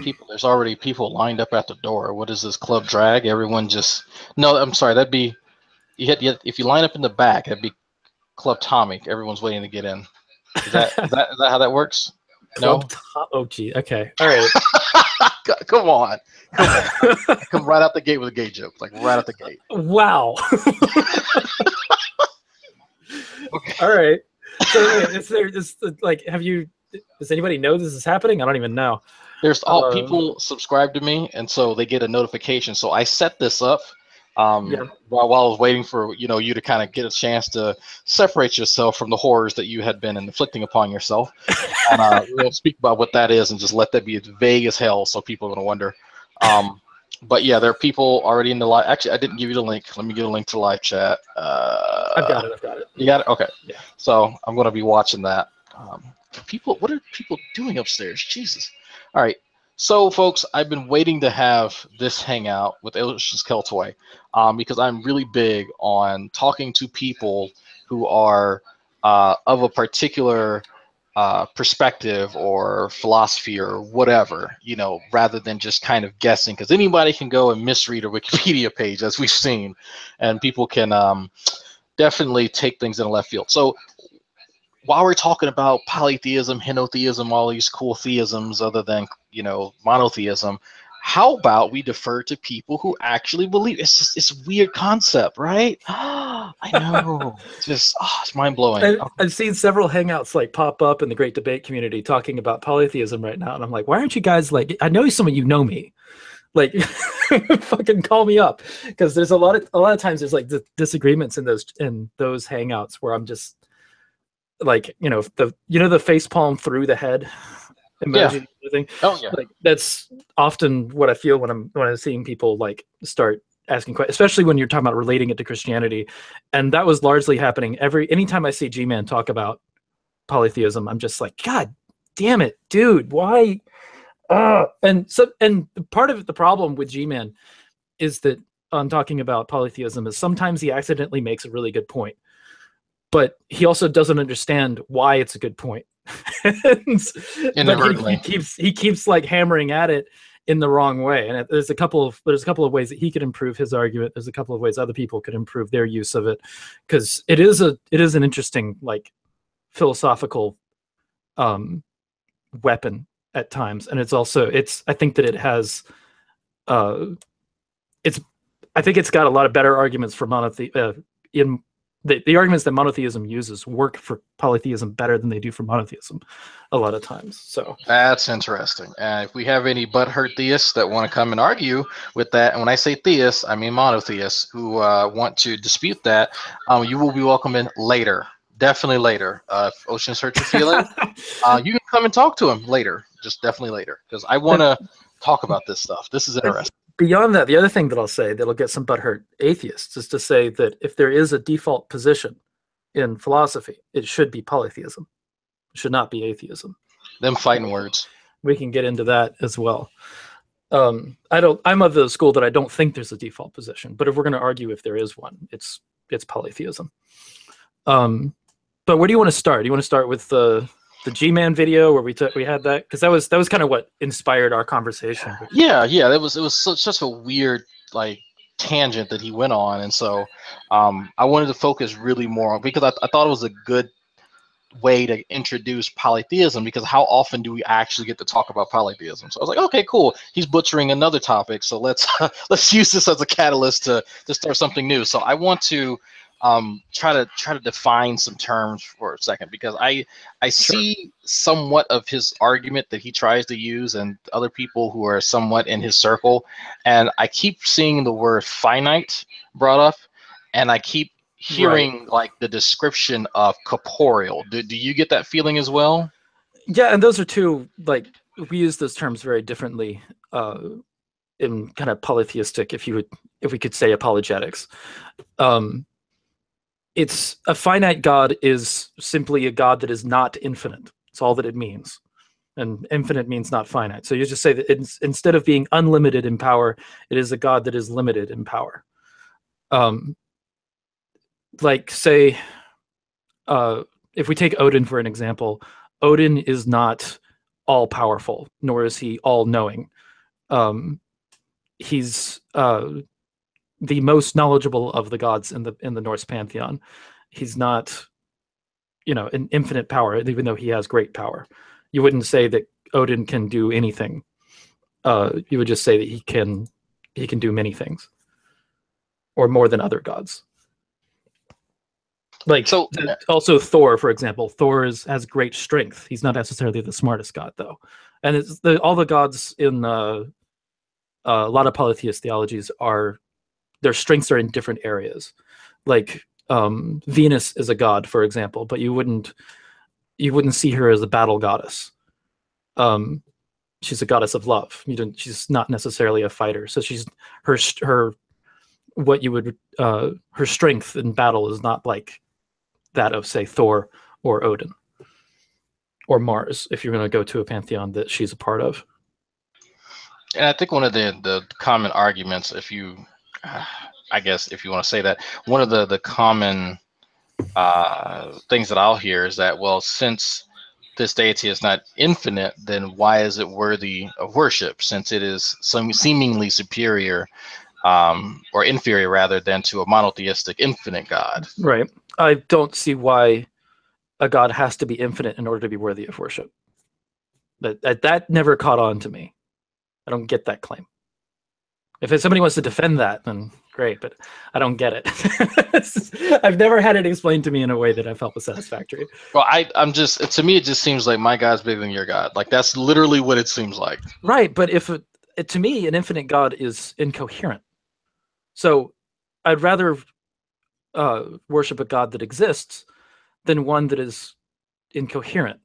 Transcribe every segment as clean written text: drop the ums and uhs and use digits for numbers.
People, there's already people lined up at the door. What is this club drag? Everyone just no. I'm sorry. That'd be if you line up in the back, that'd be club Tomic. Everyone's waiting to get in. Is that how that works? No. Oh, gee. Okay. All right. Come on. I come right out the gate with a gay joke, like right out the gate. Wow. Okay. All right. So is there just like, does anybody know this is happening? I don't even know. There's all people subscribe to me, and so they get a notification. So I set this up while I was waiting for you to kind of get a chance to separate yourself from the horrors that you had been inflicting upon yourself. And we'll speak about what that is and just let that be as vague as hell, so people are gonna wonder. But yeah, there are people already in the live. Actually, I didn't give you the link. Let me get a link to live chat. I've got it. You got it? Okay. Yeah. So I'm going to be watching that. What are people doing upstairs? Jesus. All right. So, folks, I've been waiting to have this hangout with Ocean's Keltoi because I'm really big on talking to people who are of a particular perspective or philosophy or whatever, rather than just kind of guessing, because anybody can go and misread a Wikipedia page, as we've seen, and people can definitely take things in a left field. So while we're talking about polytheism, henotheism, all these cool theisms other than, monotheism, how about we defer to people who actually believe? It's a weird concept, right? I know. It's mind-blowing. I've seen several hangouts like pop up in the great debate community talking about polytheism right now. And I'm like, why aren't you guys like, I know some of you know me. Like, fucking call me up, because there's a lot of times there's like disagreements in those hangouts where I'm just like, the face palm through the head emoji thing. Oh yeah. Like, that's often what I feel when I'm seeing people like start asking questions, especially when you're talking about relating it to Christianity. And that was largely happening anytime I see G-Man talk about polytheism, I'm just like, God damn it, dude, why? And part of the problem with G-Man is that on talking about polytheism is sometimes he accidentally makes a really good point, but he also doesn't understand why it's a good point. But he keeps like hammering at it in the wrong way. And there's a couple of ways that he could improve his argument. There's a couple of ways other people could improve their use of it, because it is an interesting like philosophical weapon at times. And I think that it has I think it's got a lot of better arguments for monotheism. The arguments that monotheism uses work for polytheism better than they do for monotheism a lot of times. So that's interesting. And if we have any butthurt theists that want to come and argue with that, and when I say theists, I mean monotheists who want to dispute that, you will be welcome in later. Definitely later. If Ocean's hurt your feelings, you can come and talk to him later. Just definitely later, because I want to talk about this stuff. This is interesting. Beyond that, the other thing that I'll say that'll get some butthurt atheists is to say that if there is a default position in philosophy, it should be polytheism. It should not be atheism. Them fighting words. We can get into that as well. I'm of the school that I don't think there's a default position, but if we're going to argue if there is one, it's polytheism. But where do you want to start? Do you want to start with the G-Man video where we had that, because that was kind of what inspired our conversation. Yeah, it was such a weird like tangent that he went on, and so I wanted to focus really more on, because I thought it was a good way to introduce polytheism, because how often do we actually get to talk about polytheism? So I was like, okay, cool. He's butchering another topic, so let's use this as a catalyst to start something new. So I want to try to define some terms for a second, because I see somewhat of his argument that he tries to use, and other people who are somewhat in his circle, and I keep seeing the word finite brought up, and I keep hearing like the description of corporeal. Do you get that feeling as well? Yeah, and those are two, like, we use those terms very differently in kind of polytheistic, if we could say, apologetics. It's a finite God is simply a God that is not infinite. That's all that it means. And infinite means not finite. So you just say that instead of being unlimited in power, it is a God that is limited in power. Like, say, if we take Odin for an example, Odin is not all powerful, nor is he all knowing. He's the most knowledgeable of the gods in the Norse pantheon. He's not, an infinite power, even though he has great power. You wouldn't say that Odin can do anything. You would just say that he can do many things, or more than other gods. Like, so also Thor, for example. Thor has great strength. He's not necessarily the smartest god, though. And all the gods in a lot of polytheist theologies their strengths are in different areas. Like Venus is a god, for example, but you wouldn't see her as a battle goddess. She's a goddess of love. She's not necessarily a fighter. So she's her strength in battle is not like that of, say, Thor or Odin or Mars, if you're going to go to a pantheon that she's a part of. And I think one of the common arguments, if you want to say that, one of the common things that I'll hear is that, well, since this deity is not infinite, then why is it worthy of worship, since it is seemingly superior or inferior rather than to a monotheistic infinite god? Right. I don't see why a god has to be infinite in order to be worthy of worship. That never caught on to me. I don't get that claim. If somebody wants to defend that, then great, but I don't get it. I've never had it explained to me in a way that I felt was satisfactory. Well, to me, it just seems like my God's bigger than your God. Like, that's literally what it seems like. Right, but to me, an infinite God is incoherent. So I'd rather worship a God that exists than one that is incoherent.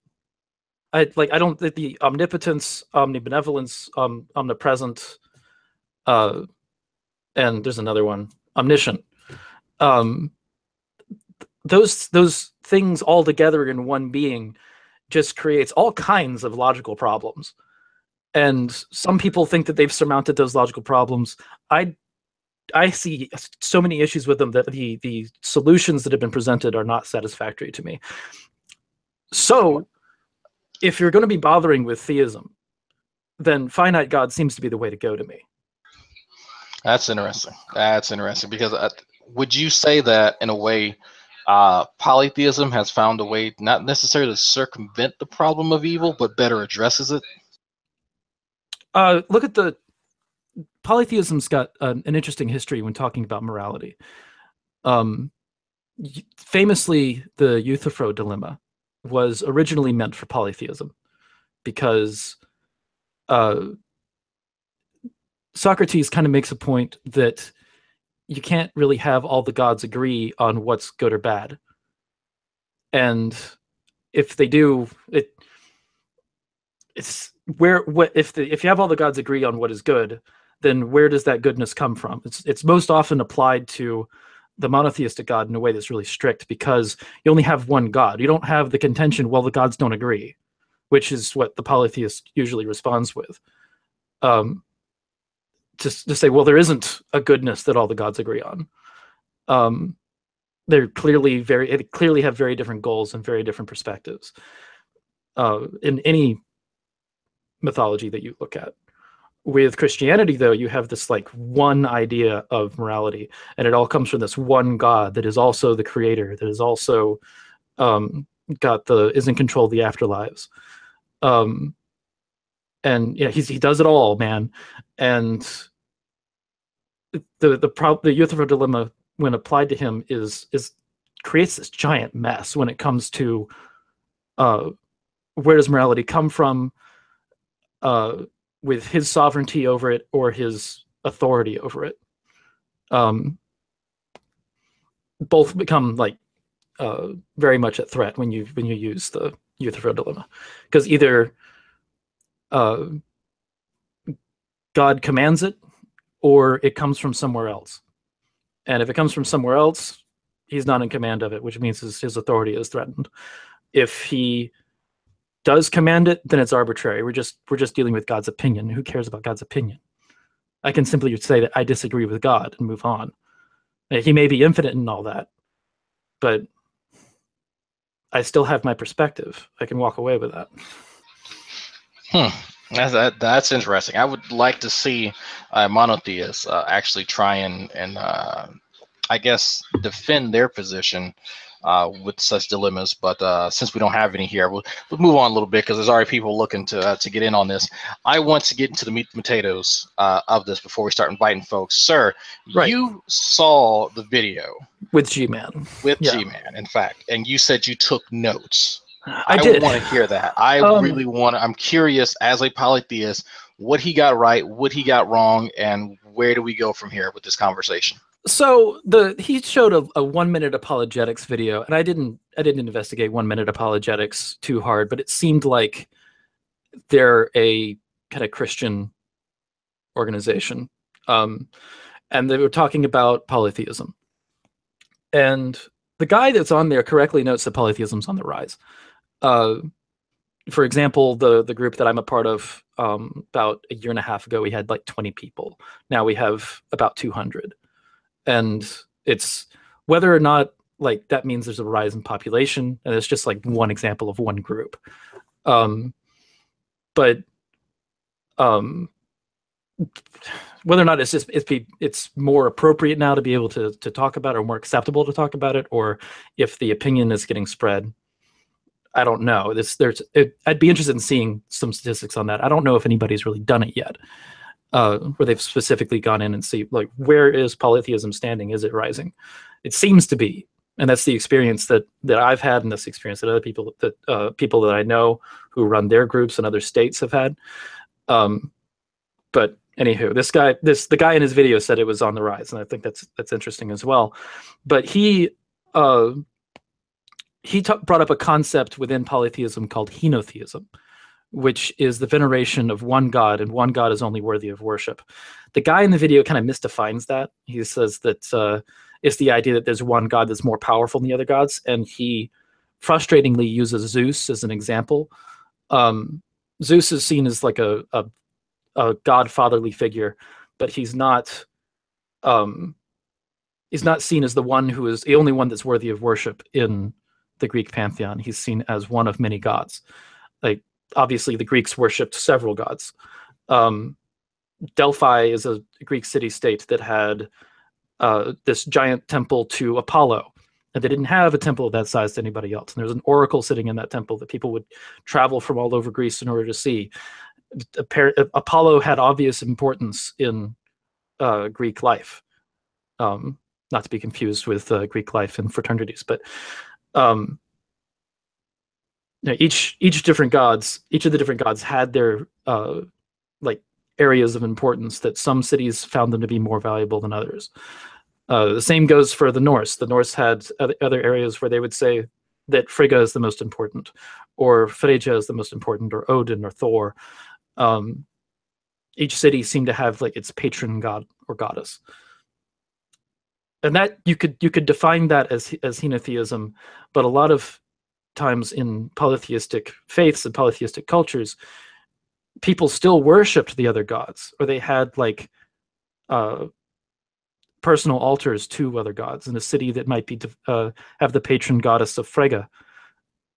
I don't think the omnipotence, omnibenevolence, omnipresent, and there's another one, omniscient. Those things all together in one being just creates all kinds of logical problems. And some people think that they've surmounted those logical problems. I see so many issues with them that the solutions that have been presented are not satisfactory to me. So if you're going to be bothering with theism, then finite God seems to be the way to go to me. That's interesting. Because would you say that in a way polytheism has found a way not necessarily to circumvent the problem of evil, but better addresses it? Look at polytheism's got an interesting history when talking about morality. Famously, the Euthyphro dilemma was originally meant for polytheism because Socrates kind of makes a point that you can't really have all the gods agree on what's good or bad. And if they do, if you have all the gods agree on what is good, then where does that goodness come from? It's most often applied to the monotheistic God in a way that's really strict, because you only have one God. You don't have the contention, well, the gods don't agree, which is what the polytheist usually responds with. To say, well, there isn't a goodness that all the gods agree on. They clearly have very different goals and very different perspectives in any mythology that you look at. With Christianity, though, you have this like one idea of morality, and it all comes from this one God that is also the creator, that is also is in control of the afterlives. And yeah, he does it all, man. And the Euthyphro dilemma, when applied to him, creates this giant mess when it comes to where does morality come from, with his sovereignty over it or his authority over it. Both become like very much at threat when you use the Euthyphro dilemma, because either God commands it, or it comes from somewhere else. And if it comes from somewhere else, he's not in command of it, which means his authority is threatened. If he does command it, then it's arbitrary. We're just dealing with God's opinion. Who cares about God's opinion? I can simply say that I disagree with God and move on. He may be infinite and all that, but I still have my perspective. I can walk away with that. That's interesting. I would like to see monotheists actually try and I guess defend their position with such dilemmas. But since we don't have any here, we'll move on a little bit because there's already people looking to get in on this. I want to get into the meat and potatoes of this before we start inviting folks. Sir, Right. you saw the video With G-Man. with Yeah. G-Man, in fact, and you said you took notes. I did. want to hear that. I really want to. I'm curious, as a polytheist, what he got right, what he got wrong, and where do we go from here with this conversation? So he showed a 1 minute apologetics video, and I didn't investigate 1 minute apologetics too hard, but it seemed like they're a kind of Christian organization, and they were talking about polytheism, and the guy that's on there correctly notes that polytheism's on the rise. For example, the group that I'm a part of, about a year and a half ago, we had like 20 people. Now we have about 200. And it's whether or not like that means there's a rise in population, and it's just like one example of one group. But whether or not it's more appropriate now to be able to talk about it, or more acceptable to talk about it, or if the opinion is getting spread, I don't know. I'd be interested in seeing some statistics on that. I don't know if anybody's really done it yet. Where they've specifically gone in and see, like, where is polytheism standing? Is it rising? It seems to be, and that's the experience that I've had, and that's the experience that other people that I know who run their groups in other states have had. But anywho, the guy in his video said it was on the rise, and I think that's interesting as well. But he brought up a concept within polytheism called henotheism, which is the veneration of one God, and one God is only worthy of worship. The guy in the video kind of misdefines that. He says that it's the idea that there's one God that's more powerful than the other gods, and he frustratingly uses Zeus as an example. Zeus is seen as like a godfatherly figure, but he's not seen as the one who is the only one that's worthy of worship in the Greek pantheon. He's seen as one of many gods. Like, obviously, the Greeks worshipped several gods. Delphi is a Greek city-state that had this giant temple to Apollo, and they didn't have a temple of that size to anybody else. And there was an oracle sitting in that temple that people would travel from all over Greece in order to see. Apollo had obvious importance in Greek life, not to be confused with Greek life in fraternities, but each of the different gods had their like areas of importance that some cities found them to be more valuable than others. The same goes for the Norse. The Norse had other areas where they would say that Frigga is the most important, or Freyja is the most important, or Odin or Thor. Each city seemed to have like its patron god or goddess, and that you could define that as henotheism. But a lot of times in polytheistic faiths and polytheistic cultures, people still worshipped the other gods, or they had like personal altars to other gods. In a city that might be have the patron goddess of Frigga,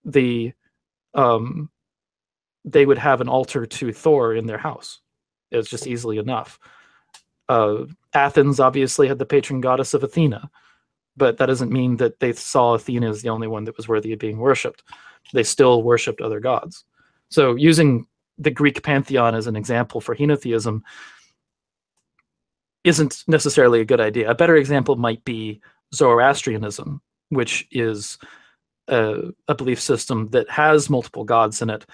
they would have an altar to Thor in their house. It's just easily enough. Athens obviously had the patron goddess of Athena, but that doesn't mean that they saw Athena as the only one that was worthy of being worshipped. They still worshipped other gods. So using the Greek pantheon as an example for henotheism isn't necessarily a good idea. A better example might be Zoroastrianism, which is a belief system that has multiple gods in it,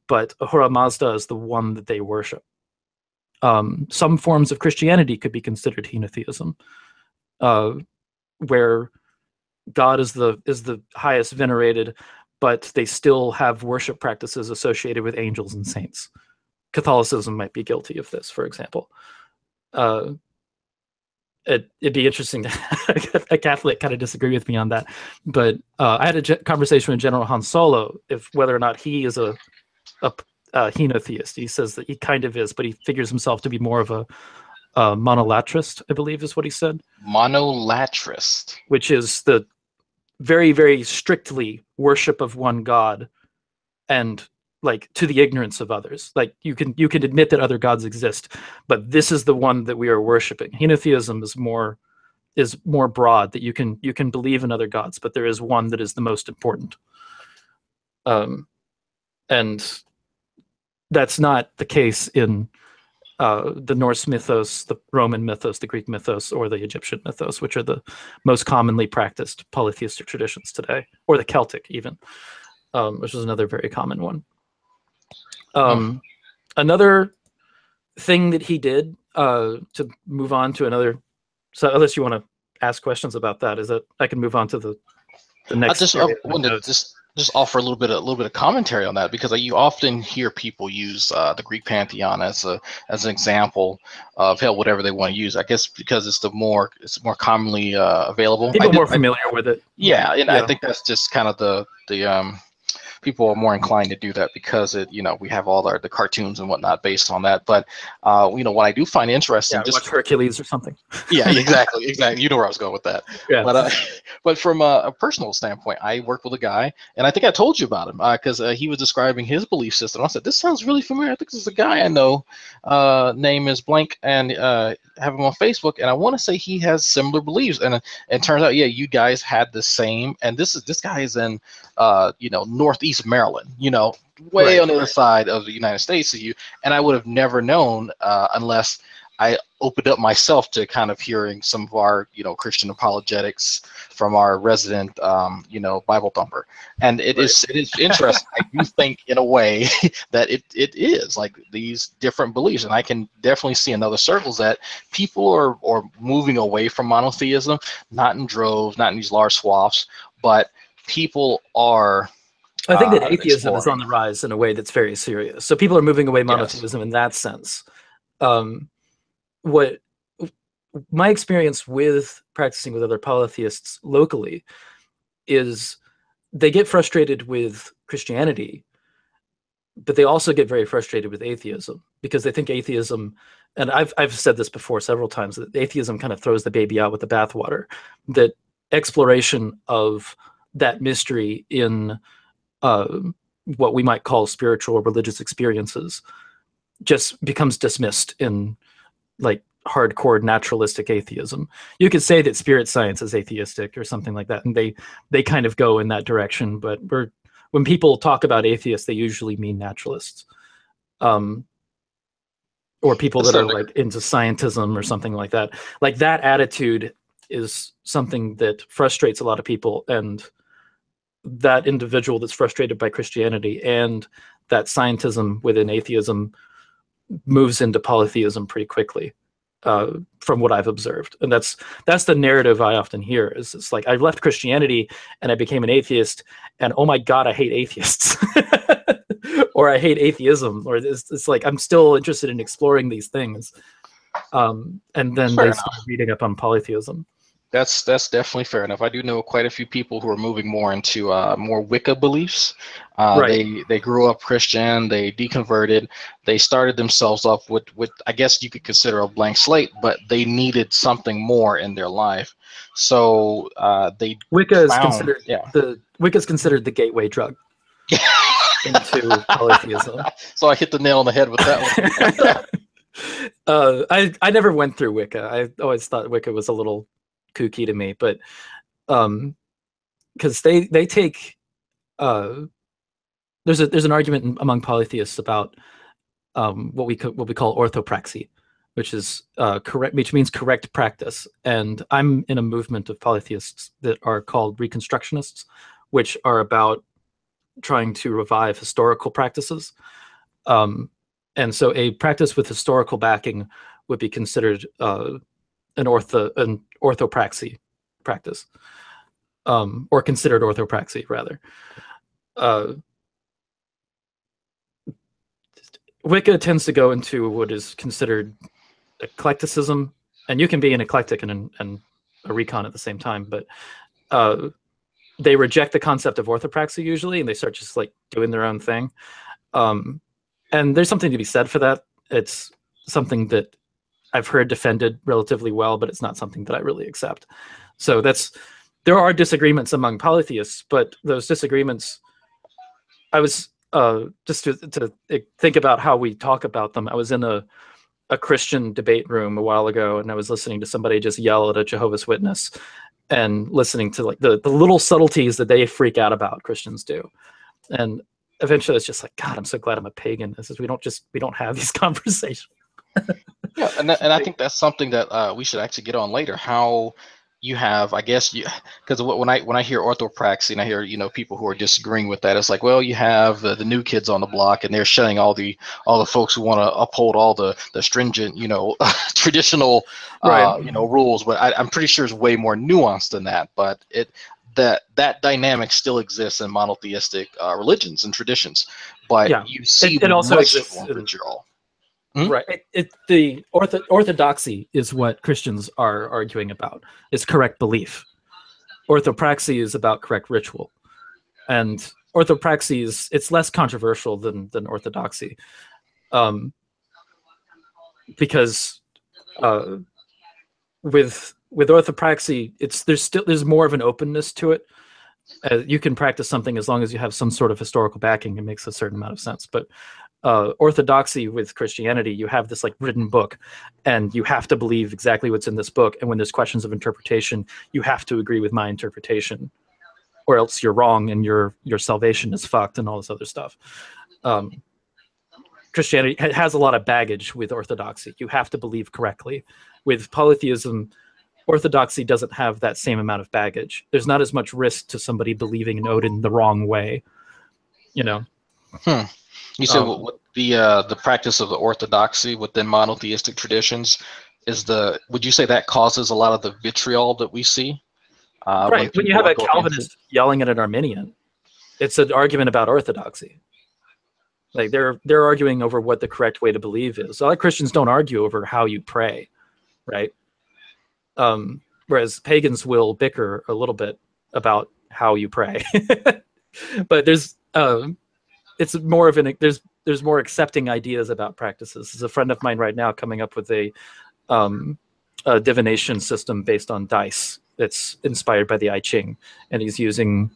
but Ahura Mazda is the one that they worship. Some forms of Christianity could be considered henotheism, where God is the highest venerated, but they still have worship practices associated with angels and saints. Catholicism might be guilty of this, for example. It'd be interesting to have a Catholic kind of disagree with me on that, but I had a conversation with General Han Solo whether or not he is a henotheist. He says that he kind of is, but he figures himself to be more of a monolatrist, I believe is what he said. Monolatrist. Which is the very, very strictly worship of one God, and like to the ignorance of others. Like you can admit that other gods exist, but this is the one that we are worshiping. Henotheism is more broad, that you can believe in other gods, but there is one that is the most important. And that's not the case in the Norse mythos, the Roman mythos, the Greek mythos, or the Egyptian mythos, which are the most commonly practiced polytheistic traditions today, or the Celtic even, which is another very common one. Another thing that he did, to move on to another, so unless you want to ask questions about that, is that I can move on to the next. I wanted to just offer a little bit of commentary on that, because you often hear people use the Greek pantheon as an example of whatever they want to use. I guess because it's more commonly available. People are more familiar with it. Yeah, and I think that's just kind of the people are more inclined to do that because we have all the cartoons and whatnot based on that. But what I do find interesting, just watch Hercules or something. Yeah, exactly. You know where I was going with that. Yeah. But from a personal standpoint, I work with a guy, and I think I told you about him because he was describing his belief system. I said, this sounds really familiar. I think this is a guy I know. Name is blank, and have him on Facebook, and I want to say he has similar beliefs. And it turns out, you guys had the same. And this guy is in Northeast Maryland, way on the other side of the United States of you, and I would have never known unless I opened up myself to kind of hearing some of our Christian apologetics from our resident Bible thumper. And it is interesting. I do think in a way that it is like these different beliefs, and I can definitely see in other circles that people are moving away from monotheism, not in droves, not in these large swaths, but people are. I think that atheism is on the rise in a way that's very serious. So people are moving away monotheism in that sense. What my experience with practicing with other polytheists locally is they get frustrated with Christianity, but they also get very frustrated with atheism because they think atheism, and I've said this before several times, that atheism kind of throws the baby out with the bathwater, that exploration of that mystery in what we might call spiritual or religious experiences just becomes dismissed in like hardcore naturalistic atheism. You could say that spirit science is atheistic or something like that, and they kind of go in that direction. But when people talk about atheists, they usually mean naturalists, or people that are like into scientism or something like that. Like that attitude is something that frustrates a lot of people, and that individual that's frustrated by Christianity and that scientism within atheism moves into polytheism pretty quickly, from what I've observed. And that's the narrative I often hear, is it's like I left Christianity and I became an atheist, and oh my God, I hate atheists. Or I hate atheism, or it's like I'm still interested in exploring these things. And then they start reading up on polytheism. That's definitely fair enough. I do know quite a few people who are moving more into more Wicca beliefs. They grew up Christian, they deconverted, they started themselves up with I guess you could consider a blank slate, but they needed something more in their life. So Wicca is considered the gateway drug into polytheism. So I hit the nail on the head with that one. I never went through Wicca. I always thought Wicca was a little kooky to me, but because they take there's an argument among polytheists about what we call orthopraxy, which is which means correct practice. And I'm in a movement of polytheists that are called Reconstructionists, which are about trying to revive historical practices. And so a practice with historical backing would be considered an orthopraxy practice, or considered orthopraxy rather. Wicca tends to go into what is considered eclecticism, and you can be an eclectic and a recon at the same time, but they reject the concept of orthopraxy usually, and they start just like doing their own thing. And there's something to be said for that. It's something that I've heard defended relatively well, but it's not something that I really accept. So there are disagreements among polytheists, but those disagreements, I was just to think about how we talk about them. I was in a Christian debate room a while ago, and I was listening to somebody just yell at a Jehovah's Witness, and listening to like the little subtleties that they freak out about, Christians do. And eventually it's just like, God, I'm so glad I'm a pagan. This is, we don't have these conversations. Yeah, and I think that's something that we should actually get on later. How you have, I guess, because when I hear orthopraxy and I hear people who are disagreeing with that, it's like, well, you have the new kids on the block and they're shunning all the folks who want to uphold all the stringent traditional rules. But I'm pretty sure it's way more nuanced than that. But that dynamic still exists in monotheistic religions and traditions. But you see it also much exists more vitriol. Right. The orthodoxy is what Christians are arguing about. It's correct belief. Orthopraxy is about correct ritual, and orthopraxy it's less controversial than orthodoxy, because with orthopraxy, there's more of an openness to it. You can practice something as long as you have some sort of historical backing. It makes a certain amount of sense, but orthodoxy with Christianity, you have this like written book, and you have to believe exactly what's in this book. And when there's questions of interpretation, you have to agree with my interpretation, or else you're wrong and your salvation is fucked and all this other stuff. Christianity has a lot of baggage with orthodoxy. You have to believe correctly. With polytheism, orthodoxy doesn't have that same amount of baggage. There's not as much risk to somebody believing in Odin the wrong way, You said what the practice of the orthodoxy within monotheistic traditions would you say that causes a lot of the vitriol that we see? Right. When you have a Calvinist yelling at an Arminian, it's an argument about orthodoxy. Like they're arguing over what the correct way to believe is. A lot of Christians don't argue over how you pray, right? Whereas pagans will bicker a little bit about how you pray. But there's it's more of there's more accepting ideas about practices. There's a friend of mine right now coming up with a divination system based on dice. It's inspired by the I Ching, and he's using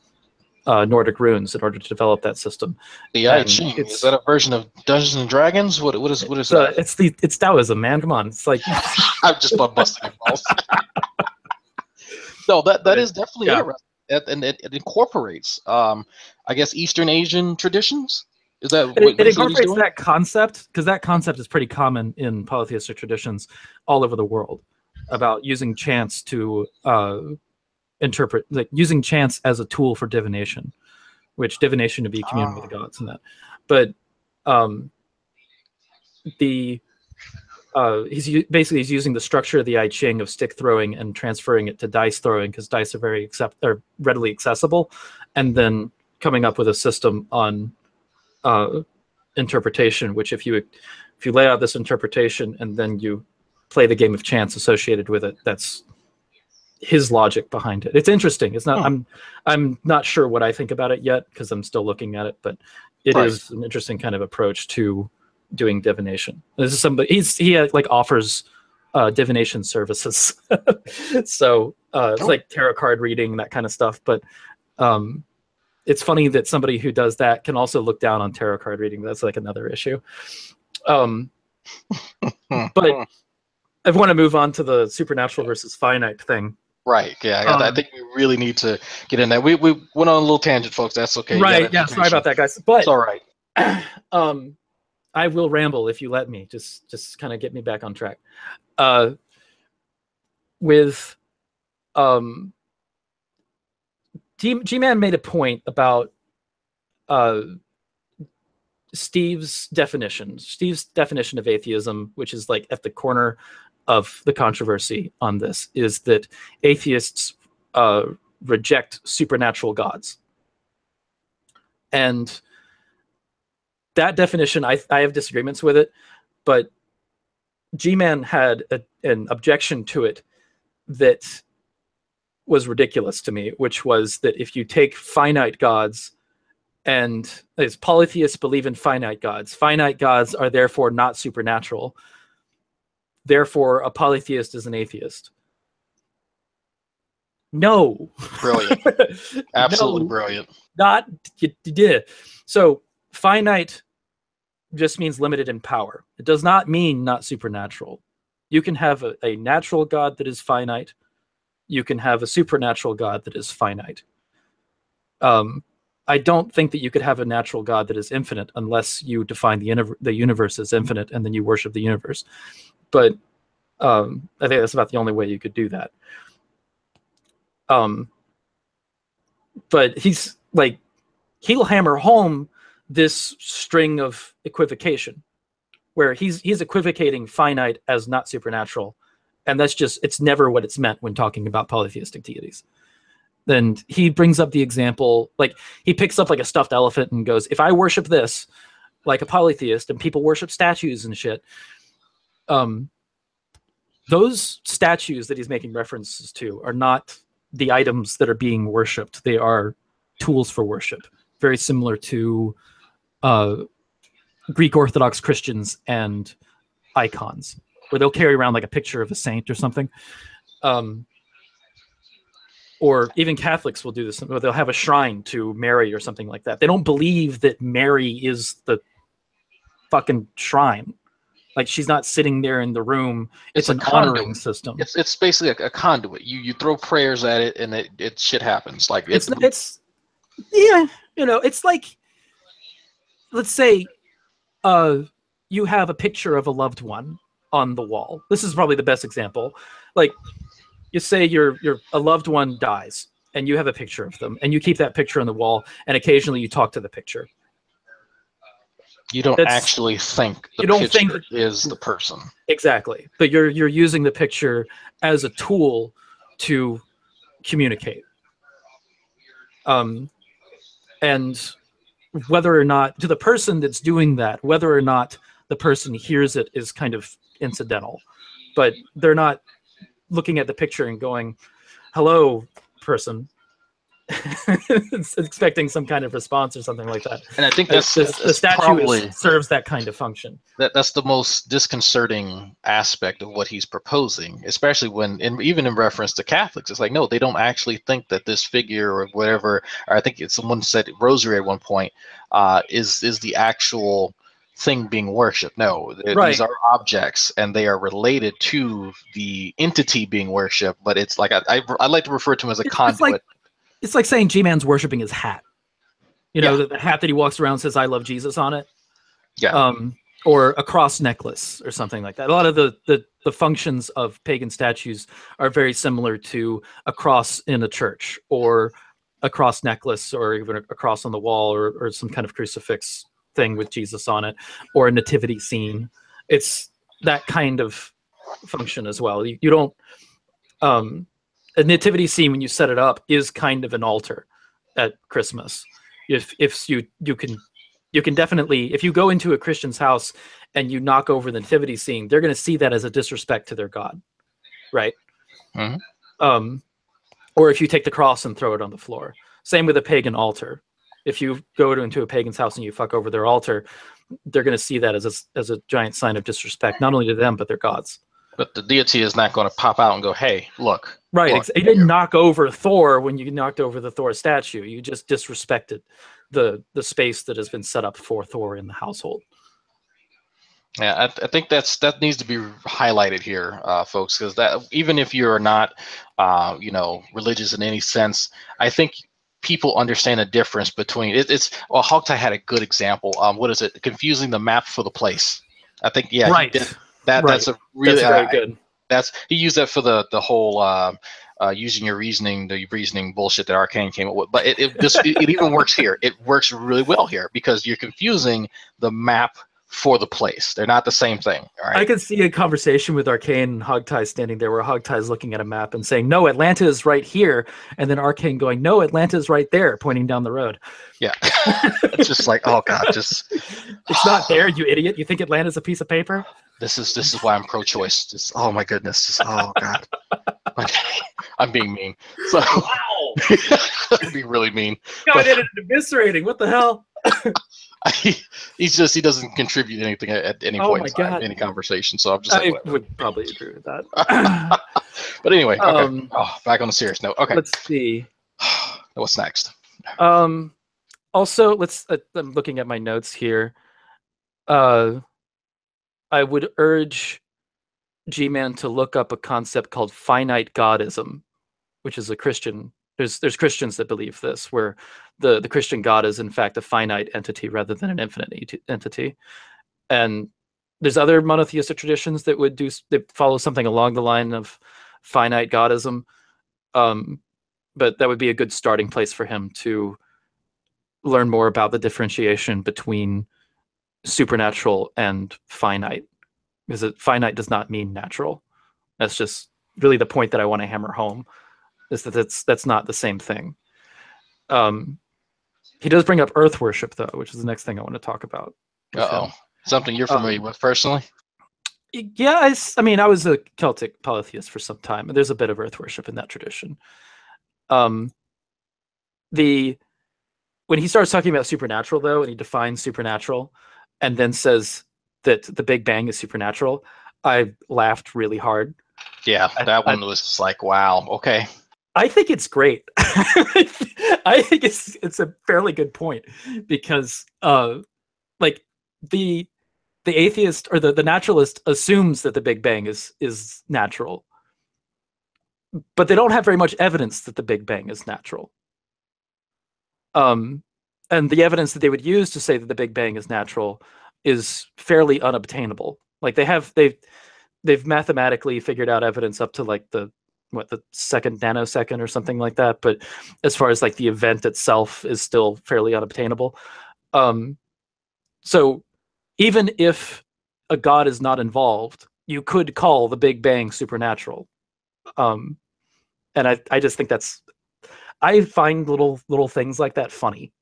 Nordic runes in order to develop that system. The I Ching, is that a version of Dungeons and Dragons? What is that? It's Taoism, man. Come on, it's like I'm just busting your balls. No, that is definitely interesting. And it incorporates, I guess, Eastern Asian traditions. Is that it incorporates that concept, because that concept is pretty common in polytheistic traditions all over the world, about using chance to interpret, like using chance as a tool for divination, which divination to be communion with the gods and that. But he's using the structure of the I Ching of stick throwing and transferring it to dice throwing, because dice are readily accessible, and then coming up with a system on interpretation, which if you lay out this interpretation and then you play the game of chance associated with it, that's his logic behind it. It's interesting. It's not. I'm not sure what I think about it yet, because I'm still looking at it, but it is an interesting kind of approach to doing divination. This is somebody he offers divination services. So it's like tarot card reading, that kind of stuff. But it's funny that somebody who does that can also look down on tarot card reading. That's like another issue. But I want to move on to the supernatural versus finite thing. Right. Yeah. I think we really need to get in there. We went on a little tangent, folks. That's okay. Right. Yeah. Sorry about that, guys. But it's all right. I will ramble if you let me. Just kind of get me back on track. With G-Man made a point about Steve's definition of atheism, which is like at the corner of the controversy on this, is that atheists reject supernatural gods. And that definition, I have disagreements with it, but G-Man had an objection to it that was ridiculous to me, which was that if you take finite gods, and as polytheists believe in finite gods are therefore not supernatural, therefore a polytheist is an atheist. No. Brilliant. Absolutely brilliant. Not you did. So finite just means limited in power. It does not mean not supernatural. You can have a natural God that is finite. You can have a supernatural God that is finite. I don't think that you could have a natural God that is infinite unless you define the universe as infinite and then you worship the universe. But I think that's about the only way you could do that. But he's like, he'll hammer home this string of equivocation where he's equivocating finite as not supernatural. And that's just, it's never what it's meant when talking about polytheistic deities. Then he brings up the example, like he picks up like a stuffed elephant and goes, if I worship this like a polytheist and people worship statues and shit, those statues that he's making references to are not the items that are being worshipped. They are tools for worship, very similar to Greek Orthodox Christians and icons, where they'll carry around like a picture of a saint or something. Or even Catholics will do this, or they'll have a shrine to Mary or something like that. They don't believe that Mary is the fucking shrine. Like, she's not sitting there in the room. It's an honoring system. It's basically a conduit. You throw prayers at it, and it shit happens. Like it's yeah, you know, it's like, let's say you have a picture of a loved one on the wall. This is probably the best example. Like, you say a loved one dies, and you have a picture of them, and you keep that picture on the wall, and occasionally you talk to the picture. You don't actually think the picture is the person. Exactly. But you're using the picture as a tool to communicate. And whether or not, to the person that's doing that, whether or not the person hears it is kind of incidental. But they're not looking at the picture and going, hello, person. Expecting some kind of response or something like that. And I think the statue serves that kind of function. That's the most disconcerting aspect of what he's proposing, especially when, even in reference to Catholics, it's like, no, they don't actually think that this figure or whatever, or I think someone said rosary at one point, is the actual thing being worshipped. No, these are objects, and they are related to the entity being worshipped. But it's like I like to refer to him as a conduit. It's like saying G-Man's worshiping his hat. You know, the hat that he walks around says, I love Jesus on it. Yeah. Or a cross necklace or something like that. A lot of the functions of pagan statues are very similar to a cross in a church, or a cross necklace, or even a cross on the wall, or some kind of crucifix thing with Jesus on it, or a nativity scene. It's that kind of function as well. You don't... a nativity scene, when you set it up, is kind of an altar at Christmas. If you can definitely, if you go into a Christian's house and you knock over the nativity scene, they're going to see that as a disrespect to their God, right? Mm-hmm. Or if you take the cross and throw it on the floor. Same with a pagan altar. If you go into a pagan's house and you fuck over their altar, they're going to see that as a giant sign of disrespect, not only to them but their gods. But the deity is not going to pop out and go, hey, look. Right. You didn't knock over Thor when you knocked over the Thor statue. You just disrespected the space that has been set up for Thor in the household. Yeah, I think that needs to be highlighted here, folks, because that, even if you're not, religious in any sense, I think people understand the difference between well, Hogtie had a good example. What is it? Confusing the map for the place. I think, yeah, right. He did. That's a really very good. He used that for the whole using your reasoning, the reasoning bullshit that Arcane came up with. But it even works here. It works really well here because you're confusing the map for the place. They're not the same thing. All right? I could see a conversation with Arcane and Hogtie standing there, where Hogtie is looking at a map and saying, "No, Atlanta is right here," and then Arcane going, "No, Atlanta is right there," pointing down the road. Yeah, it's just like, oh god, just it's not there, you idiot. You think Atlanta's a pice of paper? This is why I'm pro-choice. Just, oh my goodness, just, oh god. Okay. I'm being mean. So wow, I'm being really mean. God, it is eviscerating. What the hell? He doesn't contribute anything at any point in time, any conversation. So I'm just like, I would probably agree with that. But anyway, okay. Back on a serious note. Okay, let's see. What's next? Also, I'm looking at my notes here. I would urge G-Man to look up a concept called finite godism, which is a Christian. There's Christians that believe this, where the Christian God is in fact a finite entity rather than an infinite entity. And there's other monotheistic traditions that follow something along the line of finite godism. But that would be a good starting place for him to learn more about the differentiation between supernatural and finite, because finite does not mean natural. That's just really the point that I want to hammer home, is that that's not the same thing. He does bring up earth worship, though, which is the next thing I want to talk about. Something you're familiar with personally? Yeah, I mean, I was a Celtic polytheist for some time, and there's a bit of earth worship in that tradition. When he starts talking about supernatural, though, and he defines supernatural, and then says that the Big Bang is supernatural, I laughed really hard. Yeah, that one was like, wow, okay. I think it's great. I think it's a fairly good point, because like the atheist or the naturalist assumes that the Big Bang is natural, but they don't have very much evidence that the Big Bang is natural. And the evidence that they would use to say that the Big Bang is natural is fairly unobtainable. Like they've mathematically figured out evidence up to like the second nanosecond or something like that, but as far as like the event itself is still fairly unobtainable. So even if a god is not involved, you could call the Big Bang supernatural. And I just think I find little things like that funny.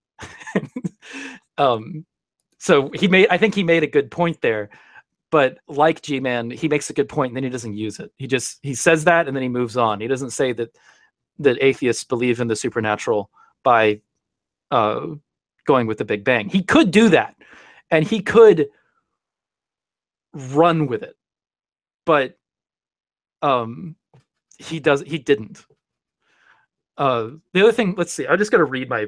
So I think he made a good point there, but like G-Man, he makes a good point and then he doesn't use it. He says that and then he moves on. He doesn't say that atheists believe in the supernatural by going with the Big Bang. He could do that, and he could run with it, but he didn't. The other thing, let's see, I'm just going to read my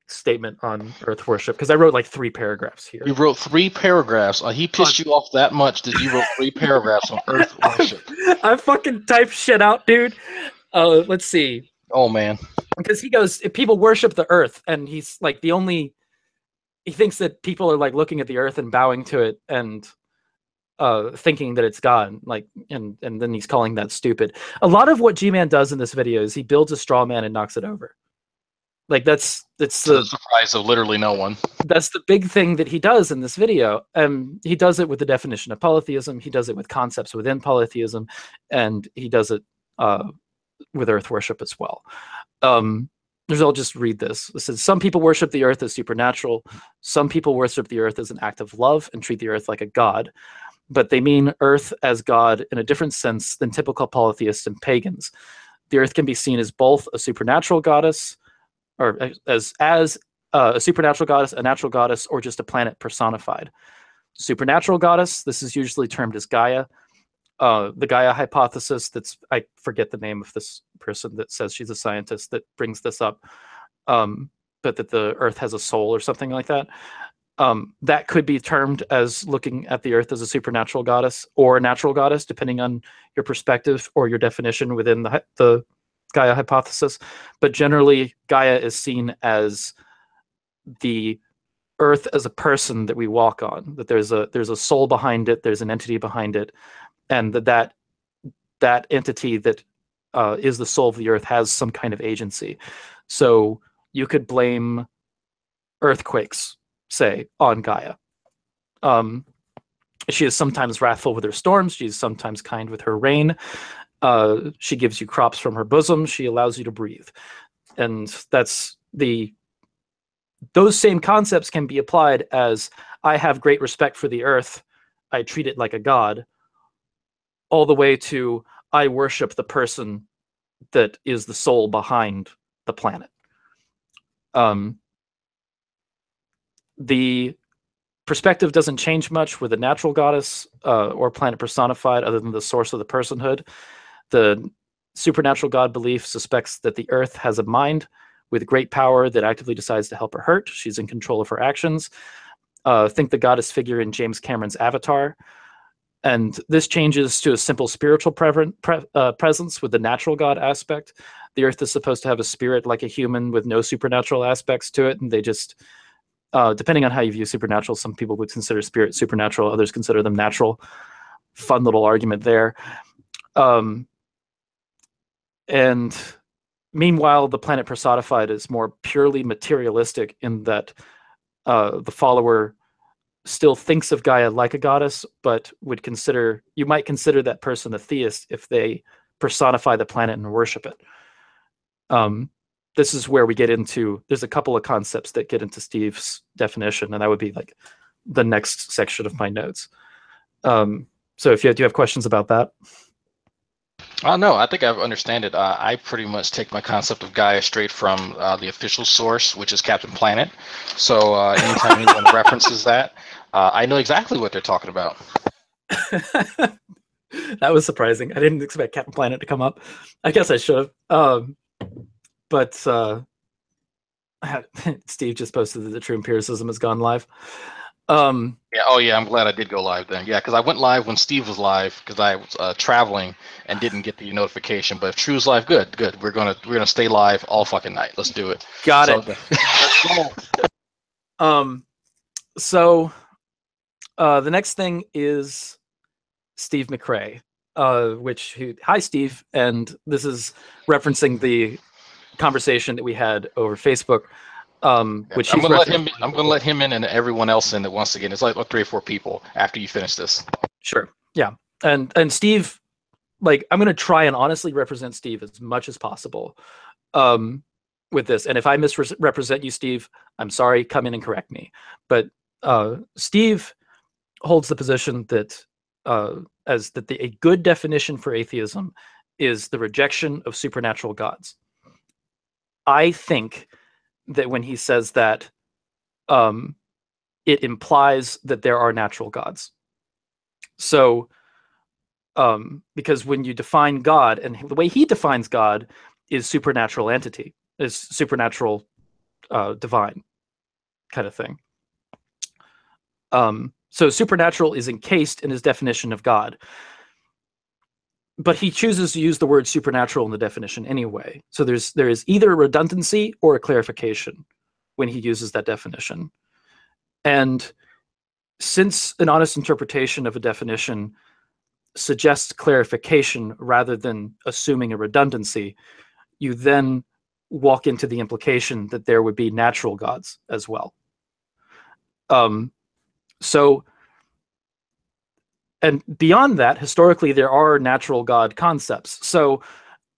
statement on earth worship, because I wrote like 3 paragraphs here. You wrote 3 paragraphs. He pissed you off that much that you wrote 3 paragraphs on earth worship. I fucking type shit out, dude. Let's see. Oh, man. Because he goes, if people worship the earth, and he's like he thinks that people are like looking at the earth and bowing to it and thinking that it's God, like, and then he's calling that stupid. A lot of what G-Man does in this video is he builds a straw man and knocks it over. Like that's the surprise of literally no one. That's the big thing that he does in this video. He does it with the definition of polytheism. He does it with concepts within polytheism, and he does it with earth worship as well. I'll just read this. It says, some people worship the earth as supernatural. Some people worship the earth as an act of love and treat the earth like a god. But they mean earth as God in a different sense than typical polytheists and pagans. The earth can be seen as both a supernatural goddess, or as a supernatural goddess, a natural goddess, or just a planet personified. Supernatural goddess, this is usually termed as Gaia. The Gaia hypothesis, I forget the name of this person that says she's a scientist that brings this up, but that the earth has a soul or something like that. That could be termed as looking at the earth as a supernatural goddess or a natural goddess, depending on your perspective or your definition within the Gaia hypothesis. But generally, Gaia is seen as the earth as a person that we walk on, that there's a soul behind it, there's an entity behind it, and that entity that is the soul of the earth has some kind of agency. So you could blame earthquakes, say, on Gaia. She is sometimes wrathful with her storms. She's sometimes kind with her rain. She gives you crops from her bosom. She allows you to breathe. And those same concepts can be applied as, I have great respect for the earth, I treat it like a god, all the way to, I worship the person that is the soul behind the planet. The perspective doesn't change much with a natural goddess or planet personified, other than the source of the personhood. The supernatural god belief suspects that the earth has a mind, with great power that actively decides to help or hurt. She's in control of her actions. Think the goddess figure in James Cameron's Avatar. And this changes to a simple spiritual presence with the natural God aspect. The earth is supposed to have a spirit like a human with no supernatural aspects to it. And they just, depending on how you view supernatural, some people would consider spirit supernatural, others consider them natural. Fun little argument there. And meanwhile, the planet personified is more purely materialistic in that the follower still thinks of Gaia like a goddess, but you might consider that person a theist if they personify the planet and worship it. This is where we get into, there's a couple of concepts that get into Steve's definition, and that would be like the next section of my notes. So do you have questions about that? No, I think I understand it. I pretty much take my concept of Gaia straight from the official source, which is Captain Planet. So anytime anyone references that, I know exactly what they're talking about. That was surprising. I didn't expect Captain Planet to come up. I guess I should have. But Steve just posted that the True Empiricism has gone live. Yeah. Oh, yeah. I'm glad I did go live then. Yeah, because I went live when Steve was live because I was traveling and didn't get the notification. But if True's live, good. We're gonna stay live all fucking night. Let's do it. Got it. So the next thing is Steve McRae, hi Steve, and this is referencing the conversation that we had over Facebook. Which I'm gonna let him in and everyone else in that wants to get in. It's like 3 or 4 people after you finish this. Sure. Yeah. And Steve, like, I'm gonna try and honestly represent Steve as much as possible with this. And if I misrepresent you, Steve, I'm sorry, come in and correct me. But Steve holds the position that a good definition for atheism is the rejection of supernatural gods. I think that when he says that, it implies that there are natural gods. So, because when you define God, and the way he defines God is supernatural entity, is supernatural, divine kind of thing. So supernatural is encased in his definition of God. But he chooses to use the word supernatural in the definition anyway. So there is either a redundancy or a clarification when he uses that definition. And since an honest interpretation of a definition suggests clarification rather than assuming a redundancy, you then walk into the implication that there would be natural gods as well. And beyond that, historically, there are natural God concepts. So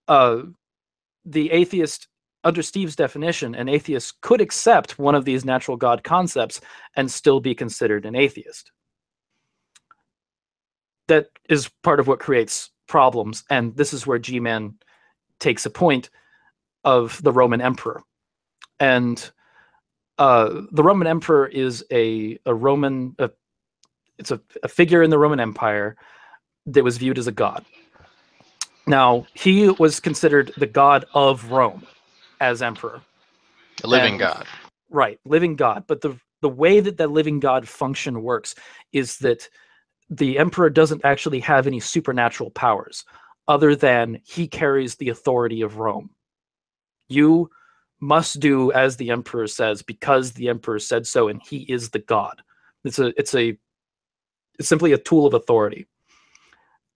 the atheist, under Steve's definition, an atheist could accept one of these natural God concepts and still be considered an atheist. That is part of what creates problems. And this is where G-Man takes a point of the Roman emperor. And the Roman emperor is a figure in the Roman Empire that was viewed as a god. Now, he was considered the god of Rome as emperor. A living god. Right, living god. But the way that living god function works is that the emperor doesn't actually have any supernatural powers other than he carries the authority of Rome. You must do as the emperor says because the emperor said so, and he is the god. It's simply a tool of authority.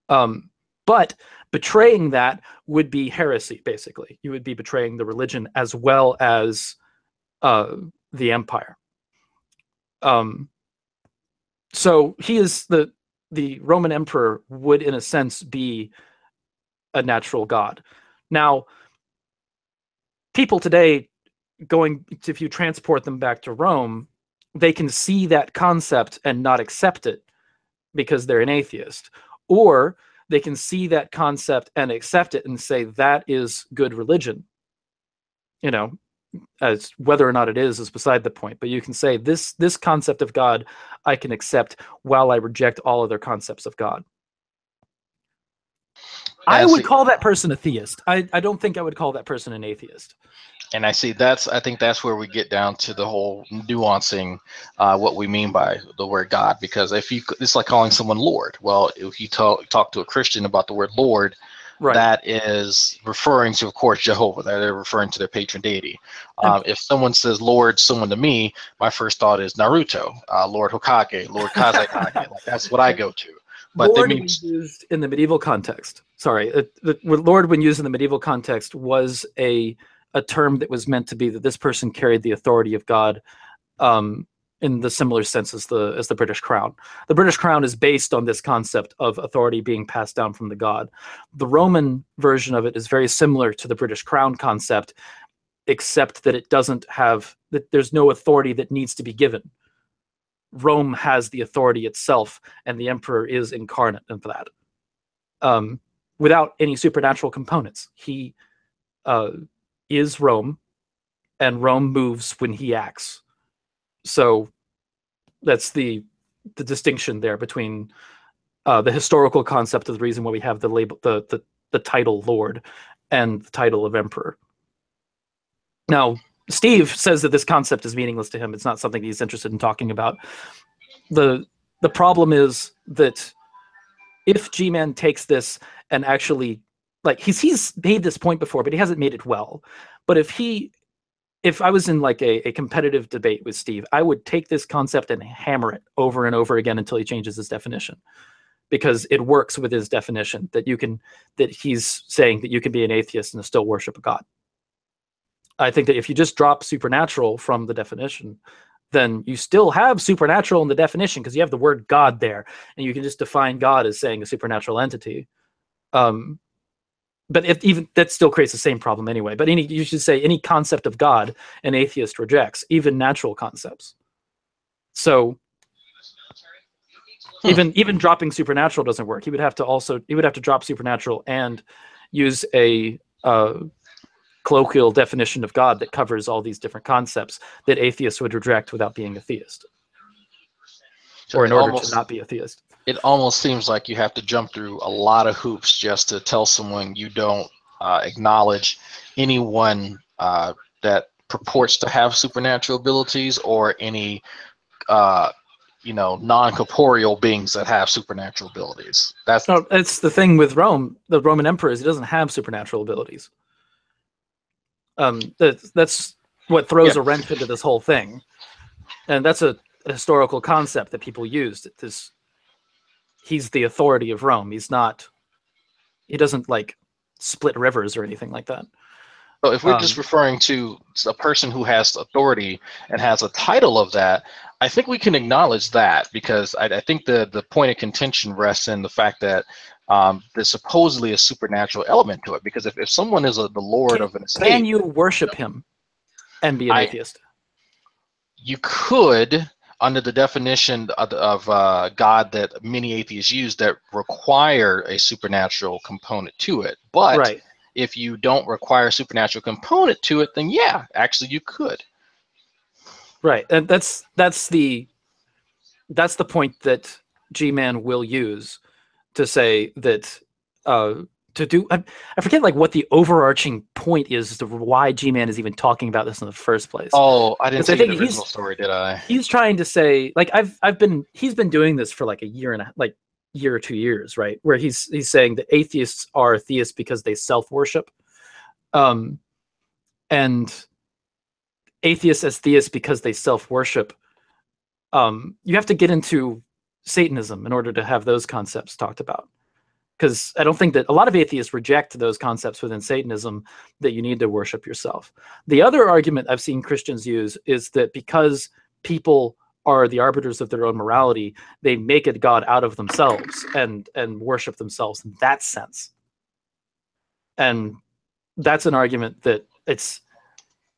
But betraying that would be heresy, basically. You would be betraying the religion as well as the empire. So he is the Roman emperor would, in a sense, be a natural god. Now, people today, if you transport them back to Rome, they can see that concept and not accept it because they're an atheist. Or they can see that concept and accept it and say that is good religion. You know, as whether or not it is beside the point. But you can say this concept of God I can accept while I reject all other concepts of God. I would call that person a theist. I don't think I would call that person an atheist. And I think that's where we get down to the whole nuancing what we mean by the word God, because it's like calling someone Lord. Well, if you talk to a Christian about the word Lord, Right. that is referring to, of course, Jehovah. They're referring to their patron deity. If someone says Lord, someone to me, my first thought is Naruto, Lord Hokage, Lord Kazekage. Like, that's what I go to. But they Lord, mean when used in the medieval context, the Lord, when used in the medieval context, was a term that was meant to be that this person carried the authority of God, in the similar sense as the British Crown. The British Crown is based on this concept of authority being passed down from the god. The Roman version of it is very similar to the British Crown concept, except that it doesn't have that there's no authority that needs to be given. Rome has the authority itself, and the emperor is incarnate in that, without any supernatural components. He is Rome, and Rome moves when he acts. So that's the distinction there between the historical concept of the reason why we have the label, the title Lord, and the title of Emperor. Now, Steve says that this concept is meaningless to him. It's not something he's interested in talking about. The problem is that if G-Man takes this and actually, like, he's made this point before, but he hasn't made it well. But if I was in like a competitive debate with Steve, I would take this concept and hammer it over and over again until he changes his definition, because it works with his definition that he's saying that you can be an atheist and still worship a god. I think that if you just drop supernatural from the definition, then you still have supernatural in the definition because you have the word God there, and you can just define God as saying a supernatural entity. But even that still creates the same problem anyway. But you should say any concept of God an atheist rejects, even natural concepts. So even dropping supernatural doesn't work. He would have to drop supernatural and use a colloquial definition of God that covers all these different concepts that atheists would reject without being a theist, or in order to not be a theist. It almost seems like you have to jump through a lot of hoops just to tell someone you don't acknowledge anyone that purports to have supernatural abilities, or any non-corporeal beings that have supernatural abilities. It's the thing with Rome. The Roman emperor he doesn't have supernatural abilities. That's what throws a wrench into this whole thing, and that's a historical concept that people used. He's the authority of Rome. He doesn't like split rivers or anything like that. So if we're just referring to a person who has authority and has a title of that, I think we can acknowledge that, because I think the point of contention rests in the fact that there's supposedly a supernatural element to it. Because if someone is the lord of an estate, can you worship him and be an atheist? You could, under the definition of God that many atheists use, that require a supernatural component to it. But if you don't require a supernatural component to it, then yeah, actually you could. Right, and that's the point that G-Man will use to say that to do. I forget like what the overarching point is as to why G-Man is even talking about this in the first place. Oh, I didn't see the original story, did I? He's trying to say, like, he's been doing this for like a year or 2 years, right? Where he's saying that atheists are theists because they self-worship, and atheists as theists because they self-worship. You have to get into Satanism in order to have those concepts talked about, because I don't think that a lot of atheists reject those concepts within Satanism, that you need to worship yourself. The other argument I've seen Christians use is that because people are the arbiters of their own morality, they make a god out of themselves and worship themselves in that sense. And that's an argument that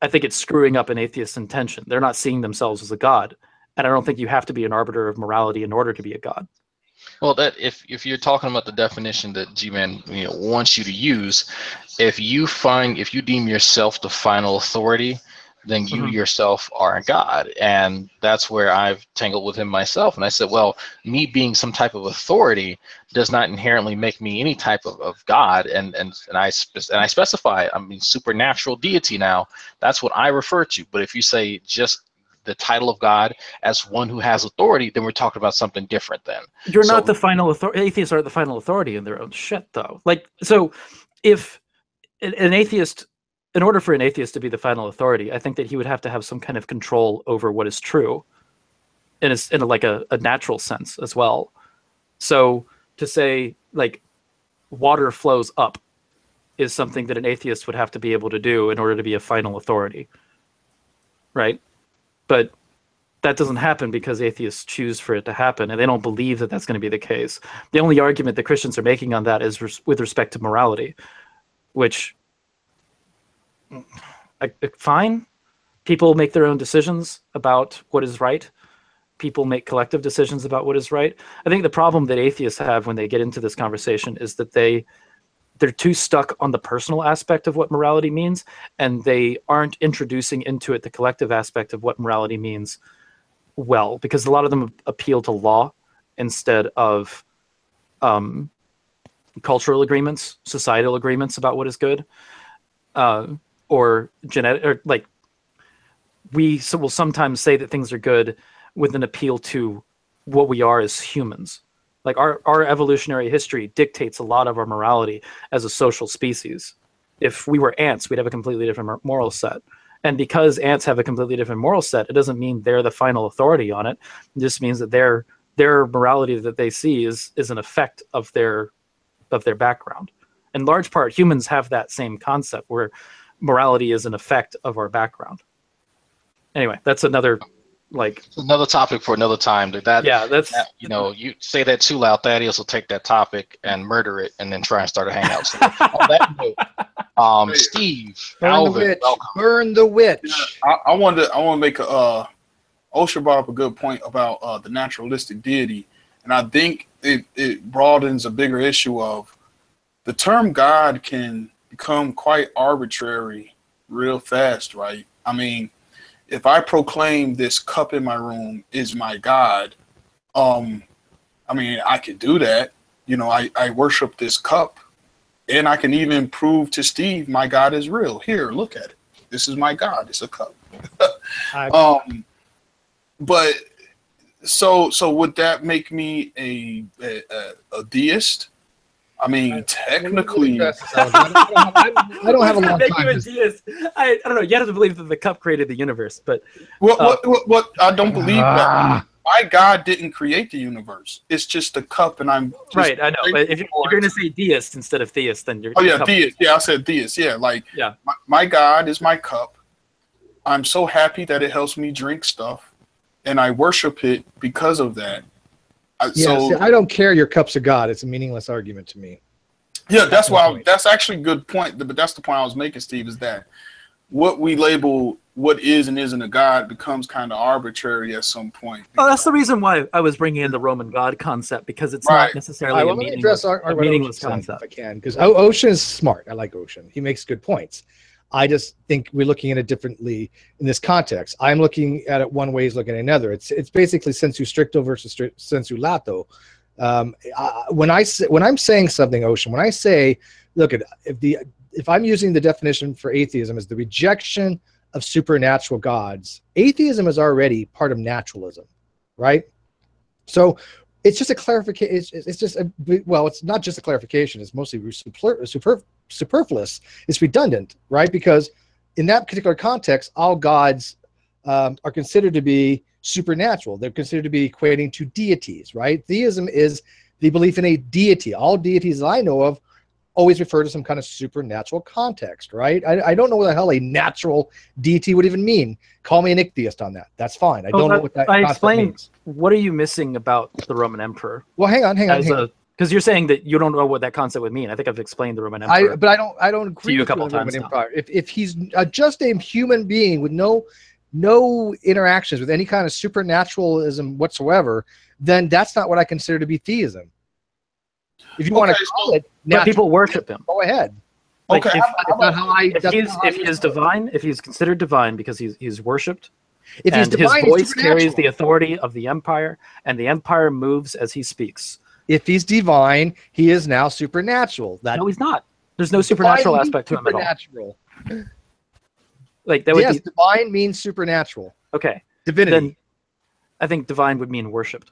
I think it's screwing up an atheist's intention. They're not seeing themselves as a god. And I don't think you have to be an arbiter of morality in order to be a god. Well, that if you're talking about the definition that G-Man wants you to use, if you deem yourself the final authority, then you yourself are a god. And that's where I've tangled with him myself. And I said, well, me being some type of authority does not inherently make me any type of god. And I specify, I mean, supernatural deity now, that's what I refer to. But if you say just the title of God as one who has authority, then we're talking about something different then. You're not the final authority. Atheists aren't the final authority in their own shit, though. Like, so if an atheist, in order for an atheist to be the final authority, I think that he would have to have some kind of control over what is true in a natural sense as well. So to say, like, water flows up is something that an atheist would have to be able to do in order to be a final authority, right? But that doesn't happen because atheists choose for it to happen, and they don't believe that that's going to be the case. The only argument that Christians are making on that is with respect to morality, which, fine. People make their own decisions about what is right. People make collective decisions about what is right. I think the problem that atheists have when they get into this conversation is that they're too stuck on the personal aspect of what morality means, and they aren't introducing into it the collective aspect of what morality means well, because a lot of them appeal to law instead of cultural agreements, societal agreements about what is good, or genetic, or like will sometimes say that things are good with an appeal to what we are as humans. Like our evolutionary history dictates a lot of our morality as a social species. If we were ants, we'd have a completely different moral set. And because ants have a completely different moral set, it doesn't mean they're the final authority on it. It just means that their morality that they see is an effect of their background. In large part, humans have that same concept where morality is an effect of our background. Anyway, that's another topic for another time. You say that too loud, Thaddeus will take that topic and murder it, and then try and start a hangout. So on that note, Steve, Alvin, welcome. Burn the witch. Yeah, I want to make Osher brought up a good point about the naturalistic deity, and I think it broadens a bigger issue of the term God can become quite arbitrary real fast, right? I mean, if I proclaim this cup in my room is my God, I mean, I could do that. You know, I worship this cup, and I can even prove to Steve my God is real. Here, look at it. This is my God. It's a cup. But so would that make me a deist? I mean, technically, I don't have a long time. I don't know. You have to believe that the cup created the universe, but what I don't believe that my God didn't create the universe. It's just a cup, and I'm just right. I know. But if you're going to say deist instead of theist, then you're deist. Yeah, I said deist. Yeah, my God is my cup. I'm so happy that it helps me drink stuff, and I worship it because of that. I don't care your cup's a God. It's a meaningless argument to me. Yeah, that's actually a good point. But that's the point I was making, Steve, is that what we label what is and isn't a God becomes kind of arbitrary at some point. Oh, that's the reason why I was bringing in the Roman God concept, because it's not necessarily a meaningless concept. If I can, because Ocean is smart. I like Ocean. He makes good points. I just think we're looking at it differently in this context. I'm looking at it one way, he's looking at another. It's basically sensu stricto versus sensu lato. When I'm saying something, Ocean, when I say, look, if I'm using the definition for atheism as the rejection of supernatural gods, atheism is already part of naturalism, right? So it's just a clarification. It's not just a clarification. It's mostly superfluous. It's redundant, right? Because in that particular context, all gods are considered to be supernatural. They're considered to be equating to deities, right? Theism is the belief in a deity. All deities that I know of always refer to some kind of supernatural context, right? I don't know what the hell a natural deity would even mean. Call me an ichtheist on that. That's fine. I don't know what that concept means. What are you missing about the Roman emperor? Well, hang on. Because you're saying that you don't know what that concept would mean. I think I've explained the Roman emperor. But I don't agree with the Roman emperor. If he's just a human being with no interactions with any kind of supernaturalism whatsoever, then that's not what I consider to be theism. If you want to call it, but people worship him. Go ahead. Like Okay, if he is divine, if he's considered divine because he's worshipped, If he's and divine, his voice he's carries the supernatural. authority of the empire, and the empire moves as he speaks. If he's divine, he is now supernatural. That No, he's not. There's no supernatural divine aspect to him at all. supernatural. Like that would Yes, be divine means supernatural. okay. Divinity. Then I think divine would mean worshipped.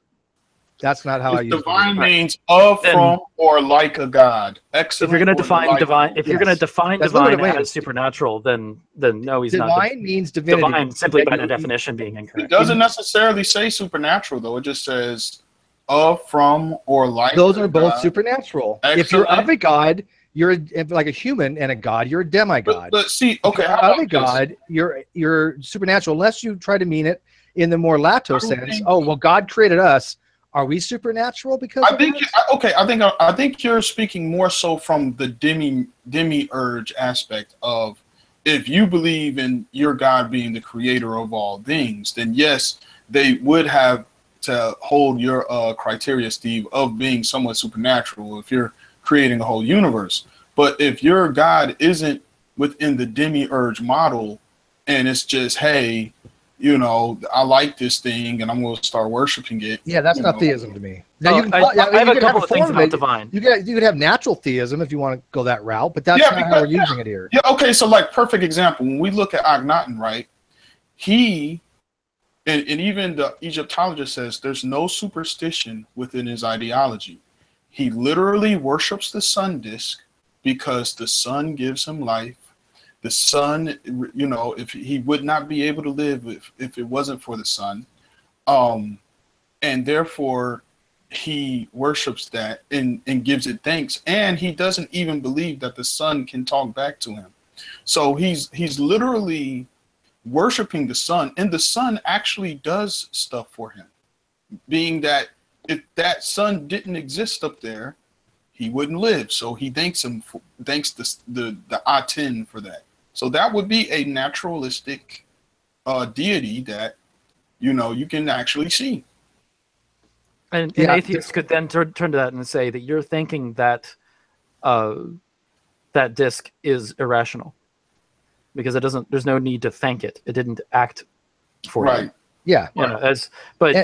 That's not how I use divine it. means of, Then- from, or like a god. Excellent. If you're going to or define delightful. divine, if you're going to Yes. define That's divine literally what it as is. supernatural, then no, he's not. Divine means divinity. Divine simply by That the you- definition being It incorrect. doesn't necessarily say supernatural though. It just says of, from, or like. Those a are both god. supernatural. If you're of Excellent. a god, you're like a human and a god, you're a demigod. But see, okay, If how you're of a about this? god, you're supernatural, unless you try to mean it in the more Lato I don't sense. think- Oh, well, God created us. Are we supernatural because I of think that? okay. I think you're speaking more so from the demiurge aspect of, if you believe in your God being the creator of all things, then yes, they would have to hold your criteria, Steve, of being somewhat supernatural if you're creating a whole universe. But if your God isn't within the demiurge model, and it's just, hey, you know, I like this thing and I'm going to start worshiping it. Yeah, that's you not know. theism to me. Well, you can, I have you a can couple of things form about it. divine. You could have natural theism if you want to go that route, but that's Yeah, not how because- we're using it here. Yeah, okay, so like perfect example, when we look at Akhenaten, right, he, and even the Egyptologist says there's no superstition within his ideology. He literally worships the sun disk because the sun gives him life. The sun, you know, if he would not be able to live if it wasn't for the sun. And therefore he worships that and gives it thanks. And he doesn't even believe that the sun can talk back to him. So he's literally worshiping the sun, and the sun actually does stuff for him. Being that if that sun didn't exist up there, he wouldn't live. So he thanks the Aten for that. So that would be a naturalistic deity that, you know, you can actually see. And Yeah. atheists could then turn to that and say that you're thinking that that disk is irrational because there's no need to thank it. It didn't act for you. Right. Yeah. You know, but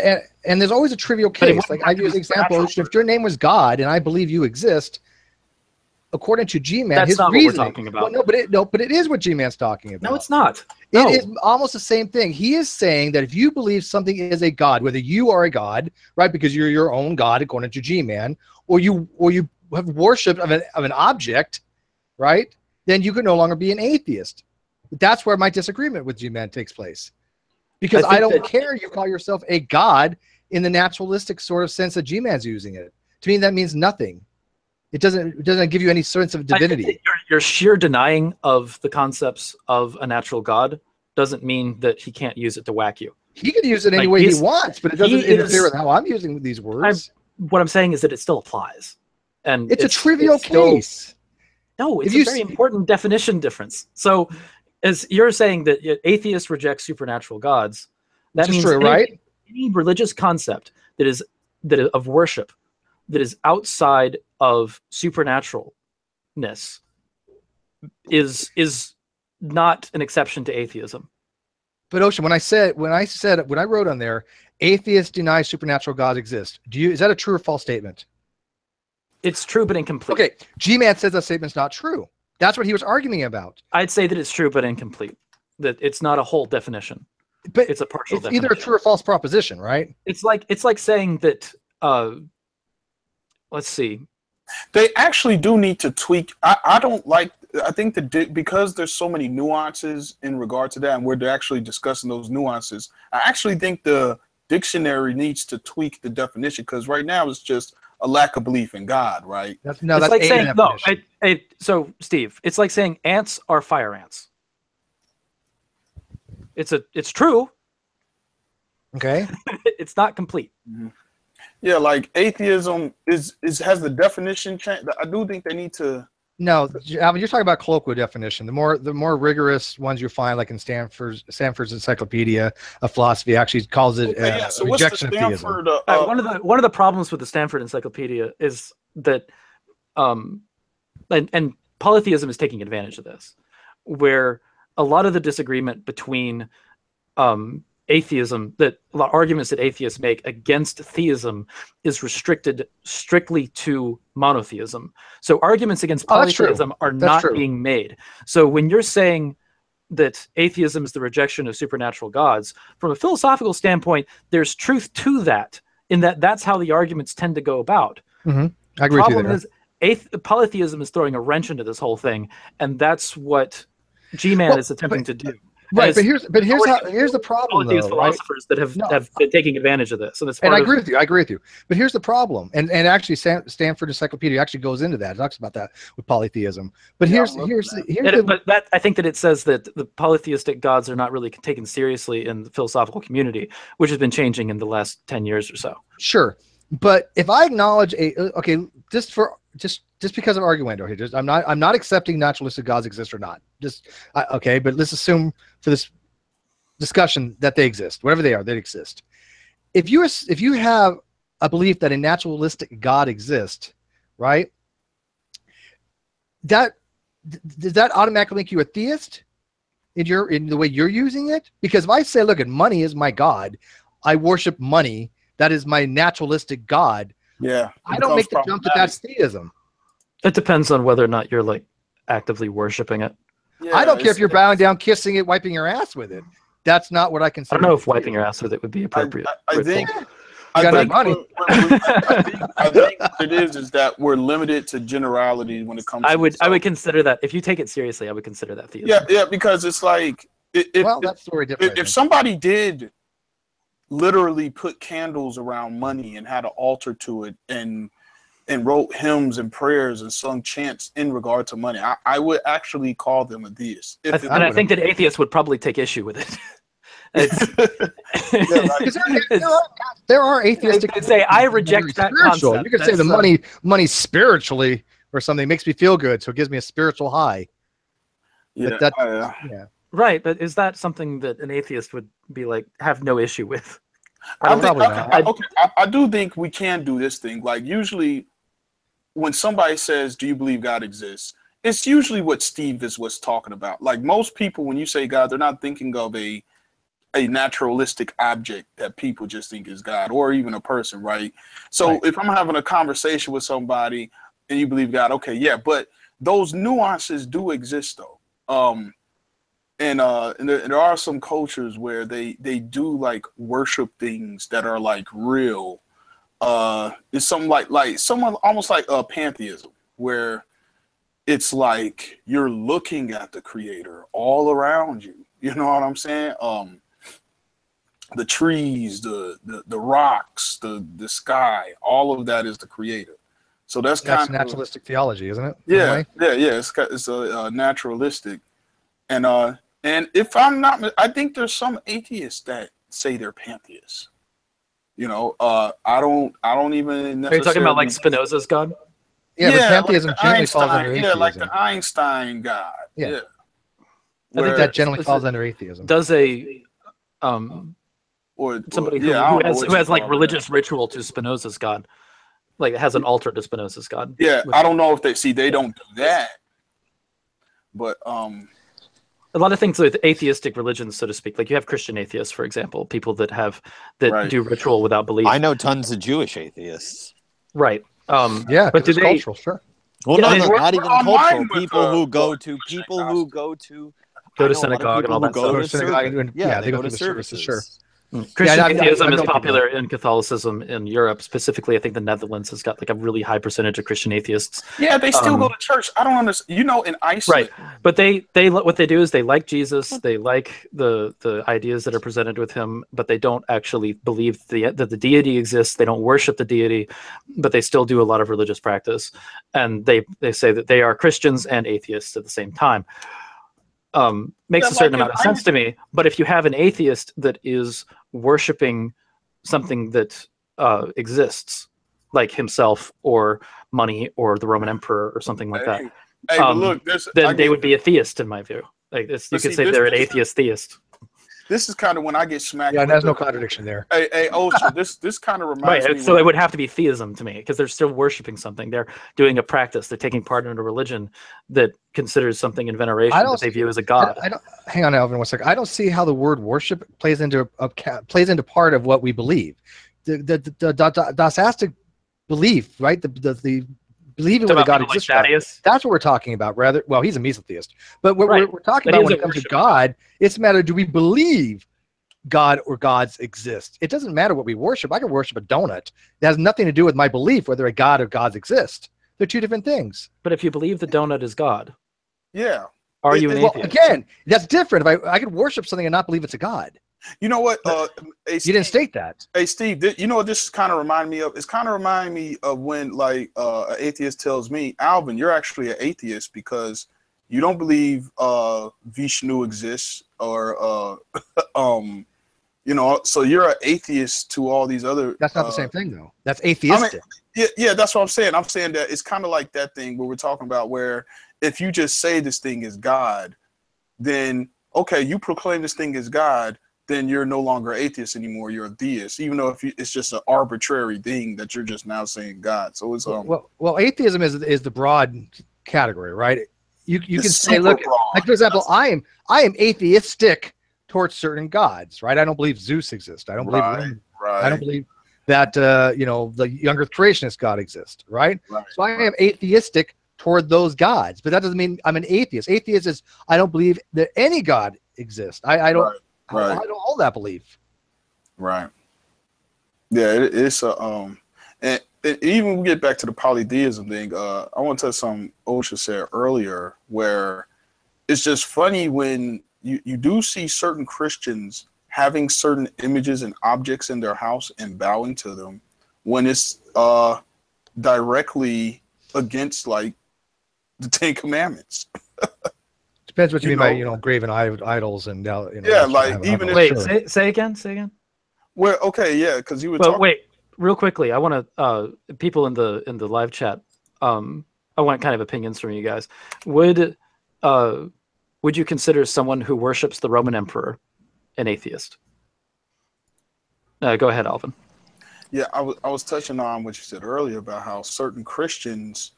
And there's always a trivial But it case. wouldn't Like I have to use be the example, supernatural. if your name was God and I believe you exist, according to G-Man, That's his not what we're reasoning. talking about. Well, but it is what G-Man's talking about. no, it's not. No. It is almost the same thing. He is saying that if you believe something is a god, whether you are a god, right, because you're your own god according to G-Man, or you have worship of an object, right, then you can no longer be an atheist. That's where my disagreement with G-Man takes place, because I think I don't that- care you call yourself a god in the naturalistic sort of sense that G-Man's using it. To me, that means nothing. It doesn't give you any sense of I think divinity. that your sheer denying of the concepts of a natural God doesn't mean that he can't use it to whack you. He can use it any Like, way he he's- wants, but it doesn't he interfere is- with how I'm using these words. What I'm saying is that it still applies, and It's a trivial it's still- case. No, it's If a you very see- important definition difference. So, as you're saying that atheists reject supernatural gods, that Which is means true, right? any religious concept that is of worship that is outside of supernaturalness is not an exception to atheism. But Ocean, when I wrote on there, atheists deny supernatural gods exist. Is that a true or false statement? It's true but incomplete. Okay, G-Man says that statement's not true. That's what he was arguing about. I'd say that it's true but incomplete. That it's not a whole definition. But It's a partial it's definition. either a true or false proposition, right? It's like saying that. Let's see. They actually do need to tweak. I don't like. I think because there's so many nuances in regard to that, and we're actually discussing those nuances. I actually think the dictionary needs to tweak the definition, because right now it's just a lack of belief in God, right? It's That's like a saying no. definition. So Steve, it's like saying ants are fire ants. It's true. Okay. It's not complete. Yeah, like atheism has the definition changed. I do think they need to. No, Alvin, you're talking about colloquial definition. The more rigorous ones you find, like in Stanford's Encyclopedia of Philosophy, actually calls it Okay, yeah, so what's the rejection of theism. Stanford? One of the problems with the Stanford Encyclopedia is that, and polytheism is taking advantage of this, where a lot of the disagreement between atheism, that a lot of arguments that atheists make against theism is restricted strictly to monotheism. So arguments against polytheism are not being made. So when you're saying that atheism is the rejection of supernatural gods, from a philosophical standpoint, there's truth to that, in that that's how the arguments tend to go about. I agree with you there. Polytheism is throwing a wrench into this whole thing, and that's what G-Man is attempting to do. Right, but here's the problem, though. Philosophers that have been taking advantage of this, and I agree with you. I agree with you. But here's the problem, and actually, Stanford Encyclopedia actually goes into that. It talks about that with polytheism. But but I think that it says that the polytheistic gods are not really taken seriously in the philosophical community, which has been changing in the last 10 years or so. Sure, but if I acknowledge just because of arguendo here, I'm not accepting naturalistic gods exist or not. But let's assume for this discussion that they exist, whatever they are, they exist. If you have a belief that a naturalistic God exists, right? Does that automatically make you a theist in the way you're using it? Because if I say, look, money is my God, I worship money, that is my naturalistic God. Yeah, I don't make the jump that that's theism. It depends on whether or not you're like actively worshiping it. Yeah, I don't care if you're bowing down, kissing it, wiping your ass with it. That's not what I consider. I don't know if wiping your ass with it would be appropriate. I think it is that we're limited to generality when it comes. I would consider that, if you take it seriously, I would consider that theism. Yeah, because it's like that's story different. If somebody did literally put candles around money and had an altar to it and wrote hymns and prayers and sung chants in regard to money, I would actually call them a theist. I think that atheists would probably take issue with it. There are atheists that say, I reject that concept. You could say the money spiritually or something makes me feel good, so it gives me a spiritual high. Yeah, right, but is that something that an atheist would be like, have no issue with? I do think we can do this thing. Like, usually when somebody says, do you believe God exists? It's usually what Steve was talking about. Like, most people, when you say God, they're not thinking of a naturalistic object that people just think is God, or even a person, right? So if I'm having a conversation with somebody and you believe God, okay, yeah, but those nuances do exist, though. And there are some cultures where they do like worship things that are like real. It's something like someone almost like pantheism, where it's like you're looking at the creator all around you. You know what I'm saying? The trees, the rocks, the sky, all of that is the creator. So that's kind of naturalistic theology, isn't it? Yeah. It's a naturalistic, and if I'm not, I think there's some atheists that say they're pantheists. You know, I don't even necessarily. Are you talking about like Spinoza's God? Yeah, but pantheism like generally falls under atheism. Yeah, like the Einstein God. Yeah. I think that generally falls under atheism. Does somebody who has like religious ritual to Spinoza's God, like it has an altar to Spinoza's God? Yeah, I don't know if they don't do that, but a lot of things with atheistic religions, so to speak, like you have Christian atheists, for example, people that do ritual without belief. I know tons of Jewish atheists. Right. But do they? Cultural, sure. Well, no, not even cultural. People who go to synagogue and all that stuff. Yeah, they go to the services. Sure. Christian atheism is popular in Catholicism in Europe. Specifically, I think the Netherlands has got like a really high percentage of Christian atheists. Yeah, they still go to church. I don't understand. You know, in Iceland, right? But they what they do is they like Jesus. They like the ideas that are presented with him, but they don't actually believe that the deity exists. They don't worship the deity, but they still do a lot of religious practice. And they say that they are Christians and atheists at the same time. Makes a certain amount of sense to me. But if you have an atheist that is worshiping something that exists, like himself or money or the Roman emperor or something like that, look, then they would be a theist in my view. Like this, you could say they're an atheist theist. this is kind of when I get smacked. Yeah, with there's no contradiction there. Hey, Osher, this kind of reminds me. So it would have to be theism to me because they're still worshiping something. They're doing a practice. They're taking part in a religion that considers something in veneration that they view as a god. I don't, hang on, Alvin, one second. I don't see how the word worship plays into part of what we believe. The Dasastic belief, right? The believing with a God exists. Like that's what we're talking about. Rather, well, he's a mesotheist, but what we're talking about when it comes to God, it's a matter: do we believe God or gods exist? It doesn't matter what we worship. I can worship a donut. It has nothing to do with my belief whether a god or gods exist. They're two different things. But if you believe the donut is God, yeah, are you an atheist? Well, again, that's different. If I could worship something and not believe it's a god. You know what? You didn't state that. Hey, Steve, you know what this kind of reminded me of? It's kind of reminding me of when, like, an atheist tells me, Alvin, you're actually an atheist because you don't believe Vishnu exists, or you know, so you're an atheist to all these other. That's not the same thing, though. That's atheistic. I mean, yeah, that's what I'm saying. I'm saying that it's kind of like that thing where we're talking about where if you just say this thing is God, then okay, you proclaim this thing as God, then you're no longer atheist anymore. You're a deist, even though it's just an arbitrary thing that you're just now saying God. So it's well, atheism is the broad category, right? You can say, look, like for example, I am atheistic towards certain gods, right? I don't believe Zeus exists. I don't believe I don't believe that you know, the young Earth creationist God exists, right? So I am atheistic toward those gods, but that doesn't mean I'm an atheist. Atheist is I don't believe that any God exists. I don't. I don't hold that belief. Right. Yeah, it's a and even when we get back to the polytheism thing, I want to touch something Osha said earlier, where it's just funny when you do see certain Christians having certain images and objects in their house and bowing to them when it's directly against like the Ten Commandments. Depends what you mean by graven idols and yeah, like even if say again. Well, okay, yeah, because you were. Well, wait, real quickly. I want to people in the live chat. I want kind of opinions from you guys. Would you consider someone who worships the Roman emperor an atheist? Go ahead, Alvin. Yeah, I was touching on what you said earlier about how certain Christians,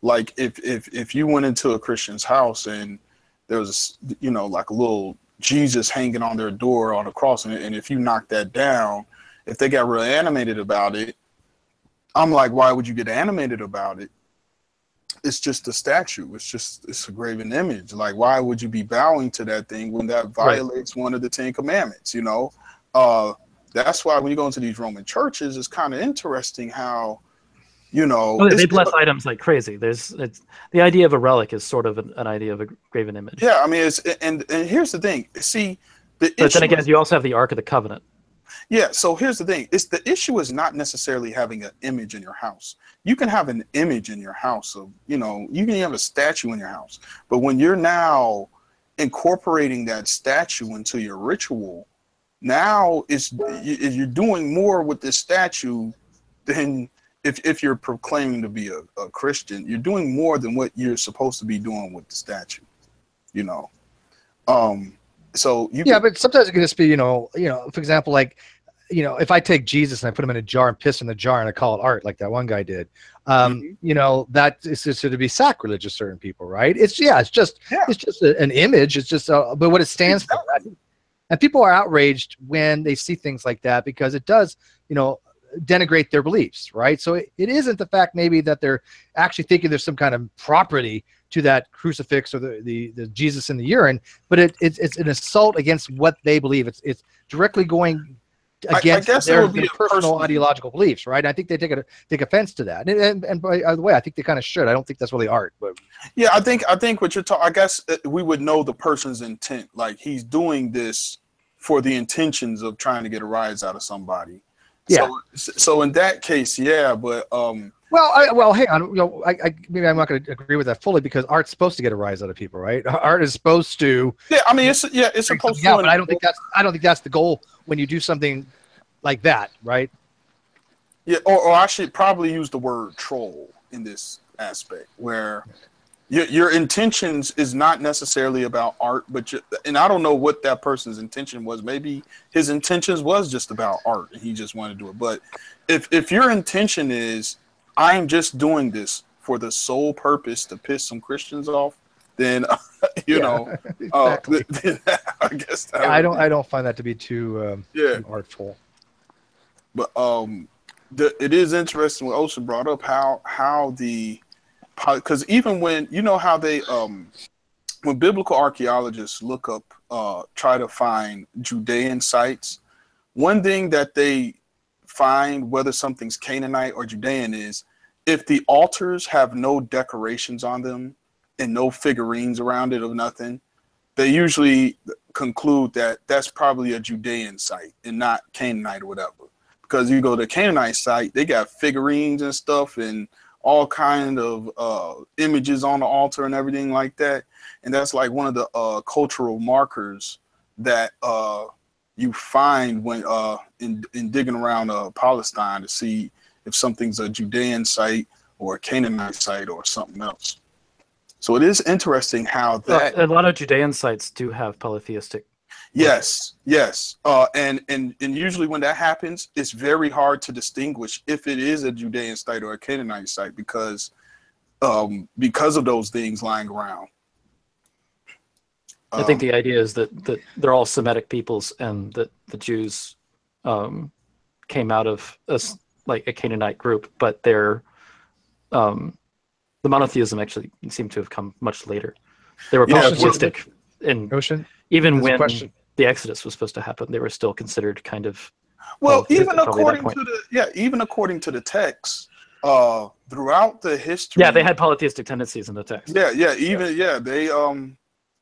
like if you went into a Christian's house and there was, like a little Jesus hanging on their door on a cross, and if you knock that down, if they got real animated about it, I'm like, why would you get animated about it? It's just a statue. It's a graven image. Like, why would you be bowing to that thing when that violates one of the Ten Commandments? That's why when you go into these Roman churches, it's kind of interesting how, they bless items like crazy. The idea of a relic is sort of an idea of a graven image. Yeah, I mean, and here's the thing. See, but then again, you also have the Ark of the Covenant. Yeah, so here's the thing. The issue is not necessarily having an image in your house. You can have an image in your house of, you can have a statue in your house. But when you're now incorporating that statue into your ritual, now you're doing more with this statue than if you're proclaiming to be a Christian. You're doing more than what you're supposed to be doing with the statue, So but sometimes it can just be, for example, like, if I take Jesus and I put him in a jar and piss in the jar and I call it art, like that one guy did, that is considered to be sacrilegious to certain people, right? It's just an image. It's just, but what it stands for. And people are outraged when they see things like that because it does, denigrate their beliefs, right? So it isn't the fact maybe that they're actually thinking there's some kind of property to that crucifix or the Jesus in the urine, but it's an assault against what they believe. It's directly going against their personal ideological beliefs, right? I think they take offense to that, and by the way, I think they kind of should. I don't think that's really art, but yeah, I think what you're talking. I guess we would know the person's intent. Like he's doing this for the intentions of trying to get a rise out of somebody. Yeah. So in that case, yeah, but well, hang on. Maybe I'm not going to agree with that fully because art's supposed to get a rise out of people, right? Art is supposed to. Yeah, I mean, it's supposed to. But I don't think that's the goal when you do something like that, right? Yeah, or I should probably use the word troll in this aspect, where your intentions is not necessarily about art, but and I don't know what that person's intention was. Maybe his intentions was just about art and he just wanted to do it. But if your intention is, I'm just doing this for the sole purpose to piss some Christians off, then you know, exactly. I guess I don't find that to be too too artful. But it is interesting what Ocean brought up, how the, because even when, you know how they when biblical archaeologists look up try to find Judean sites, one thing that they find, whether something's Canaanite or Judean, is if the altars have no decorations on them and no figurines around it or nothing, they usually conclude that that's probably a Judean site and not Canaanite or whatever. Because you go to the Canaanite site, they got figurines and stuff and all kind of images on the altar and everything like that. And that's like one of the cultural markers that you find when in digging around Palestine to see if something's a Judean site or a Canaanite site or something else. So it is interesting how that a lot of Judean sites do have polytheistic. Yes. And usually when that happens, it's very hard to distinguish if it is a Judean site or a Canaanite site because of those things lying around. I think the idea is that they're all Semitic peoples and that the Jews came out of like a Canaanite group, but they're the monotheism actually seemed to have come much later. They were polytheistic in Ocean? Even when the Exodus was supposed to happen, they were still considered kind of even according to the text, throughout the history. Yeah, they had polytheistic tendencies in the text.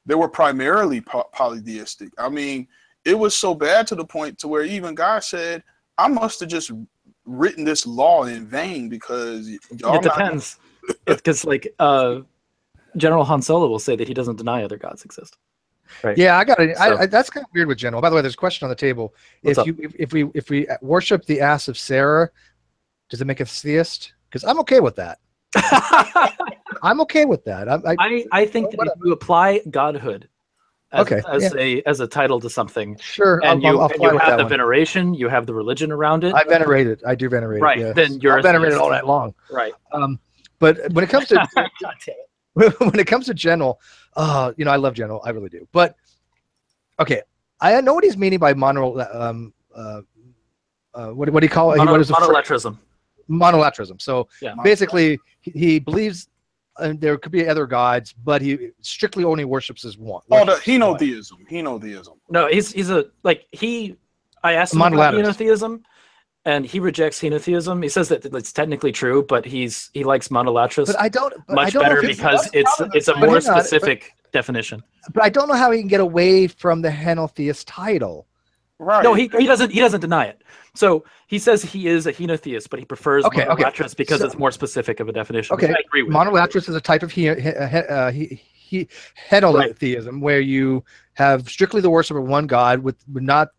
They were primarily polytheistic. I mean, it was so bad to the point to where even God said, I must have just written this law in vain because y'all. It depends. Because like General Han Solo will say that he doesn't deny other gods exist. Right. Yeah, I got it. So, that's kind of weird with General. By the way, there's a question on the table. If we worship the ass of Sarah, does it make us theist? Because I'm okay with that. I'm okay with that. I think that if you apply godhood as a title to something, sure, and you have the veneration, you have the religion around it. I venerate it. I do venerate it. Right. Yes. Then you're venerated all night long. Right. But when it comes to when it comes to General, I love General. I really do. But okay, I know what he's meaning by what do you call it? Monolatrism. Monolatrism. So basically, he believes there could be other gods, but he strictly only worships as one. Oh, the henotheism. No, I asked him about henotheism, and he rejects henotheism. He says that it's technically true, but he likes monolatris. But I don't better because it's a more specific definition. But I don't know how he can get away from the henotheist title. Right. No, he doesn't deny it. So he says he is a henotheist, but he prefers monolatris because it's more specific of a definition. Okay, I agree with. Monolatris is a type of henotheism where you have strictly the worship of one god with not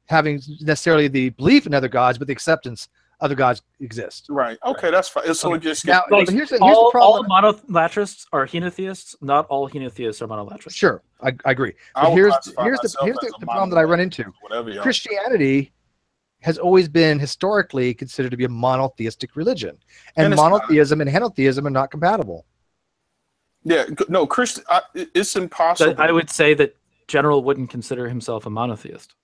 having necessarily the belief in other gods, but the acceptance other gods exist. Right. Okay, that's fine. So it just now, here's the all problem. monolatриsts are henotheists. Not all henotheists are monolatrists. Sure, I agree. But here's the problem that I run into. Christianity has always been historically considered to be a monotheistic religion, and monotheism and henotheism are not compatible. Yeah, no, it's impossible. I would say that General wouldn't consider himself a monotheist.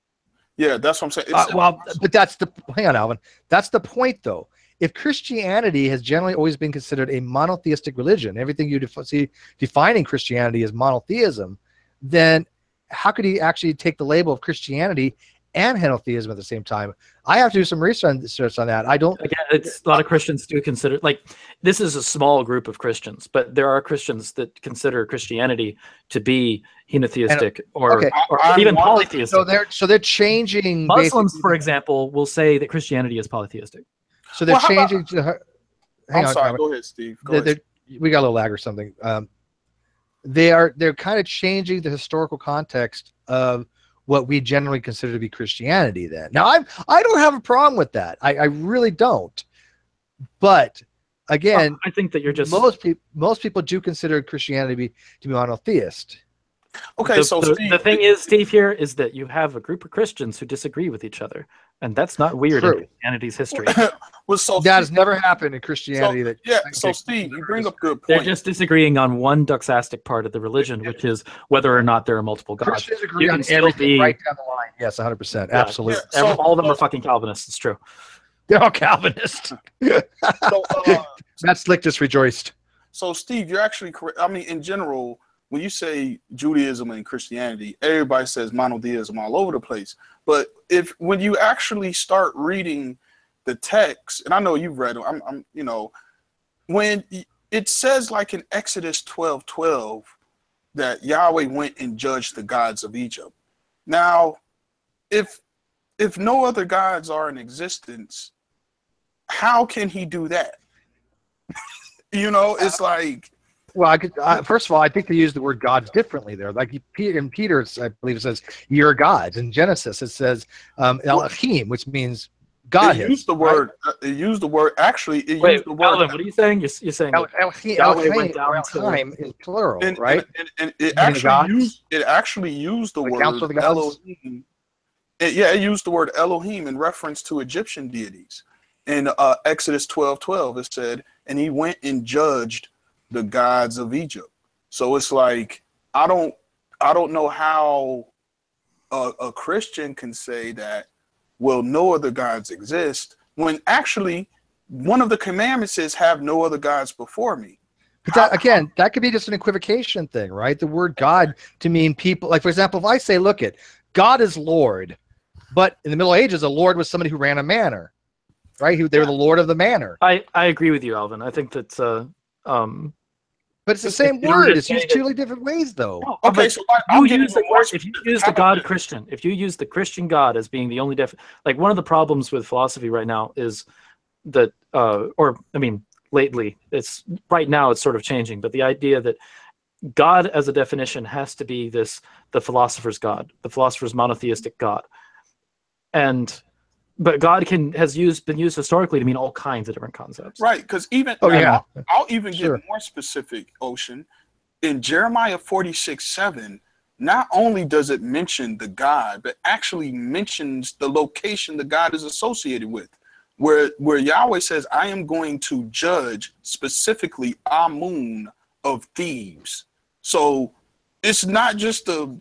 Yeah, that's what I'm saying. But hang on, Alvin. That's the point, though. If Christianity has generally always been considered a monotheistic religion, everything you see defining Christianity as monotheism, then how could he actually take the label of Christianity and henotheism at the same time? I have to do some research on that. I don't. Again, it's a lot of Christians do consider, like, this is a small group of Christians, but there are Christians that consider Christianity to be henotheistic or even polytheistic. So they're changing. Muslims, for example, will say that Christianity is polytheistic. So they're changing. I'm sorry. Go ahead, Steve. We got a little lag or something. They're kind of changing the historical context of what we generally consider to be Christianity. Then now I don't have a problem with that. I really don't. But again, I think that you're just most people do consider Christianity to be monotheist. Okay, the thing is, Steve, here is that you have a group of Christians who disagree with each other, and that's not weird in Christianity's history. That has never happened in Christianity. So Steve, you bring up a good point. They're just disagreeing on one doxastic part of the religion, which is whether or not there are multiple gods. Christians agree on everything right down the line. Yes, 100%. Absolutely. Yeah, all of them are fucking Calvinists. It's true. They're all Calvinists. Matt Slick just rejoiced. So, Steve, you're actually correct. I mean, in general, when you say Judaism and Christianity, everybody says monotheism all over the place. But when you actually start reading the text, and I know you've read them, when it says, like in Exodus 12:12, that Yahweh went and judged the gods of Egypt. Now, if no other gods are in existence, how can he do that? It's like. Well, first of all, I think they use the word gods differently there. Like in Peter, I believe it says "your gods." In Genesis, it says Elohim, which means God. It used the word. It used the word. Actually, it Wait, used the word. Alvin, what are you saying? You're saying Elohim is plural, right? And it actually used the word Elohim. It used the word Elohim in reference to Egyptian deities. In Exodus 12:12, it said, "And he went and judged the gods of Egypt." So it's like I don't know how a Christian can say that, well, no other gods exist, when actually one of the commandments is have no other gods before me. But that could be just an equivocation thing, right? The word God to mean people. Like, for example, if I say, look, God is Lord, but in the Middle Ages, a lord was somebody who ran a manor, right? They were the lord of the manor. I agree with you, Alvin. I think that's but it's the same word. It's used two different ways, though. No, okay, so if you use the God Christian, if you use the Christian God as being the only like one of the problems with philosophy right now is that, lately, right now it's sort of changing, but the idea that God as a definition has to be the philosopher's God, the philosopher's monotheistic God, but God has been used historically to mean all kinds of different concepts. Right, because I'll even get more specific, Ocean. In Jeremiah 46:7, not only does it mention the God, but actually mentions the location the God is associated with, where Yahweh says, "I am going to judge specifically Amun of Thebes." So it's not just a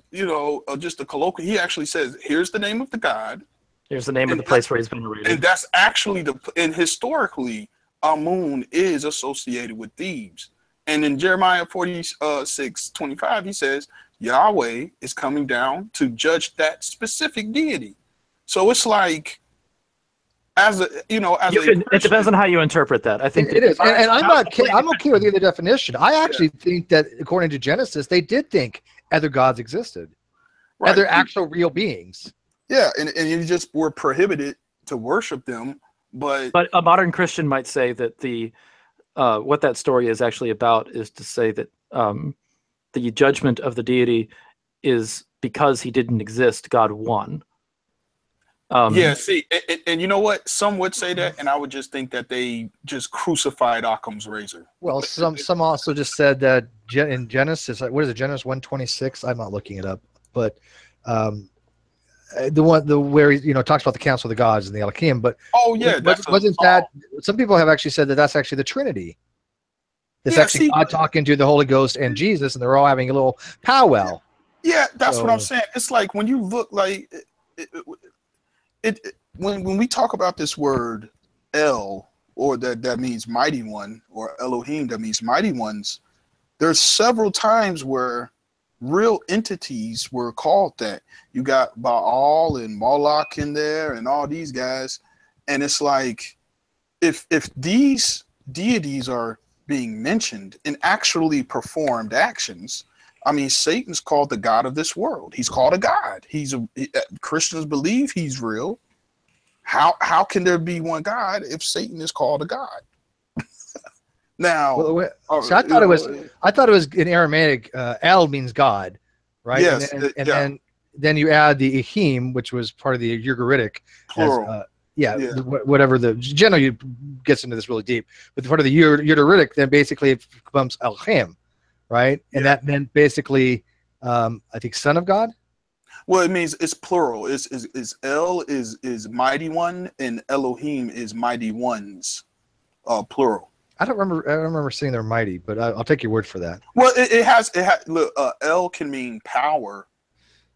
colloquial. He actually says, "Here's the name of the God. Here's the name of the place where he's been raided." And that's actually historically, Amun is associated with Thebes. And in Jeremiah 46:25, he says, Yahweh is coming down to judge that specific deity. So it's like, it depends on how you interpret that. I think it is. And I'm okay with either definition. I actually think that according to Genesis, they did think other gods existed. Right. Other actual real beings. Yeah, and you just were prohibited to worship them, but a modern Christian might say that what that story is actually about is to say that the judgment of the deity is because he didn't exist, God won. And you know what? Some would say that, and I would just think that they just crucified Occam's razor. Well, some also just said that in Genesis, what is it, Genesis 1:26? I'm not looking it up, but where he talks about the council of the gods and the Elohim, but wasn't that some people have actually said that that's actually the Trinity. It's actually God talking to the Holy Ghost and Jesus, and they're all having a little powwow. Yeah, that's what I'm saying. It's like when you look like when we talk about this word El, or that means mighty one, or Elohim that means mighty ones, there's several times where real entities were called that. You got Baal and Moloch in there and all these guys, and it's like if these deities are being mentioned in actually performed actions, I mean, Satan's called the god of this world. He's called a god. Christians believe he's real. How can there be one God if Satan is called a god? Now, I thought it was in Aramaic. El means God, right? Yes, and then you add the Ehim, which was part of the Ugaritic, plural. Yeah, Yeah. whatever the generally gets into this really deep, but the part of the uteritic then basically it becomes Elohim, right? And Yeah. that meant basically, I think, son of God. Well, it means it's plural. Is El is mighty one, and Elohim is mighty ones, plural. I don't remember seeing they're mighty, but I'll take your word for that. Well, it has look. El can mean power.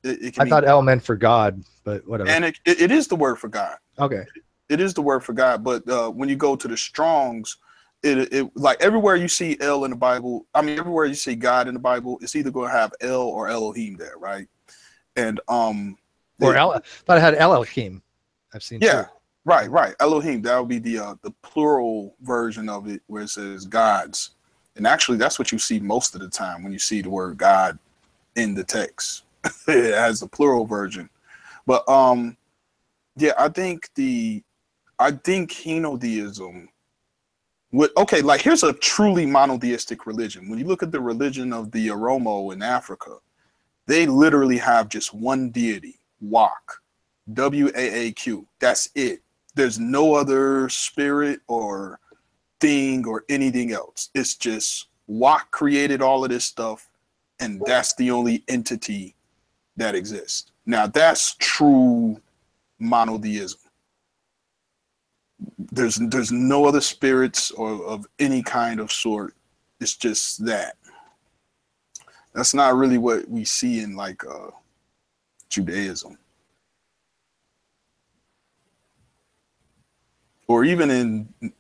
It can I thought El meant for God, but whatever. and it is the word for God. Okay. It is the word for God, but when you go to the Strongs, it like everywhere you see El in the Bible, I mean everywhere you see God in the Bible, it's either going to have El or Elohim there, right? And Or thought I had Elohim. I've seen. yeah, too. right. Elohim, that would be the plural version of it, where it says gods, and actually that's what you see most of the time when you see the word God in the text. It has the plural version, but yeah, I think henotheism would, okay, like here's a truly monotheistic religion. When you look at the religion of the Oromo in Africa, they literally have just one deity, Wak, W-A-A-Q. That's it. There's no other spirit or thing or anything else. It's just Wak created all of this stuff, and that's the only entity that exists. Now that's true monotheism. There's no other spirits or of any kind of sort. It's just that. That's not really what we see in like Judaism, or even in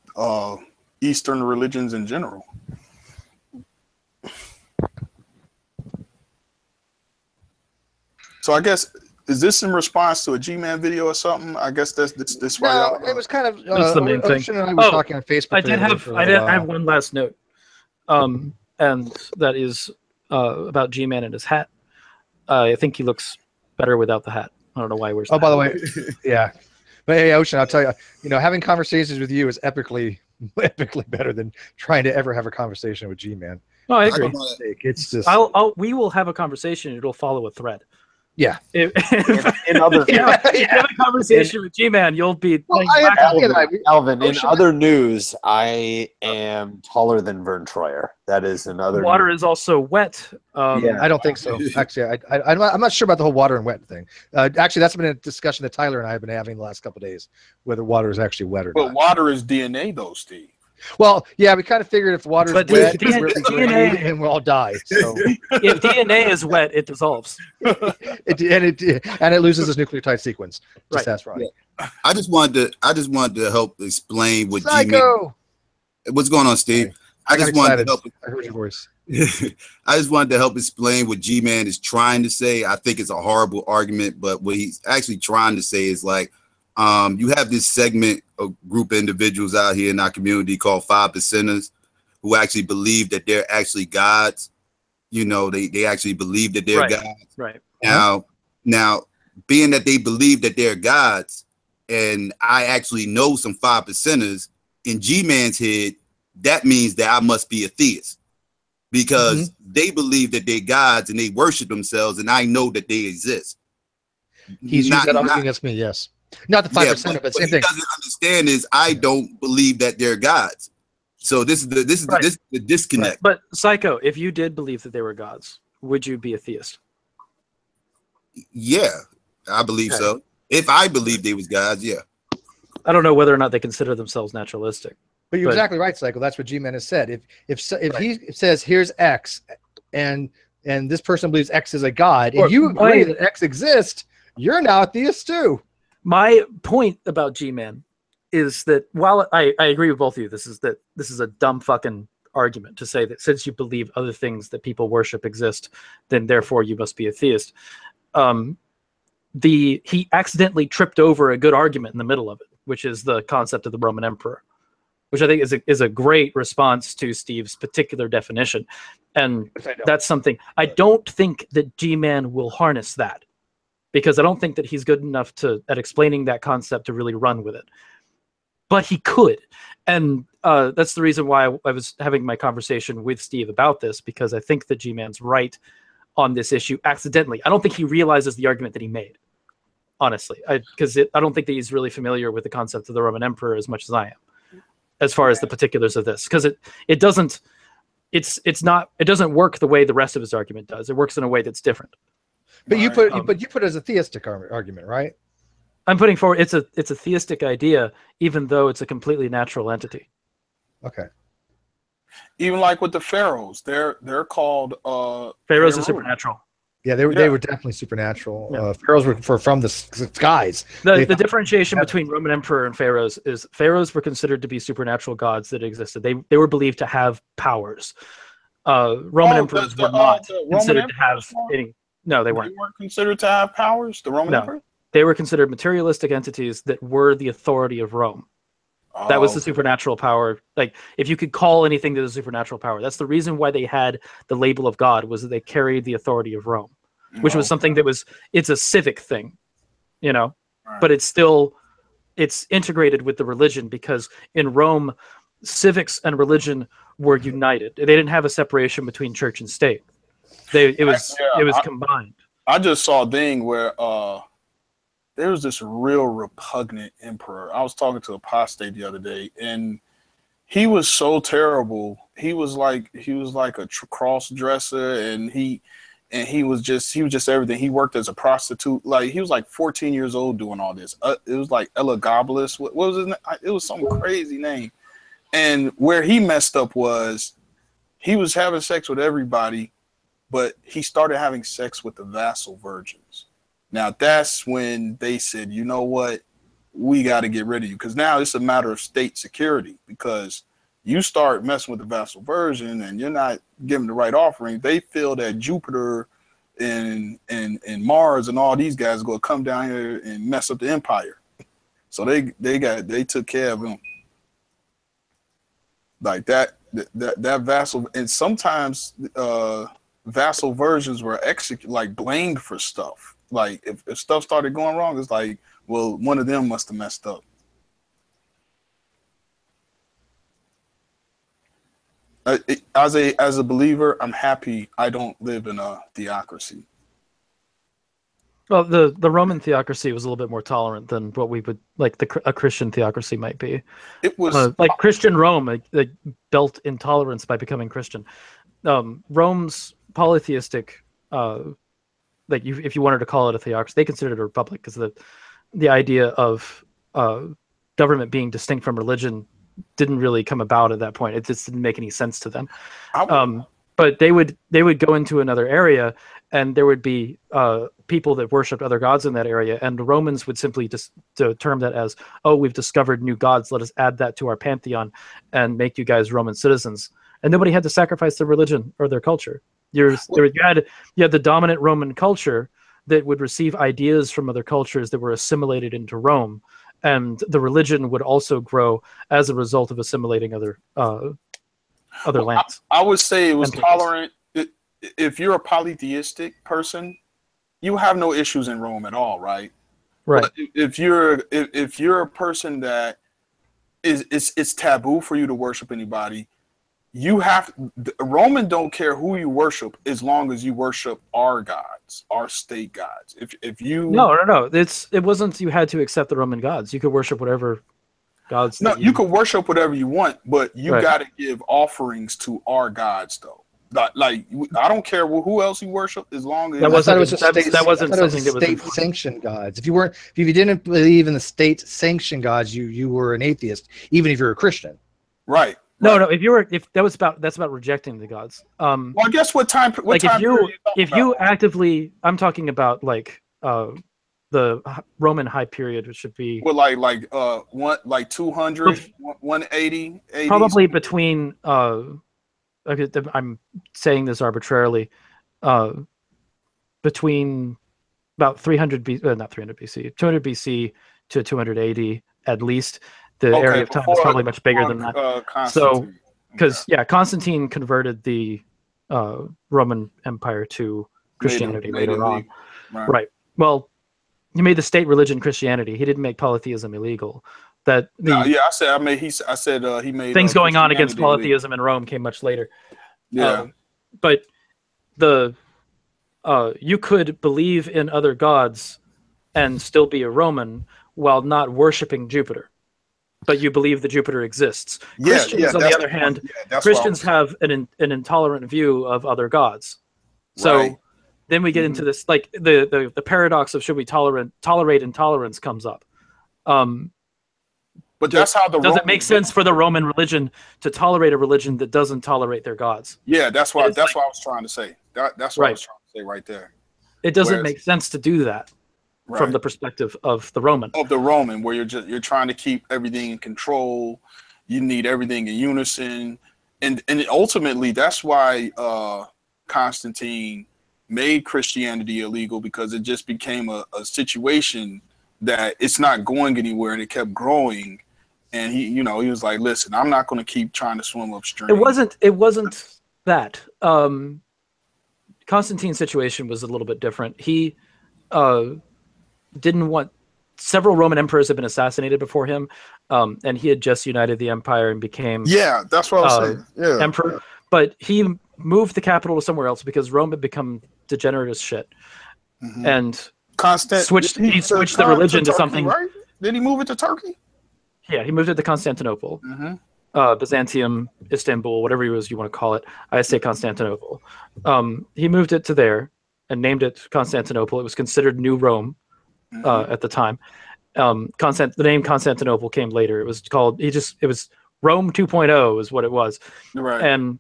Eastern religions in general. So I guess, is this in response to a G-Man video or something? I guess that's why No, y'all. it was kind of. That's the main thing. Ocean and I were talking on Facebook. I did have for a little I have while. one last note, and that is about G-Man and his hat. I think he looks better without the hat. I don't know why we're. Oh, by the way, yeah. But hey, Ocean, I'll tell you, having conversations with you is epically better than trying to ever have a conversation with G-Man. No, I agree. It's just. We will have a conversation. It'll follow a thread. Yeah. In other If you have a conversation with G-Man, you'll be. Well, Alvin, in Ocean- other news, I am taller than Vern Troyer. That is another. Water is also wet. Yeah. I don't think so. Actually, I'm not sure about the whole water and wet thing. Actually, that's been a discussion that Tyler and I have been having the last couple of days, whether water is actually wet or But not. water is DNA, though, Steve. Well, yeah, we kind of figured if water is But wet, DNA and we'll all die. So If DNA is wet, it dissolves. it loses its nucleotide sequence. Just Right. ask Ronnie. I just wanted to help explain what G-Man. Psycho. What's going on, Steve? I got just wanted to excited. help. I heard your voice. I just wanted to help explain what G-Man is trying to say. I think it's a horrible argument, but what he's actually trying to say is like, you have this segment of group of individuals out here in our community called 5%ers who actually believe that they're actually gods. They actually believe that they're Right. gods. Right. Now, being that they believe that they're gods, and I actually know some 5%ers in G-Man's head, that means that I must be a theist because they believe that they're gods and they worship themselves, and I know that they exist. He's used that argument against me. Yes, not the 5%, but same what thing. he doesn't understand is I don't believe that they're gods. So this is the disconnect. But Psycho, if you did believe that they were gods, would you be a theist? Yeah, I believe so. If I believed they was gods, yeah. I don't know whether or not they consider themselves naturalistic. But you're exactly right, Cycle. That's what G-Man has said. If he says here's X, and this person believes X is a god, and you agree that X exists, you're now a theist too. My point about G-Man is that while I agree with both of you, this is a dumb fucking argument to say that since you believe other things that people worship exist, then therefore you must be a theist. He accidentally tripped over a good argument in the middle of it, which is the concept of the Roman emperor, which I think is a great response to Steve's particular definition. And that's something I don't think that G-Man will harness that, because I don't think that he's good enough at explaining that concept to really run with it. But he could. And that's the reason why I was having my conversation with Steve about this, because I think that G-Man's right on this issue accidentally. I don't think he realizes the argument that he made. honestly, because I don't think that he's really familiar with the concept of the Roman emperor as much as I am, as far as the particulars of this, because it doesn't work the way the rest of his argument does. It works in a way that's different. But you put it as a theistic argument, right? I'm putting forward it's a theistic idea, even though it's a completely natural entity. Okay. Even like with the pharaohs, they're called pharaohs are supernatural. Yeah, they were definitely supernatural. Yeah. Pharaohs were from the skies. The differentiation between Roman emperor and pharaohs is pharaohs were considered to be supernatural gods that existed. They were believed to have powers. Roman emperors were not considered to have any. No, they weren't. They weren't considered to have powers. The Roman emperor. They were considered materialistic entities that were the authority of Rome. That was the supernatural power. Like, if you could call anything to the supernatural power, that's the reason why they had the label of God, was that they carried the authority of Rome, which was something that it's a civic thing, right. But it's integrated with the religion, because in Rome, civics and religion were united. They didn't have a separation between church and state. It was combined. I just saw a thing where there was this real repugnant emperor. I was talking to apostate the other day, and he was so terrible. He was like a cross dresser, and he was just everything. He worked as a prostitute. Like, he was like 14 years old doing all this. It was like Elagabalus. What was his name? It was some crazy name. And where he messed up was he was having sex with everybody, but he started having sex with the vassal virgins. Now, that's when they said, you know what, we got to get rid of you, because now it's a matter of state security, because you start messing with the vassal virgin and you're not giving the right offering. They feel that Jupiter and Mars and all these guys are going to come down here and mess up the empire. So they took care of him. Like that vassal, and sometimes vassal virgins were blamed for stuff. Like, if stuff started going wrong, it's like, well, one of them must have messed up. As a believer, I'm happy I don't live in a theocracy. Well, the Roman theocracy was a little bit more tolerant than what we would like a Christian theocracy might be. It was like Christian Rome, like built intolerance by becoming Christian. Rome's polytheistic. Like, if you wanted to call it a theocracy, they considered it a republic, because the idea of government being distinct from religion didn't really come about at that point. It just didn't make any sense to them. But they would go into another area, and there would be people that worshipped other gods in that area, and the Romans would simply just term that as, oh, we've discovered new gods, let us add that to our pantheon and make you guys Roman citizens. And nobody had to sacrifice their religion or their culture. You had the dominant Roman culture that would receive ideas from other cultures that were assimilated into Rome, and the religion would also grow as a result of assimilating other lands. I would say it was tolerant. If you're a polytheistic person, you have no issues in Rome at all, right? Right. But if you're a person that it's taboo for you to worship anybody, Roman don't care who you worship as long as you worship our gods, our state gods. If you no, it wasn't you had to accept the Roman gods. You could worship whatever gods. No, you could worship whatever you want, but you got to give offerings to our gods, though. Like, I don't care who else you worship, as long as that wasn't something that was state sanctioned gods. If you didn't believe in the state sanctioned gods, you were an atheist, even if you're a Christian. Right. No. That's about rejecting the gods. Well, I guess if you actively, I'm talking about like the Roman high period, which should be like 200, 180, 80. Probably between I'm saying this arbitrarily, between about 300 BC, not 300 BC, 200 BC to 200 AD at least. The area of time is probably much bigger than that. So, because Constantine converted the Roman Empire to Christianity later on. Right. Well, he made the state religion Christianity. He didn't make polytheism illegal. I said he made things going on against polytheism in Rome came much later. Yeah. But you could believe in other gods and still be a Roman while not worshiping Jupiter, but you believe that Jupiter exists. Christians, on the other hand, Christians have an intolerant view of other gods. So then we get into this, like the paradox of should we tolerate intolerance comes up. But that's how does it make sense for the Roman religion to tolerate a religion that doesn't tolerate their gods? Yeah, that's what I was trying to say. That's what I was trying to say right there. It doesn't make sense to do that from the perspective of the Roman. Where you're trying to keep everything in control. You need everything in unison, and ultimately that's why Constantine made Christianity illegal, because it just became a situation that it's not going anywhere, and it kept growing. And he was like, listen, I'm not going to keep trying to swim upstream. It wasn't that. Constantine's situation was a little bit different. He didn't want, several Roman emperors had been assassinated before him, and he had just united the empire and became that's what I was saying. Yeah. Emperor. But he moved the capital to somewhere else because Rome had become degenerate as shit. And switched the religion to something. Right? Did he move it to Turkey? Yeah, he moved it to Constantinople, Byzantium, Istanbul, whatever you want to call it. I say Constantinople. He moved it to there and named it Constantinople. It was considered New Rome at the time. The name Constantinople came later. It was called. It was Rome 2.0 is what it was. Right. And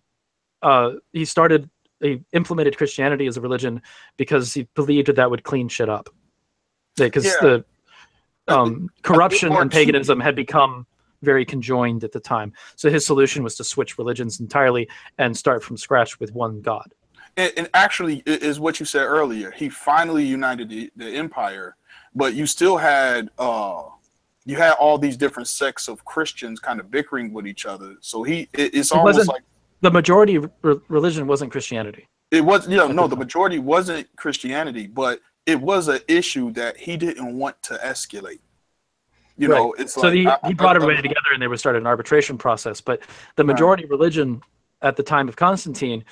he implemented Christianity as a religion because he believed that would clean shit up. Because the corruption and paganism had become very conjoined at the time. So his solution was to switch religions entirely and start from scratch with one god. And actually, is what you said earlier. He finally united the empire, but you still had all these different sects of Christians kind of bickering with each other. So it's almost like the majority religion wasn't Christianity. It was the majority wasn't Christianity, but it was an issue that he didn't want to escalate. It's so like he brought everybody together and they would start an arbitration process. But the majority religion at the time of Constantine,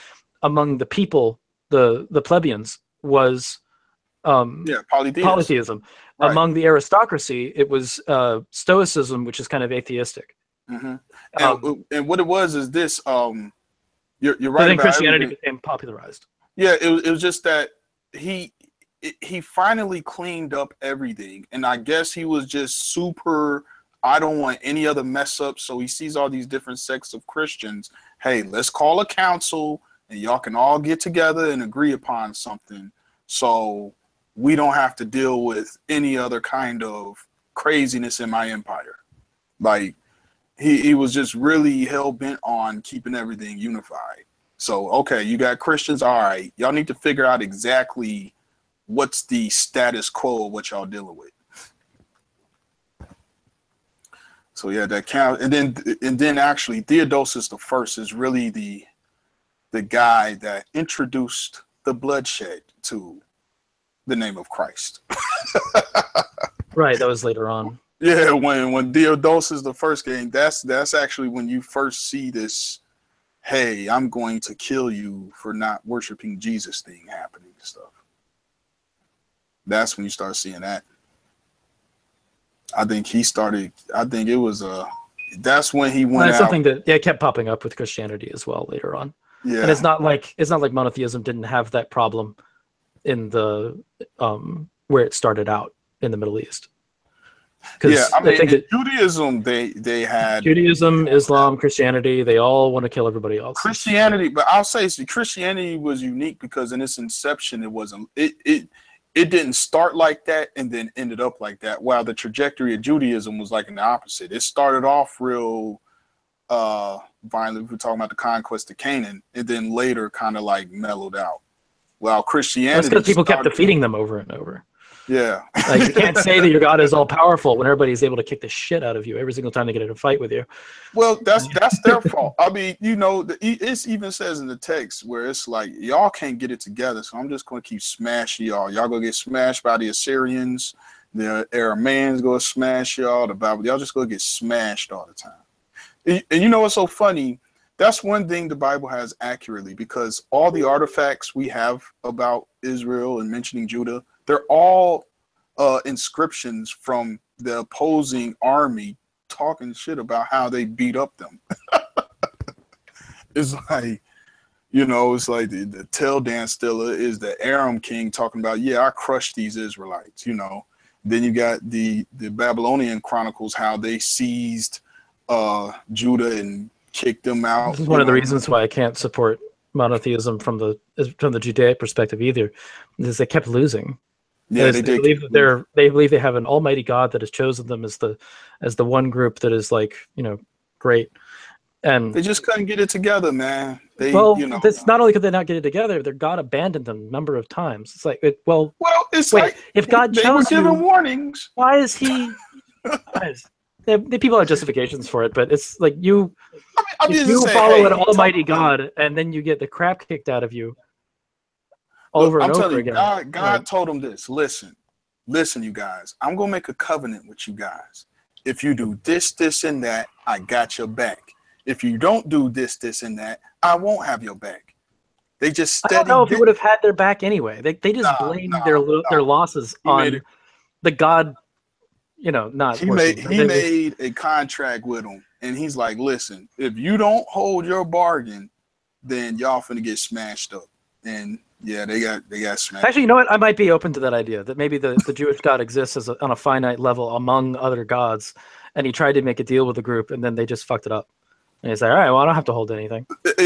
among the people, the plebeians, was polytheism. Right. Among the aristocracy, it was Stoicism, which is kind of atheistic. And what it was is this. You're right. I think Christianity became popularized. Yeah, it was just that he finally cleaned up everything, and I guess he was just super. I don't want any other mess up. So he sees all these different sects of Christians. Hey, let's call a council, and y'all can all get together and agree upon something. So we don't have to deal with any other kind of craziness in my empire. Like he was just really hell bent on keeping everything unified. So, okay, you got Christians. All right, y'all need to figure out exactly what's the status quo of what y'all dealing with. So yeah, that count. And then actually Theodosius the First is really the guy that introduced the bloodshed to the name of Christ. Right, that was later on. Yeah, when Theodosius the First came, that's actually when you first see this, hey, I'm going to kill you for not worshiping Jesus thing happening and stuff. That's when you start seeing that. I think it was that's when he went out. Something that kept popping up with Christianity as well later on. Yeah. And it's not like monotheism didn't have that problem in the where it started out in the Middle East. Yeah, I mean, in Judaism, they had Judaism, Islam, Christianity. They all want to kill everybody else. Christianity, but I'll say Christianity was unique because in its inception, it didn't start like that and then ended up like that. While the trajectory of Judaism was like in the opposite. It started off real violent. We're talking about the conquest of Canaan, and then later kind of like mellowed out. While Christianity, that's because people kept defeating them over and over. Yeah. Like, you can't say that your God is all powerful when everybody's able to kick the shit out of you every single time they get in a fight with you. Well, that's their fault. I mean, it even says in the text where it's like, y'all can't get it together, so I'm just going to keep smashing y'all. Y'all going to get smashed by the Assyrians. The Arameans going to smash y'all. The Bible, y'all just going to get smashed all the time. And you know what's so funny? That's one thing the Bible has accurately, because all the artifacts we have about Israel and mentioning Judah, they're all inscriptions from the opposing army talking shit about how they beat up them. It's like, you know, it's like the tail dance stiller is the Aram king talking about, yeah, I crushed these Israelites, you know. Then you got the Babylonian chronicles, how they seized Judah and kicked them out. This is one of the reasons why I can't support monotheism from the Judaic perspective either, is they kept losing. Yeah, they believe that they believe they have an almighty God that has chosen them as the one group that is, like, you know, great. And they just couldn't get it together, man. They, well, you know, it's not only could they not get it together, their God abandoned them a number of times. It's like, it's wait, like if God they chose were given you, warnings. why is he? The people have justifications for it, but it's like if you follow an almighty God and then you get the crap kicked out of you over and over again. God told him this. Listen, you guys. I'm gonna make a covenant with you guys. If you do this, this, and that, I got your back. If you don't do this, this, and that, I won't have your back. They just I don't know if he would have had their back anyway. They just blamed their losses on the God. You know, not he made a contract with him, and he's like, listen, if you don't hold your bargain, then y'all finna get smashed up. And yeah, they got smashed. Actually, you know what? I might be open to that idea, that maybe the Jewish God exists on a finite level among other gods, and he tried to make a deal with the group, and then they just fucked it up. And he's like, all right, well, I don't have to hold anything.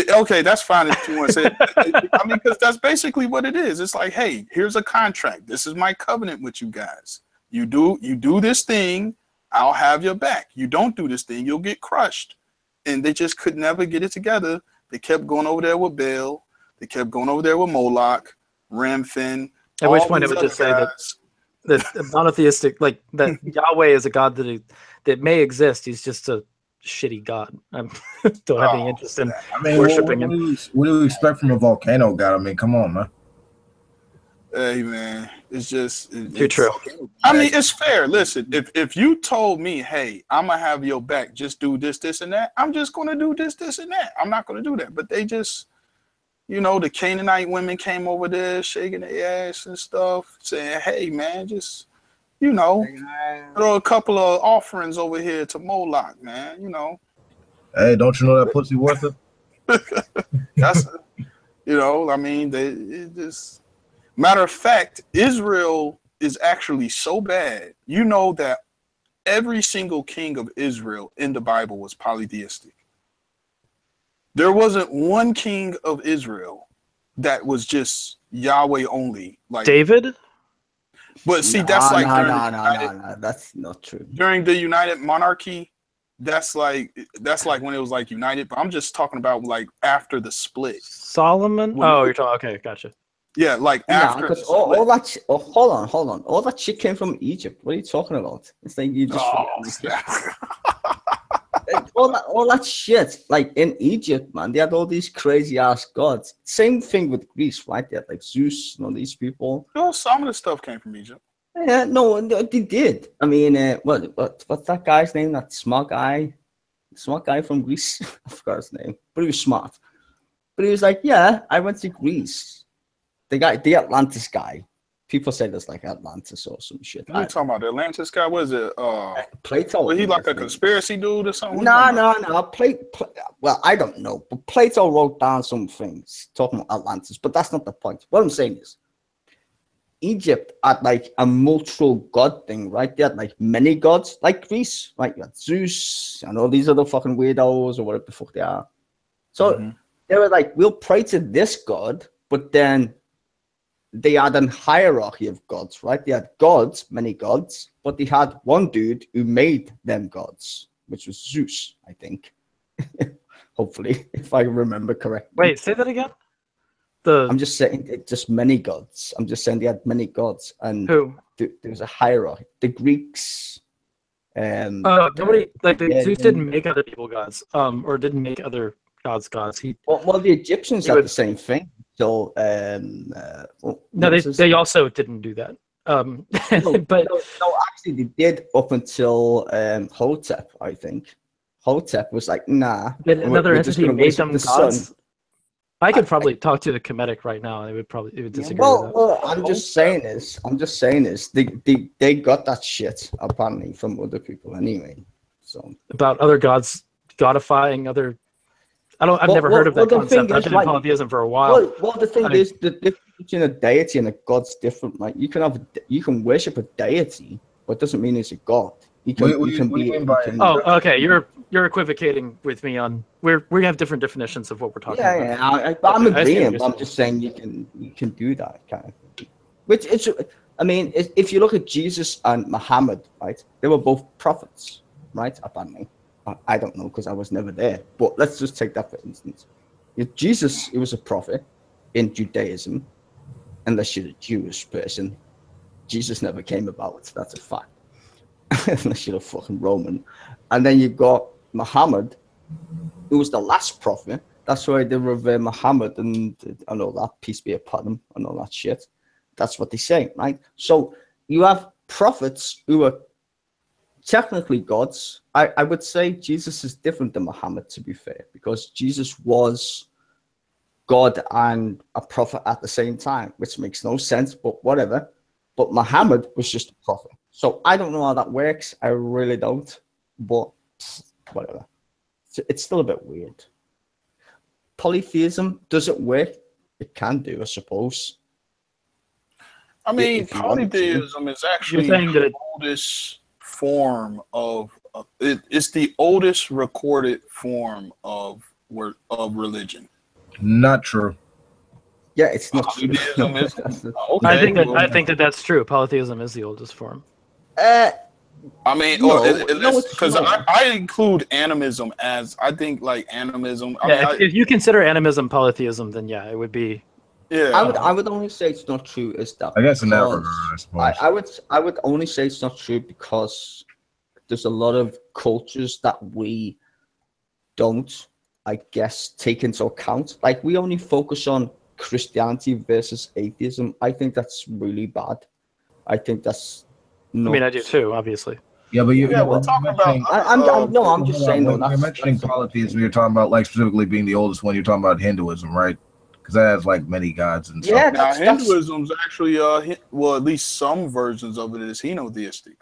Okay, that's fine if you want to say it. I mean, because that's basically what it is. It's like, hey, here's a contract. This is my covenant with you guys. You do this thing, I'll have your back. You don't do this thing, you'll get crushed. And they just could never get it together. They kept going over there with Baal. They kept going over there with Moloch, Ramphim. At which point I would just say that monotheistic, like that Yahweh is a God that may exist. He's just a shitty God. I don't have any interest in worshiping him. What do you expect from a volcano God? I mean, come on, man. Hey, man, it's too true. I mean, it's fair. Listen, if you told me, hey, I'm gonna have your back, just do this, this, and that, I'm just gonna do this, this, and that. I'm not gonna do that. But they just, you know, the Canaanite women came over there shaking their ass and stuff, saying, hey, man, just, you know, throw a couple of offerings over here to Moloch, man, you know. Hey, don't you know that pussy worth it? That's, you know, I mean, it just. Matter of fact, Israel is actually so bad. You know that every single king of Israel in the Bible was polytheistic. There wasn't one king of Israel that was just Yahweh only. Like David? But see, that's that's not true. During the United Monarchy, that's like when it was like united. But I'm just talking about like after the split. Solomon? You're talking. Okay, gotcha. Yeah, like after. Because all that. Hold on. All that shit came from Egypt. What are you talking about? It's like you just. all that shit, like in Egypt, man, they had all these crazy ass gods. Same thing with Greece, right? They had like Zeus and all these people. No, some of the stuff came from Egypt. Yeah, no, they did. I mean, what's that guy's name? That smart guy from Greece. I forgot his name, but he was smart. But he was like, yeah, I went to Greece. The Atlantis guy. People say there's like Atlantis or some shit. What are you talking about? The Atlantis guy? What is it? Plato. Was he like a conspiracy dude or something? No. Well, I don't know. But Plato wrote down some things talking about Atlantis. But that's not the point. What I'm saying is, Egypt had like a multiple god thing, right? They had like many gods, like Greece, right? You had Zeus and all these other fucking weirdos or whatever the fuck they are. So they were like, we'll pray to this god, but then they had a hierarchy of gods, right? They had gods, many gods, but they had one dude who made them gods, which was Zeus, I think. Hopefully, if I remember correctly. Wait, say that again? I'm just saying, just many gods. I'm just saying they had many gods, and who? There was a hierarchy. The Greeks. Nobody Zeus didn't make other people gods, or didn't make other gods. Well, the Egyptians had the same thing. So, they also didn't do that. No, actually, they did up until Hotep, I think. Hotep was like, nah. Did another entity make them gods? I could probably talk to the Kemetic right now, and they would disagree with that. Well, I'm just saying this. They got that shit apparently from other people anyway. So About other gods godifying other. I've never heard of that concept. I've been in polytheism for a while. Well, the thing is, the difference between a deity and a god's different. Like you can worship a deity, but it doesn't mean it's a god. Okay. You're equivocating with me on we have different definitions of what we're talking about. Yeah. I'm agreeing. But I'm just saying you can do that kind of thing. Which if you look at Jesus and Muhammad, right? They were both prophets, right? Apparently, I don't know because I was never there. But let's just take that for instance. If Jesus, he was a prophet in Judaism, unless you're a Jewish person, Jesus never came about. That's a fact. Unless you're a fucking Roman. And then you got Muhammad, who was the last prophet. That's why they revere Muhammad and all that, peace be upon him, and all that shit. That's what they say, right? So you have prophets who are technically gods. I would say Jesus is different than Muhammad, to be fair, because Jesus was God and a prophet at the same time, which makes no sense, but whatever. But Muhammad was just a prophet. So I don't know how that works. I really don't. But whatever. It's still a bit weird. Polytheism, does it work? It can do, I suppose. I mean, polytheism is actually the oldest form of it's the oldest recorded form of religion. Not true. Yeah, it's not true. I think that's true. Polytheism is the oldest form. I mean, because I include animism as I think like animism. If you consider animism polytheism, then yeah, it would be. Yeah, I would only say it's not true. Is that I guess in that regard, I suppose. I would only say it's not true because there's a lot of cultures that we don't, I guess, take into account. Like we only focus on Christianity versus atheism. I think that's really bad. I think that's. I mean, I do too, obviously. Yeah, but we're talking about. I'm just saying though. You're mentioning polytheism. You're talking about like specifically being the oldest one. You're talking about Hinduism, right? Because that has like many gods and stuff. Yeah, now Hinduism's actually well, at least some versions of it is henotheistic.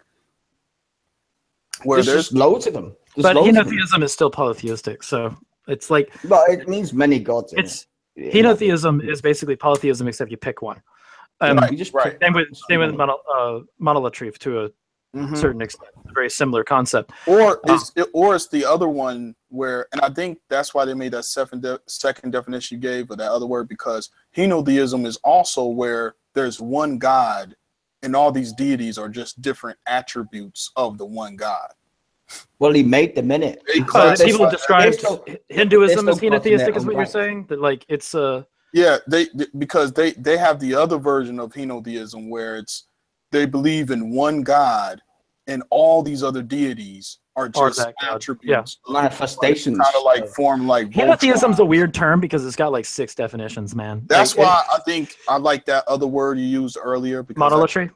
Where there's loads of them. But henotheism is still polytheistic, so it's like. Well, it means many gods. Henotheism is basically polytheism, except you pick one. Same with monolatry to a certain extent. It's a very similar concept. Or it's the other one where, and I think that's why they made that second definition you gave of that other word, because henotheism is also where there's one God and all these deities are just different attributes of the one God. Well, he made them in it. People describe Hinduism as henotheistic, is what you're saying? That like it's Yeah, because they have the other version of henotheism where they believe in one God and all these other deities are just attributes, manifestations, kind of like form like. Henotheism's a weird term because it's got like 6 definitions, man. That's why I think I like that other word you used earlier. Monolatry.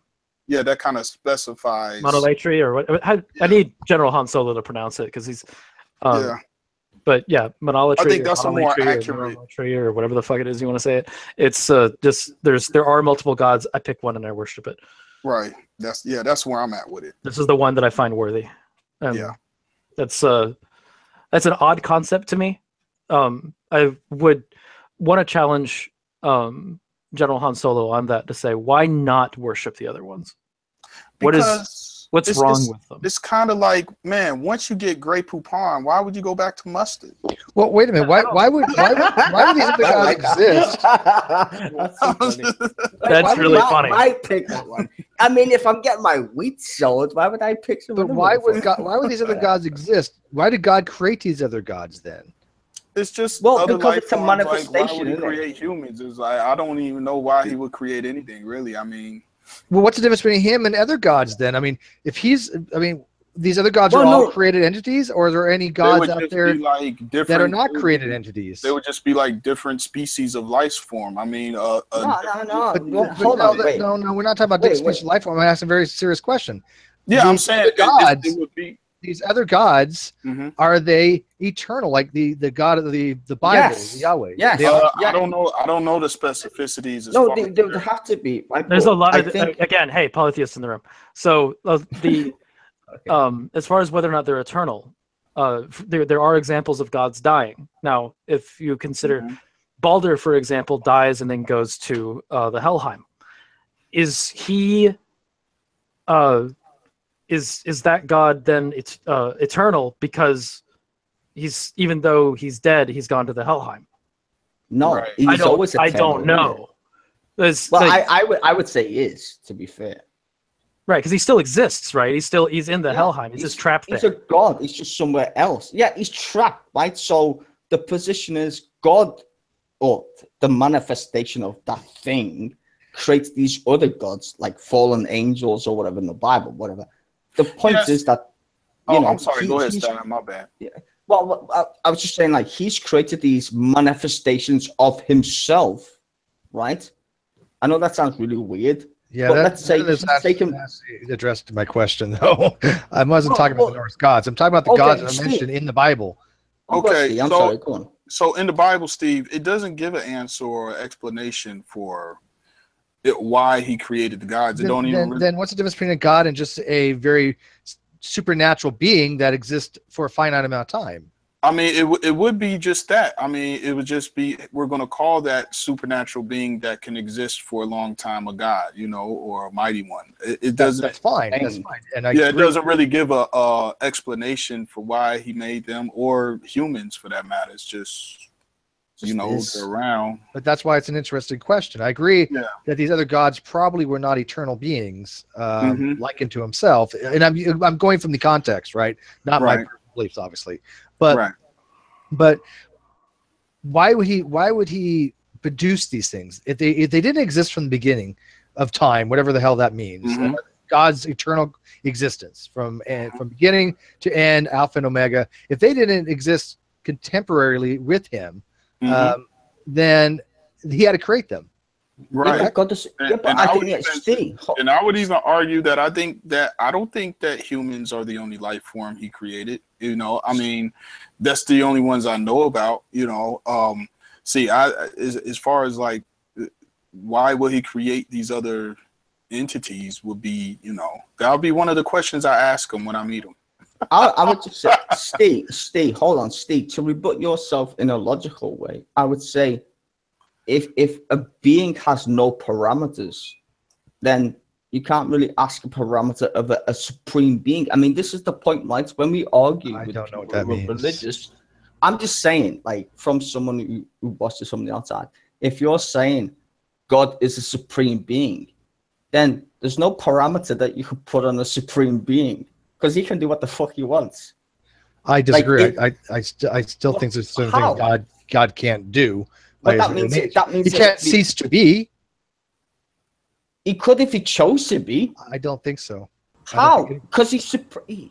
Yeah, that kind of specifies monolatry, or what? I need General Han Solo to pronounce it because he's. But yeah, monolatry. I think that's a more accurate. Or whatever the fuck it is you want to say it. It's just there are multiple gods. I pick one and I worship it. Right. That's where I'm at with it. This is the one that I find worthy. That's an odd concept to me. I would want to challenge General Han Solo on that to say, why not worship the other ones? What's wrong with them? It's kind of like, man, once you get Grey Poupon, why would you go back to mustard? Well, wait a minute. Why would these other gods exist? That's really funny. I pick that one. I mean, if I'm getting my wheat sold, why would I pick some? But why would these other gods exist? Why did God create these other gods then? It's just because it's a manifestation. Like, why would he create humans? It's like I don't even know why he would create anything, really. I mean. Well, what's the difference between him and other gods then? I mean, these other gods are all created entities, or are there any gods out there that are not created entities? They would just be like different species of life form. I mean, no. Hold on, no, we're not talking about different species of life form. I'm asking a very serious question. Yeah, I'm saying gods. it would be. these other gods, are they eternal? Like the God of the Bible, the Yahweh? Yes. I don't know. I don't know the specificities. As No, far they have to be. Right? There's a lot of think, again. Hey, polytheists in the room. So as far as whether or not they're eternal, there are examples of gods dying. Now, if you consider Balder, for example, dies and then goes to the Helheim, is he? Is that God then it's eternal because even though he's dead, he's gone to the Helheim? No, right. he's always eternal. I don't know. Well, I would say he is, to be fair. Right, because he still exists, right? He's in the Helheim. He's just trapped there. He's a god. He's just somewhere else. Yeah, he's trapped, right? So the position is God, or the manifestation of that thing, creates these other gods, like fallen angels or whatever in the Bible, whatever. The point is that, you know, I'm sorry. Go ahead, Stan. My bad. Yeah. Well, I was just saying, like, he's created these manifestations of himself, right? I know that sounds really weird. Yeah, but let's say addressed my question though. I wasn't talking about the Norse gods. I'm talking about the gods that are mentioned in the Bible. Okay, I'm sorry. Go on. So in the Bible, Steve, it doesn't give an answer or explanation for why he created the gods. It don't even. Then what's the difference between a god and just a very supernatural being that exists for a finite amount of time? I mean, it would be just that. I mean, it would just be, we're going to call that supernatural being that can exist for a long time a god, you know, or a mighty one. It doesn't. That's fine. That's fine. And it doesn't really give a explanation for why he made them, or humans for that matter. It's just you know, they're around. But that's why it's an interesting question. I agree that these other gods probably were not eternal beings, likened to himself. And I'm going from the context, right? Not my personal beliefs, obviously. But why would he produce these things if they didn't exist from the beginning of time, whatever the hell that means? God's eternal existence from beginning to end, Alpha and Omega. If they didn't exist contemporarily with him, then he had to create them. Right. And I would even argue that I don't think that humans are the only life form he created. You know, I mean, that's the only ones I know about. You know, as far as like, why will he create these other entities? Would be, you know, that'll be one of the questions I ask him when I meet him. I would just say, Steve, hold on, Steve. To rebut yourself in a logical way, I would say, if a being has no parameters, then you can't really ask a parameter of a supreme being. I mean, this is the point, right? When we argue with don't know what that means. Religious, I'm just saying, like, from someone who watches from the outside, if you're saying God is a supreme being, then there's no parameter that you could put on a supreme being, because he can do what the fuck he wants. I disagree. Like I still think there's certain things God can't do. But that means he can't cease to be. He could if he chose to be. I don't think so. How? Because he's supreme.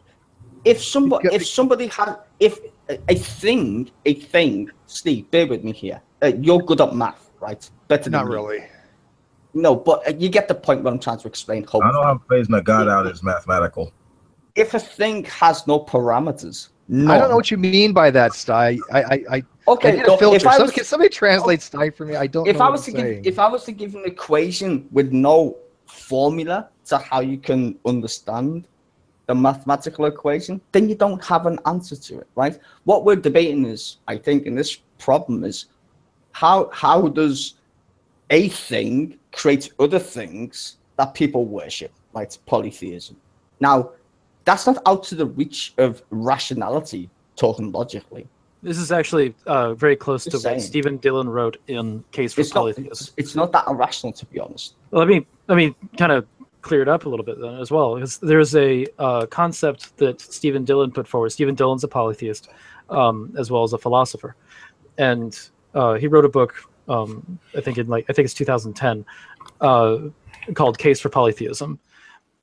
If somebody had, if a thing, Steve, bear with me here. You're good at math, right? Better than Not me. really. No, but you get the point what I'm trying to explain. I know how phasing a god out is mathematical. If a thing has no parameters, I don't know what you mean by that, Sty. Okay, I need a filter. Can somebody translate Sty for me? I don't know if I was to give an equation with no formula to how you can understand the mathematical equation, then you don't have an answer to it, right? What we're debating is, I think, in this problem is how does a thing create other things that people worship, right? Polytheism. Now, that's not out to the reach of rationality, talking logically. This is actually very close to what Stephen Dillon wrote in Case for Polytheism. It's not that irrational, to be honest. Well, let me kind of clear it up a little bit then as well, because there's a concept that Stephen Dillon put forward. Stephen Dillon's a polytheist, as well as a philosopher, and he wrote a book. I think it's 2010, called Case for Polytheism,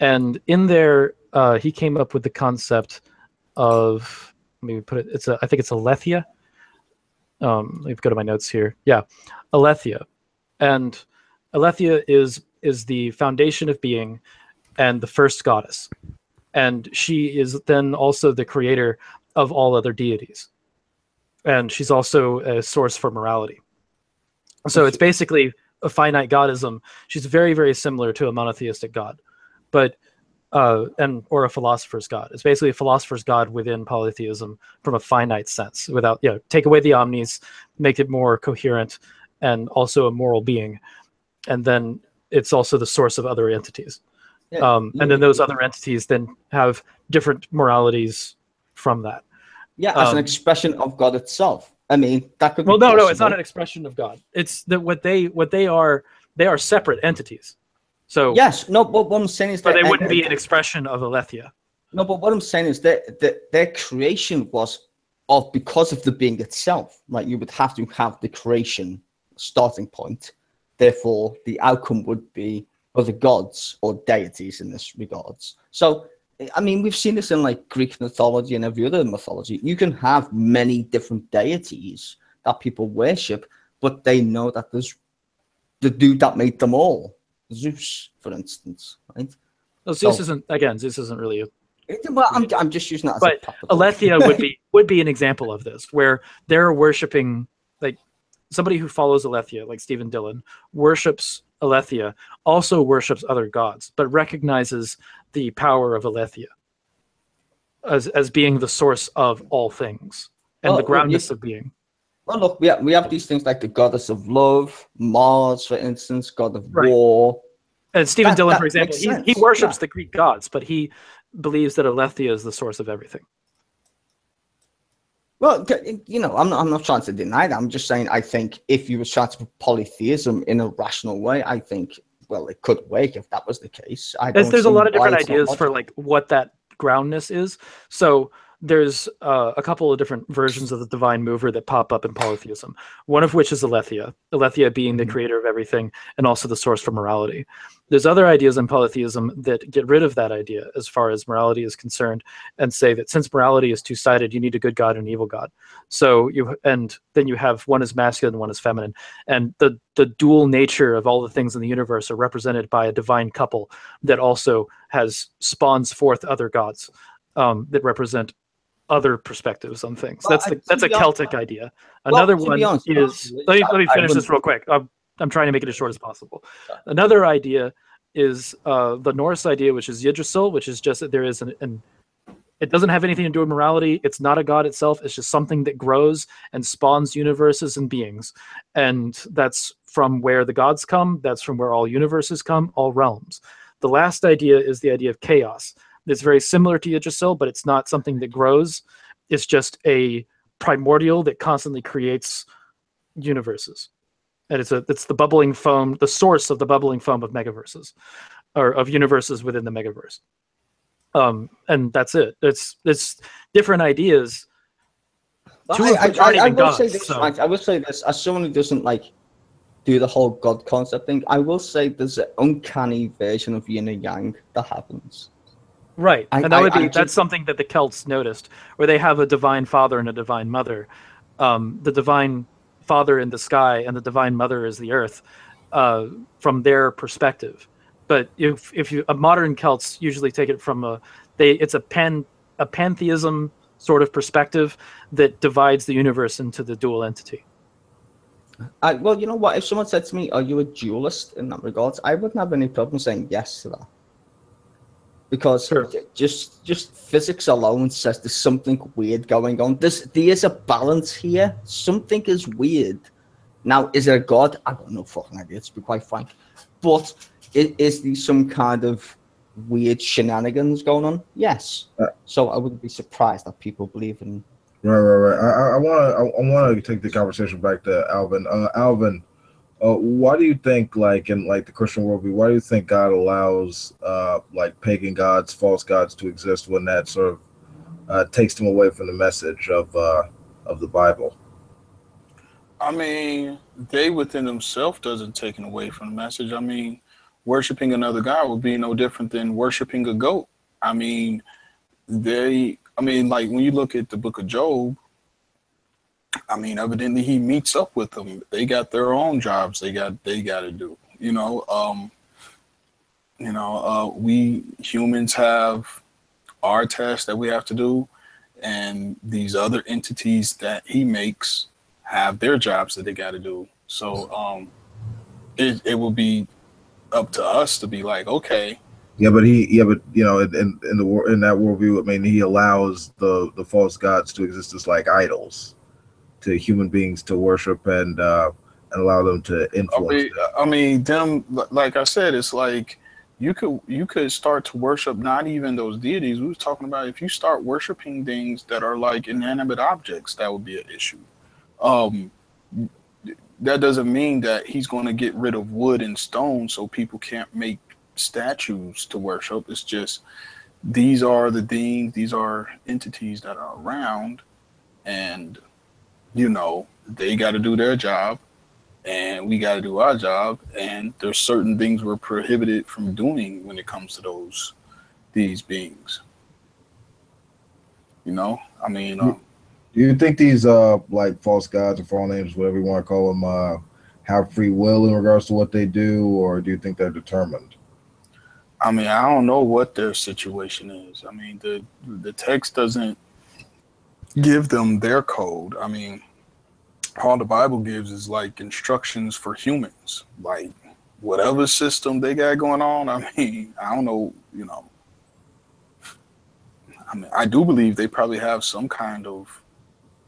and in there he came up with the concept of, maybe put it. I think it's aletheia. Let me go to my notes here. Yeah, aletheia, and aletheia is the foundation of being and the first goddess. and she is then also the creator of all other deities, and she's also a source for morality. So it's basically a finite godism. She's very, very similar to a monotheistic god, but or a philosopher's god. It's basically a philosopher's god within polytheism from a finite sense. Without, take away the omnis, make it more coherent, and also a moral being, and then it's also the source of other entities. And then those other entities then have different moralities from that. Yeah, as an expression of God itself. I mean, that could. Well, no, it's not an expression of God. It's that what they are separate entities. So yes, no, but what I'm saying is that they wouldn't be an expression of Aletheia. No, but what I'm saying is that their creation was because of the being itself. Like, you would have to have the creation starting point. Therefore, the outcome would be other gods or deities in this regards. So, I mean, we've seen this in like Greek mythology and every other mythology. You can have many different deities that people worship, but they know that there's the dude that made them all, Zeus, for instance, right? Well, Zeus isn't really a. Well, I'm just using that as but a Aletheia would be an example of this, where they're worshiping, like, somebody who follows Aletheia, like Stephen Dillon, worships Aletheia, also worships other gods, but recognizes the power of Aletheia as being the source of all things and the groundness of being. Well, look, we have these things like the goddess of love, Mars, for instance, god of war. And Stephen Dillon, for example, he worships the Greek gods, but he believes that Aletheia is the source of everything. Well, I'm not trying to deny that. I'm just saying, I think if you were trying to put polytheism in a rational way, I think, well, it could work if that was the case. There's a lot of different ideas for like what that groundness is. So there's a couple of different versions of the divine mover that pop up in polytheism, one of which is Aletheia being the creator of everything and also the source for morality. There's other ideas in polytheism that get rid of that idea as far as morality is concerned and say that since morality is two-sided, you need a good god and an evil god. So then you have one is masculine, one is feminine, and the dual nature of all the things in the universe are represented by a divine couple that also spawns forth other gods that represent other perspectives on things. That's a Celtic idea. Another one is, let me finish this real quick. I'm trying to make it as short as possible. Another idea is the Norse idea, which is Yggdrasil, which is just that there is it doesn't have anything to do with morality. It's not a god itself. It's just something that grows and spawns universes and beings. And that's from where the gods come. That's from where all universes come, all realms. The last idea is the idea of chaos. It's very similar to Yggdrasil, but it's not something that grows. It's just a primordial that constantly creates universes. And it's the bubbling foam, the source of the bubbling foam of megaverses, or of universes within the megaverse. And that's it. It's different ideas. I will say this, as someone who doesn't like do the whole God concept thing, I will say there's an uncanny version of yin and yang that happens. Right, and that's something that the Celts noticed, where they have a divine father and a divine mother. The divine father in the sky and the divine mother is the earth, from their perspective. But if modern Celts usually take it from it's a pantheism sort of perspective that divides the universe into the dual entity. Well, you know what? If someone said to me, "Are you a dualist?" in that regards, I wouldn't have any problem saying yes to that. Because just physics alone says there's something weird going on. There is a balance here. Something is weird. Now, is there a god? I don't know fucking idea, to be quite frank. But is there some kind of weird shenanigans going on? Yes. So I wouldn't be surprised that people believe in. Right. I want to take the conversation back to Alvin. Alvin, why do you think, like in like the Christian worldview, why do you think God allows like pagan gods, false gods to exist when that sort of takes them away from the message of the Bible? I mean, they within themselves doesn't take it away from the message. I mean, worshiping another god would be no different than worshiping a goat. I mean, like when you look at the book of Job, I mean, evidently he meets up with them. They got their own jobs they got to do. We humans have our tasks that we have to do, and these other entities that he makes have their jobs that they got to do. So it will be up to us to be like, okay. Yeah, but you know, in that worldview, I mean, he allows the false gods to exist as like idols to human beings to worship and allow them to influence. I mean, them, like I said, it's like you could start to worship not even those deities. We was talking about if you start worshiping things that are like inanimate objects, that would be an issue. That doesn't mean that he's going to get rid of wood and stone so people can't make statues to worship. It's just these are the things, these are entities that are around, and you know, they got to do their job and we got to do our job, and there's certain things we're prohibited from doing when it comes to these beings. You know, I mean, do you think these like false gods or fallen angels, whatever you want to call them, have free will in regards to what they do, or do you think they're determined? I mean, I don't know what their situation is. I mean, the text doesn't give them their code. I mean, all the Bible gives is like instructions for humans, like whatever system they got going on. I mean, I don't know, you know. I mean, I do believe they probably have some kind of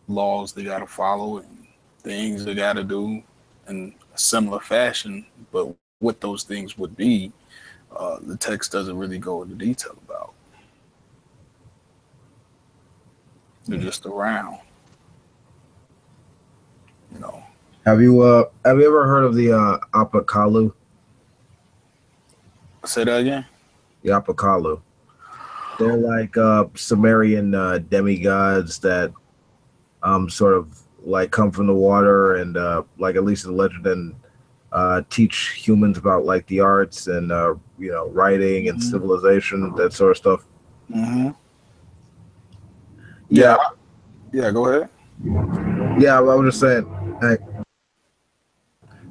laws they got to follow and things they got to do in a similar fashion, but what those things would be, the text doesn't really go into detail about. They're just around, you know. Have you ever heard of the Apakalu? Say that again. The Apakalu. They're like Sumerian demigods that sort of like come from the water and like at least the legend and teach humans about like the arts and you know, writing and civilization, that sort of stuff. Mm-hmm. Yeah. Yeah, go ahead. Yeah, I was just saying. Hey,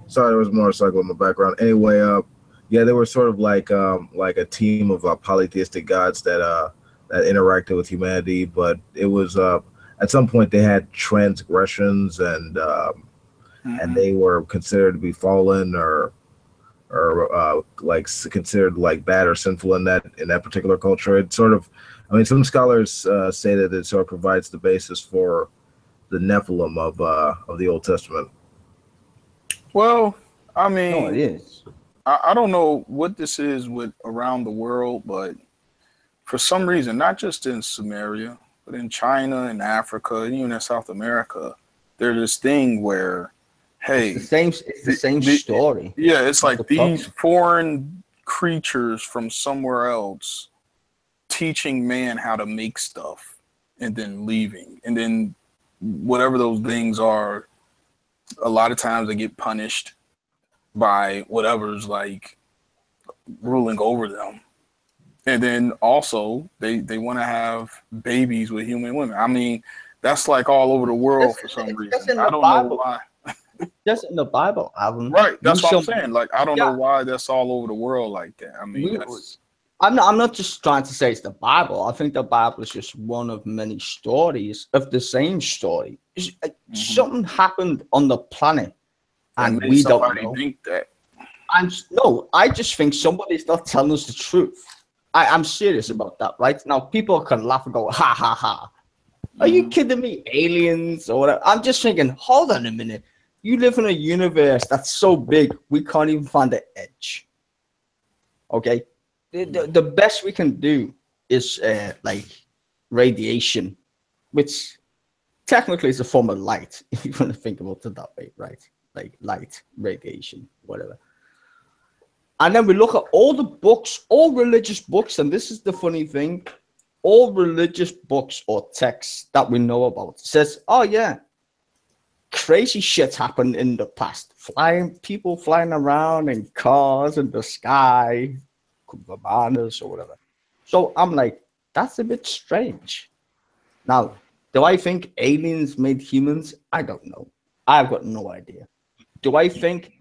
sorry, there was a motorcycle in the background. Anyway, yeah, they were sort of like a team of polytheistic gods that that interacted with humanity, but it was at some point they had transgressions and they were considered to be fallen or like considered like bad or sinful in that particular culture. It sort of, I mean, some scholars say that it sort of provides the basis for the Nephilim of the Old Testament. Well, I mean, No, it is. I don't know what this is with around the world, but for some reason, not just in Sumeria, but in China and Africa, and even in South America, there's this thing where, hey, It's the same story. Yeah, it's like The these problem. foreign creatures from somewhere else teaching man how to make stuff and then leaving. And then whatever those things are, a lot of times they get punished by whatever's like ruling over them. And then also they want to have babies with human women. I mean, that's like all over the world for some reason. I don't know why. Just in the Bible, Alvin. Right, that's what I'm Some- saying. Like, I don't Yeah. know why that's all over the world like that. I mean, that's, I'm not just trying to say it's the Bible. I think the Bible is just one of many stories of the same story. Something happened on the planet, and made we don't somebody know. think that. I just think somebody's not telling us the truth. I'm serious about that, right? Now, people can laugh and go, ha, ha, ha. Are you kidding me? Aliens or whatever. I'm just thinking, hold on a minute. You live in a universe that's so big, we can't even find the edge. Okay? The best we can do is like radiation, which technically is a form of light, if you want to think about it that way, right? Like light, radiation, whatever. And then we look at all the books, all religious books, and this is the funny thing, all religious books or texts that we know about says, oh yeah, crazy shit happened in the past. People flying around in cars in the sky, bananas or whatever. So I'm like, that's a bit strange. Now, do I think aliens made humans? I don't know. I've got no idea. Do I think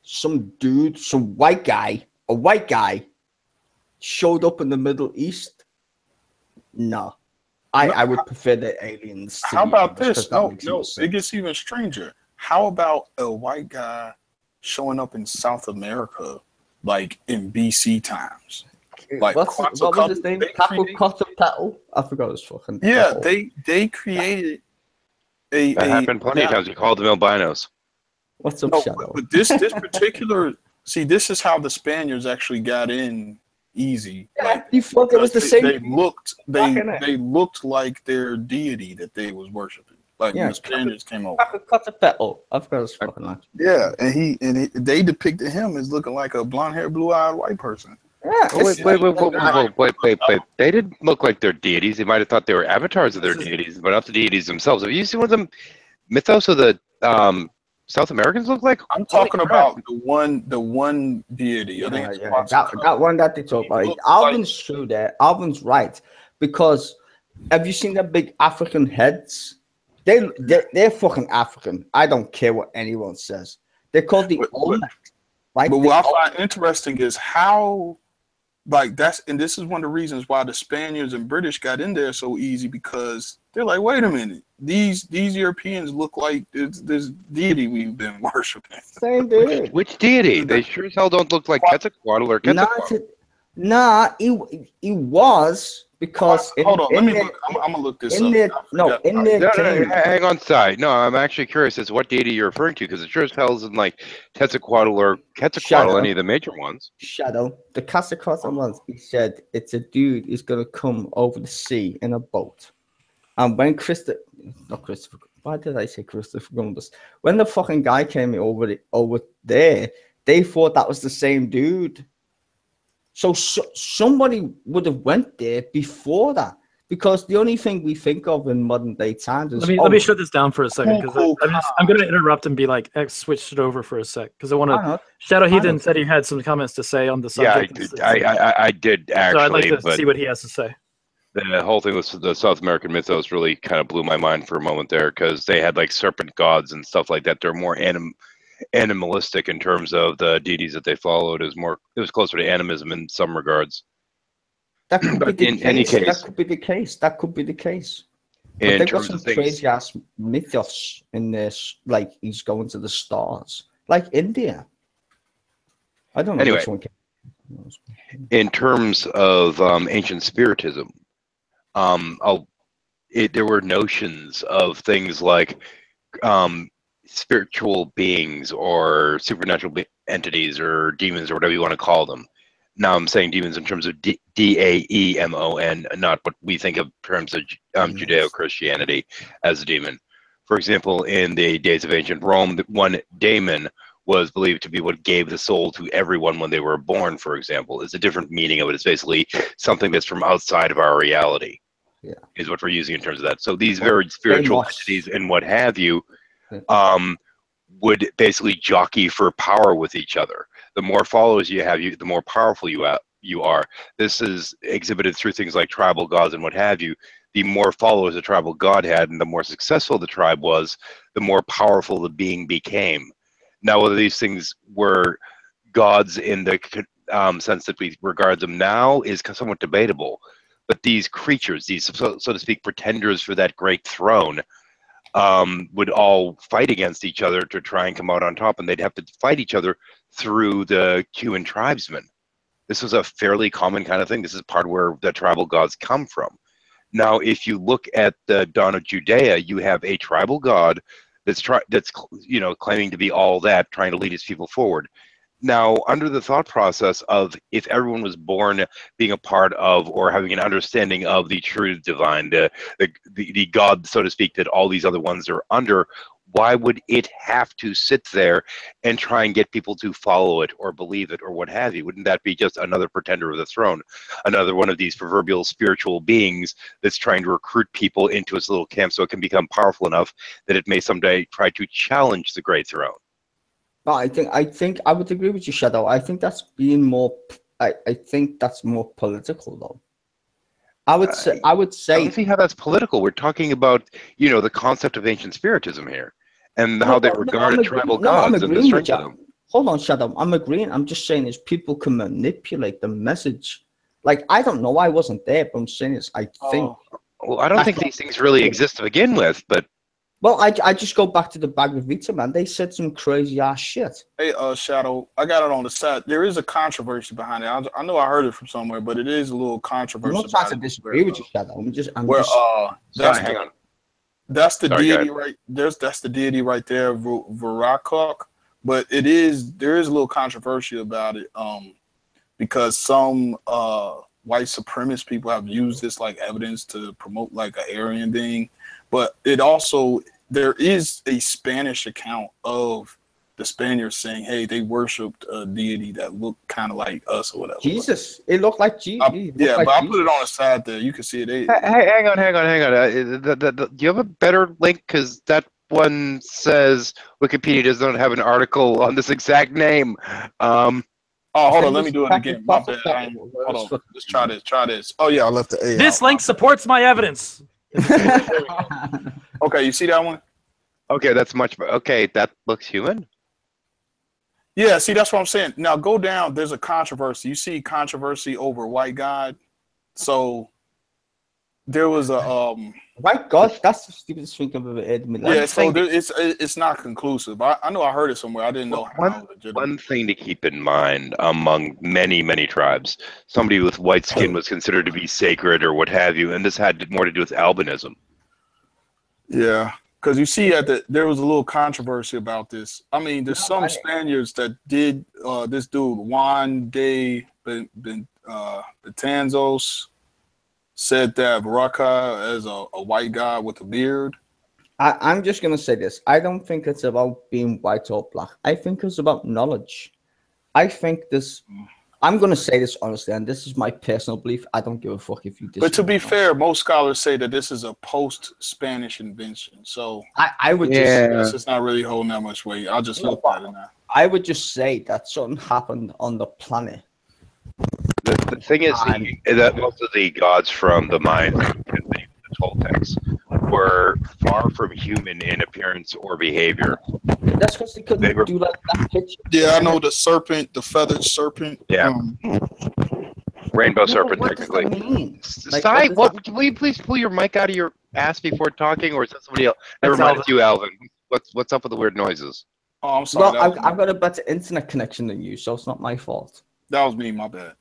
some dude, a white guy, showed up in the Middle East No. I would prefer the aliens. To How be about honest, 'cause this? that No, makes no, more it sense. gets even stranger. How about a white guy showing up in South America, like in BC times? Like What was his name? Taco I forgot his fucking. Yeah, they created a. That happened plenty of times. We called them albinos. What's up, No, Shadow? but this particular this is how the Spaniards actually got in easy. Yeah, you fuck. It was the same. They looked like their deity that they was worshiping. Like when the Spaniards came over. I forgot his fucking name. Yeah, and they depicted him as looking like a blonde-haired, blue-eyed white person. Yeah, Wait. They didn't look like their deities. They might have thought they were avatars of their deities, but not the deities themselves. Have you seen what the mythos of the South Americans look like? I'm talking about the one deity. That one that they talk about. Alvin's true there. Alvin's right. Because have you seen the big African heads? They're fucking African. I don't care what anyone says. They're called the Olmec. Right? But what I find interesting is how, like, and this is one of the reasons why the Spaniards and British got in there so easy, because they're like, wait a minute, these Europeans look like this deity we've been worshiping. Same dude. Which deity? They sure as hell don't look like Quetzalcoatl or Quetzalcoatl. Nah, he was. Because hold on, let me look. I'm gonna look this up. Hang on, side. No, I'm actually curious as to what deity you're referring to, because it sure as hell isn't like Quetzalcoatl or Quetzalcoatl, any of the major ones. Shadow, the Quetzalcoatl ones. He said it's a dude who's gonna come over the sea in a boat, and when why did I say Christopher Columbus? When the fucking guy came over there, they thought that was the same dude. So somebody would have went there before that, because the only thing we think of in modern day times is. Let me shut this down for a second, because I'm going to interrupt and be like, X, switch it over for a sec, because I want to. Shadow Heathen said he had some comments to say on the subject. Yeah, I did actually. So I'd like to see what he has to say. The whole thing with the South American mythos really kind of blew my mind for a moment there, because they had like serpent gods and stuff like that. They're more animalistic in terms of the deities that they followed. It was closer to animism in some regards. That could be the any case. That could be the case. That could be the case. But In they've got terms some of things, crazy ass mythos in this, like he's going to the stars, like India. I don't know Anyway, which one. in terms of ancient spiritism, there were notions of things like spiritual beings or supernatural entities or demons or whatever you want to call them. Now I'm saying demons in terms of Daemon, not what we think of in terms of Judeo-Christianity as a demon. For example, in the days of ancient Rome, one daemon was believed to be what gave the soul to everyone when they were born, for example. It's a different meaning of it. It's basically something that's from outside of our reality, is what we're using in terms of that. So these very spiritual entities and what have you would basically jockey for power with each other. The more followers you have, the more powerful you are. This is exhibited through things like tribal gods and what have you. The more followers a tribal god had and the more successful the tribe was, the more powerful the being became. Now, whether these things were gods in the sense that we regard them now is somewhat debatable. But these creatures, these so to speak pretenders for that great throne, would all fight against each other to try and come out on top, and they'd have to fight each other through the Cuban tribesmen. This was a fairly common kind of thing. This is part where the tribal gods come from. Now, if you look at the dawn of Judea, you have a tribal god that's claiming to be all that, trying to lead his people forward. Now, under the thought process of if everyone was born being a part of or having an understanding of the true divine, the God, so to speak, that all these other ones are under, why would it have to sit there and try and get people to follow it or believe it or what have you? Wouldn't that be just another pretender of the throne, another one of these proverbial spiritual beings that's trying to recruit people into its little camp so it can become powerful enough that it may someday try to challenge the great throne? No, I think I would agree with you, Shadow. I think that's being more. I think that's more political, though. I would say. I don't see how that's political. We're talking about the concept of ancient spiritism here, and how they regarded tribal gods and the strength of them. Hold on, Shadow. I'm agreeing. I'm just saying is people can manipulate the message Like, I don't know. I wasn't there, but I'm saying is, I think. Well, I don't think these things really exist to begin with, but. Well, I just go back to the Bhagavad Gita, man. They said some crazy ass shit. Hey, Shadow, I got it on the side. There is a controversy behind it. I know I heard it from somewhere, but it is a little controversial. I'm not trying to disagree with you, Shadow. Hang on. That's the deity right there's. That's the deity right there, Varakok. But there is a little controversy about it, because some white supremacist people have used this like evidence to promote like an Aryan thing. But it also, there is a Spanish account of the Spaniards saying, hey, they worshipped a deity that looked kind of like us or whatever. Jesus. It looked like Jesus. I put it on the side there. You can see it. Hey, hang on. Do you have a better link? Because that one says Wikipedia does not have an article on this exact name. Oh, hold on. Let me do it again. My bad. Hold on. Let's try this. Oh, yeah, I left the A This out. link supports my evidence. Okay, you see that one? Okay, that's much better. Okay, that looks human. Yeah, see, that's what I'm saying. Now go down. There's a controversy. You see controversy over white God. So there was a white God. That's the stupidest thing I've ever heard in my life. Yeah, so it's not conclusive. I know I heard it somewhere. I didn't know how legitimate. One thing to keep in mind among many tribes, somebody with white skin was considered to be sacred or what have you, and this had more to do with albinism. Yeah, because you see there was a little controversy about this. I mean, there's some Spaniards that did this dude Juan de Betanzos said that Baraka is a white guy with a beard. I'm just going to say this. I don't think it's about being white or black. I think it's about knowledge. I think this... I'm going to say this honestly, and this is my personal belief. I don't give a fuck if you disagree. But to be fair, most scholars say that this is a post-Spanish invention. So I would just... It's not really holding that much weight. I'll just look at it now. I would just say that something happened on the planet. The thing is that most of the gods from the Mayans and the Toltecs were far from human in appearance or behavior. That's because they couldn't do like that picture. Yeah, I know the serpent, the feathered serpent. Yeah. Rainbow serpent, what technically. Does that mean? Sai, will you please pull your mic out of your ass before talking, or is that somebody else? Never mind, it's you, Alvin. What's up with the weird noises? Oh, I'm sorry. Well, I've got a better internet connection than you, so it's not my fault. That was me, my bad.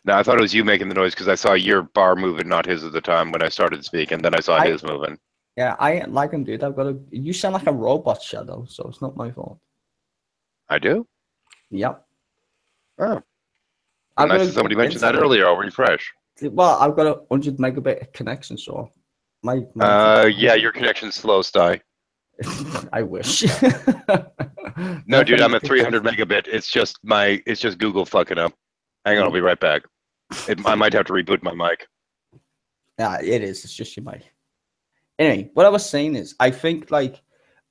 No, I thought it was you making the noise because I saw your bar moving, not his at the time when I started speaking. Then I saw his moving. Yeah, I ain't like him, dude. You sound like a robot, Shadow, so it's not my fault. I do? Yep. Oh. Nice that somebody mentioned that earlier. I'll refresh. Well, I've got a 100 megabit connection, so my yeah, your connection's slow, Sty. I wish. No, dude, I'm at 300 megabit. It's just Google fucking up. Hang on, I'll be right back. I might have to reboot my mic. Yeah, it is. It's just your mic. Anyway, what I was saying is, I think, like,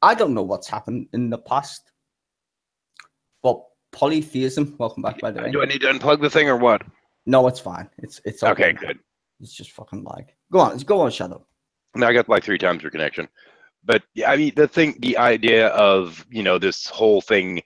I don't know what's happened in the past, but polytheism. Welcome back, by the way. Do I need to unplug the thing or what? No, it's fine. It's okay. Good. It's just fucking lag. Go on, Shadow. No, I got like 3 times your connection. But I mean, the idea of, this whole thing,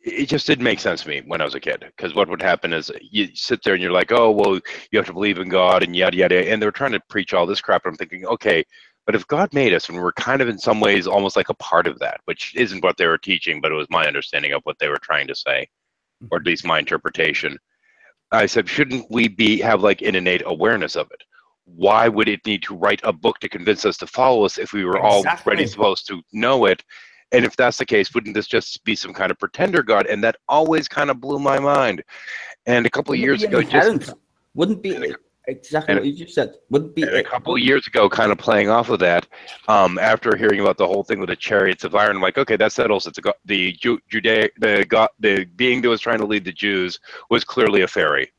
it just didn't make sense to me when I was a kid. Because what would happen is you sit there and you're like, oh, well, you have to believe in God and yada, yada. And they're trying to preach all this crap. And I'm thinking, okay, but if God made us and we're kind of in some ways almost like a part of that, which isn't what they were teaching, but it was my understanding of what they were trying to say, or at least my interpretation. I said, shouldn't we have like an innate awareness of it? Why would it need to write a book to convince us to follow us if we were already supposed to know it? And if that's the case, wouldn't this just be some kind of pretender God? And that always kind of blew my mind. And a couple of years ago, wouldn't be exactly what you just said. Wouldn't be a couple of years ago, kind of playing off of that. After hearing about the whole thing with the chariots of iron, I'm like, okay, that settles it. The being that was trying to lead the Jews was clearly a fairy,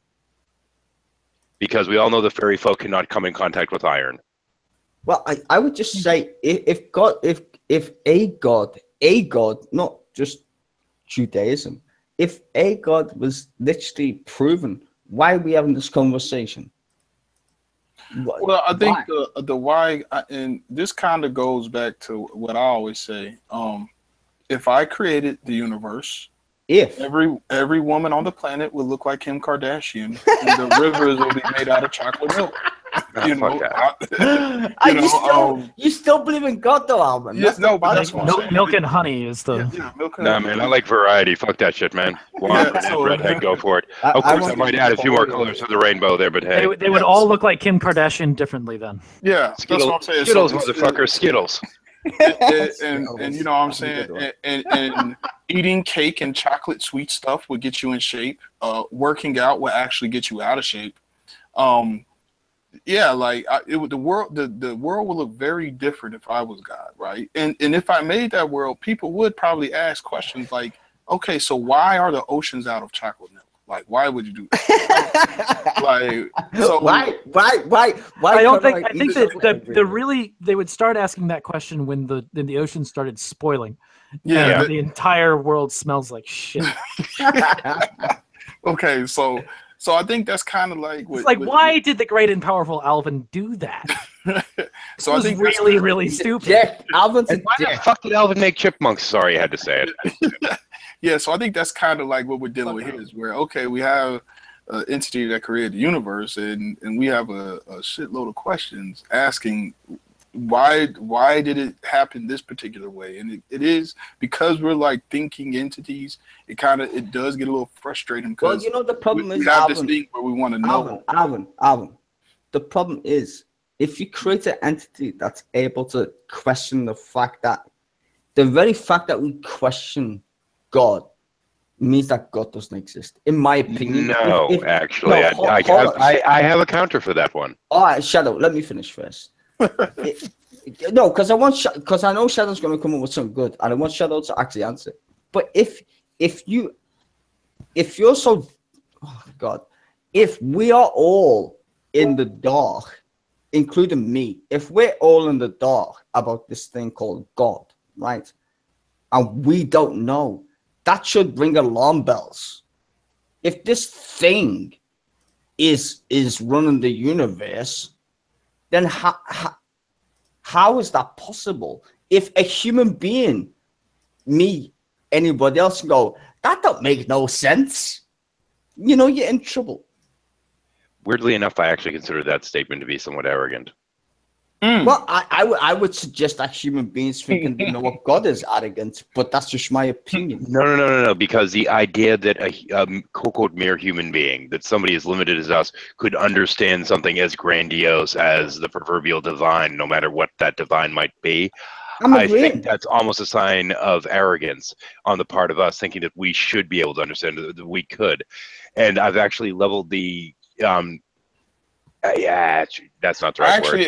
because we all know the fairy folk cannot come in contact with iron. Well, I would just say if a God, not just Judaism, if a God was literally proven, why are we having this conversation? Well, I think the why, and this kind of goes back to what I always say. If I created the universe If every woman on the planet would look like Kim Kardashian, and the rivers will be made out of chocolate milk. You know, you still believe in God though, Alvin? Yeah, no, but that's what I'm saying. Milk and honey is the. Yeah, milk and Nah, honey. man, I like variety. Fuck that shit, man. Blonde, redhead, go for it. Of course, I might add a few more colors to the rainbow there, but hey. They would all look like Kim Kardashian differently then. Yeah, Skittles, that's what I'm saying. Skittles, motherfucker, Skittles. And you know what I'm saying, and eating cake and chocolate sweet stuff would get you in shape. Working out would actually get you out of shape. Yeah, like the world would look very different if I was God, right? And if I made that world, people would probably ask questions like, okay, so why are the oceans out of chocolate milk? Like, why would you do that? Like, so why? I think that they would start asking that question when the ocean started spoiling. Yeah, and the entire world smells like shit. Okay, so I think that's kind of like it's like, why did the great and powerful Alvin do that? So I think really, really stupid. Yeah, Alvin's and why the fuck did Alvin make chipmunks? Sorry, I had to say it. Yeah, so I think that's kind of like what we're dealing with here is where, okay, we have an entity that created the universe, and we have a shitload of questions asking why did it happen this particular way? And it is because we're like thinking entities. It does get a little frustrating because well, you know, the problem is we have Alvin, this thing where we want to know. Alvin. The problem is if you create an entity that's able to question the very fact that we question God means that God doesn't exist, in my opinion. No, actually, I have a counter for that one. All right, Shadow, let me finish first. No, because I know Shadow's going to come up with something good, and I want Shadow to actually answer. But if you're so, oh God, if we are all in the dark, including me, if we're all in the dark about this thing called God, right, and we don't know, that should ring alarm bells. If this thing is running the universe, then how is that possible? If a human being, me, anybody else can go, that don't make no sense. You know, you're in trouble. Weirdly enough, I actually consider that statement to be somewhat arrogant. Well, I would suggest that human beings thinking they know what God is arrogant, but that's just my opinion. No, because the idea that a quote mere human being, that somebody as limited as us, could understand something as grandiose as the proverbial divine, no matter what that divine might be, I think that's almost a sign of arrogance on the part of us, thinking that we should be able to understand, that we could. And I've actually leveled the yeah, that's not the right word.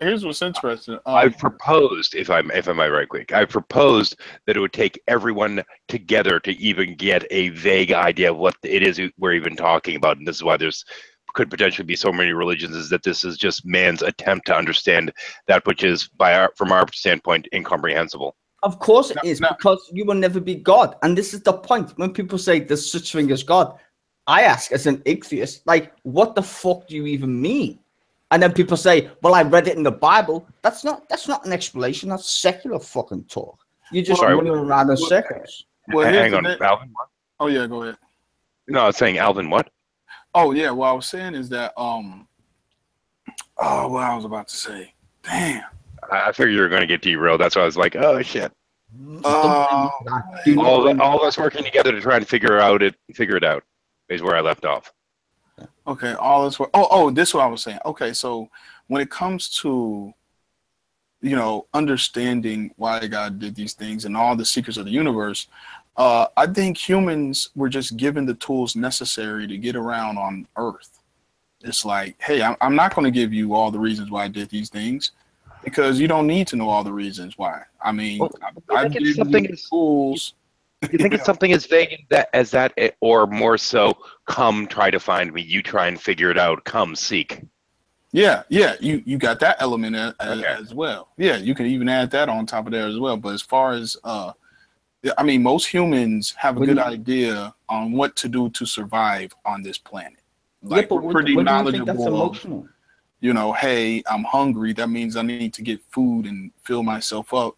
Here's what's interesting. I've proposed, if I might right quick, I've proposed that it would take everyone together to even get a vague idea of what it is we're even talking about, and this is why could potentially be so many religions, is that this is just man's attempt to understand that which is, from our standpoint, incomprehensible. Of course it is, because you will never be God, and this is the point. When people say there's such thing as God, I ask as an atheist, like, what the fuck do you even mean? And then people say, well, I read it in the Bible. That's not an explanation. That's secular fucking talk. You're just running around in circles. Well, hang on, Alvin, what? Oh, yeah, go ahead. No, I was saying, Alvin, what? Oh, yeah, what I was saying is that, what I was about to say. Damn. I figured you were going to get derailed. That's why I was like, oh, shit. All of us working together to try and figure it out. Is where I left off. Okay, all this. This is what I was saying. Okay, so when it comes to, understanding why God did these things and all the secrets of the universe, I think humans were just given the tools necessary to get around on Earth. It's like, hey, I'm not going to give you all the reasons why I did these things, because you don't need to know all the reasons why. I mean, I've given you the tools. You think it's something as vague as that, or more so, come try to find me, you try and figure it out, come seek? Yeah, you got that element as well. Yeah, you can even add that on top of there as well. But as far as, most humans have a good idea on what to do to survive on this planet. Like, we're pretty knowledgeable. Hey, I'm hungry. That means I need to get food and fill myself up.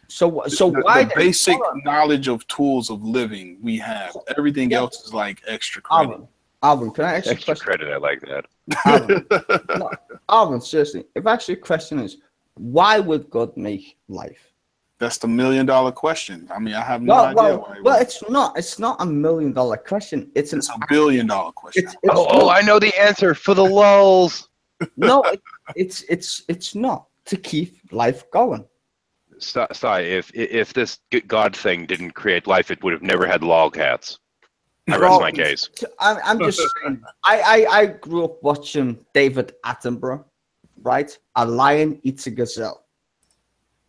So why the basic knowledge of tools of living we have? Everything else is like extra credit. Alvin, can I ask you a Extra question? credit, I like that. Alvin, seriously, if actually the question is, why would God make life? That's the $1 million question. I mean, I have no idea why. Well, it's not a $1 million question. It's a $1 billion question. I know the answer for the lulz. No, it's not to keep life going. If this God thing didn't create life, it would have never had lolcats. I rest my case. I'm just saying. I grew up watching David Attenborough, right? A lion eats a gazelle.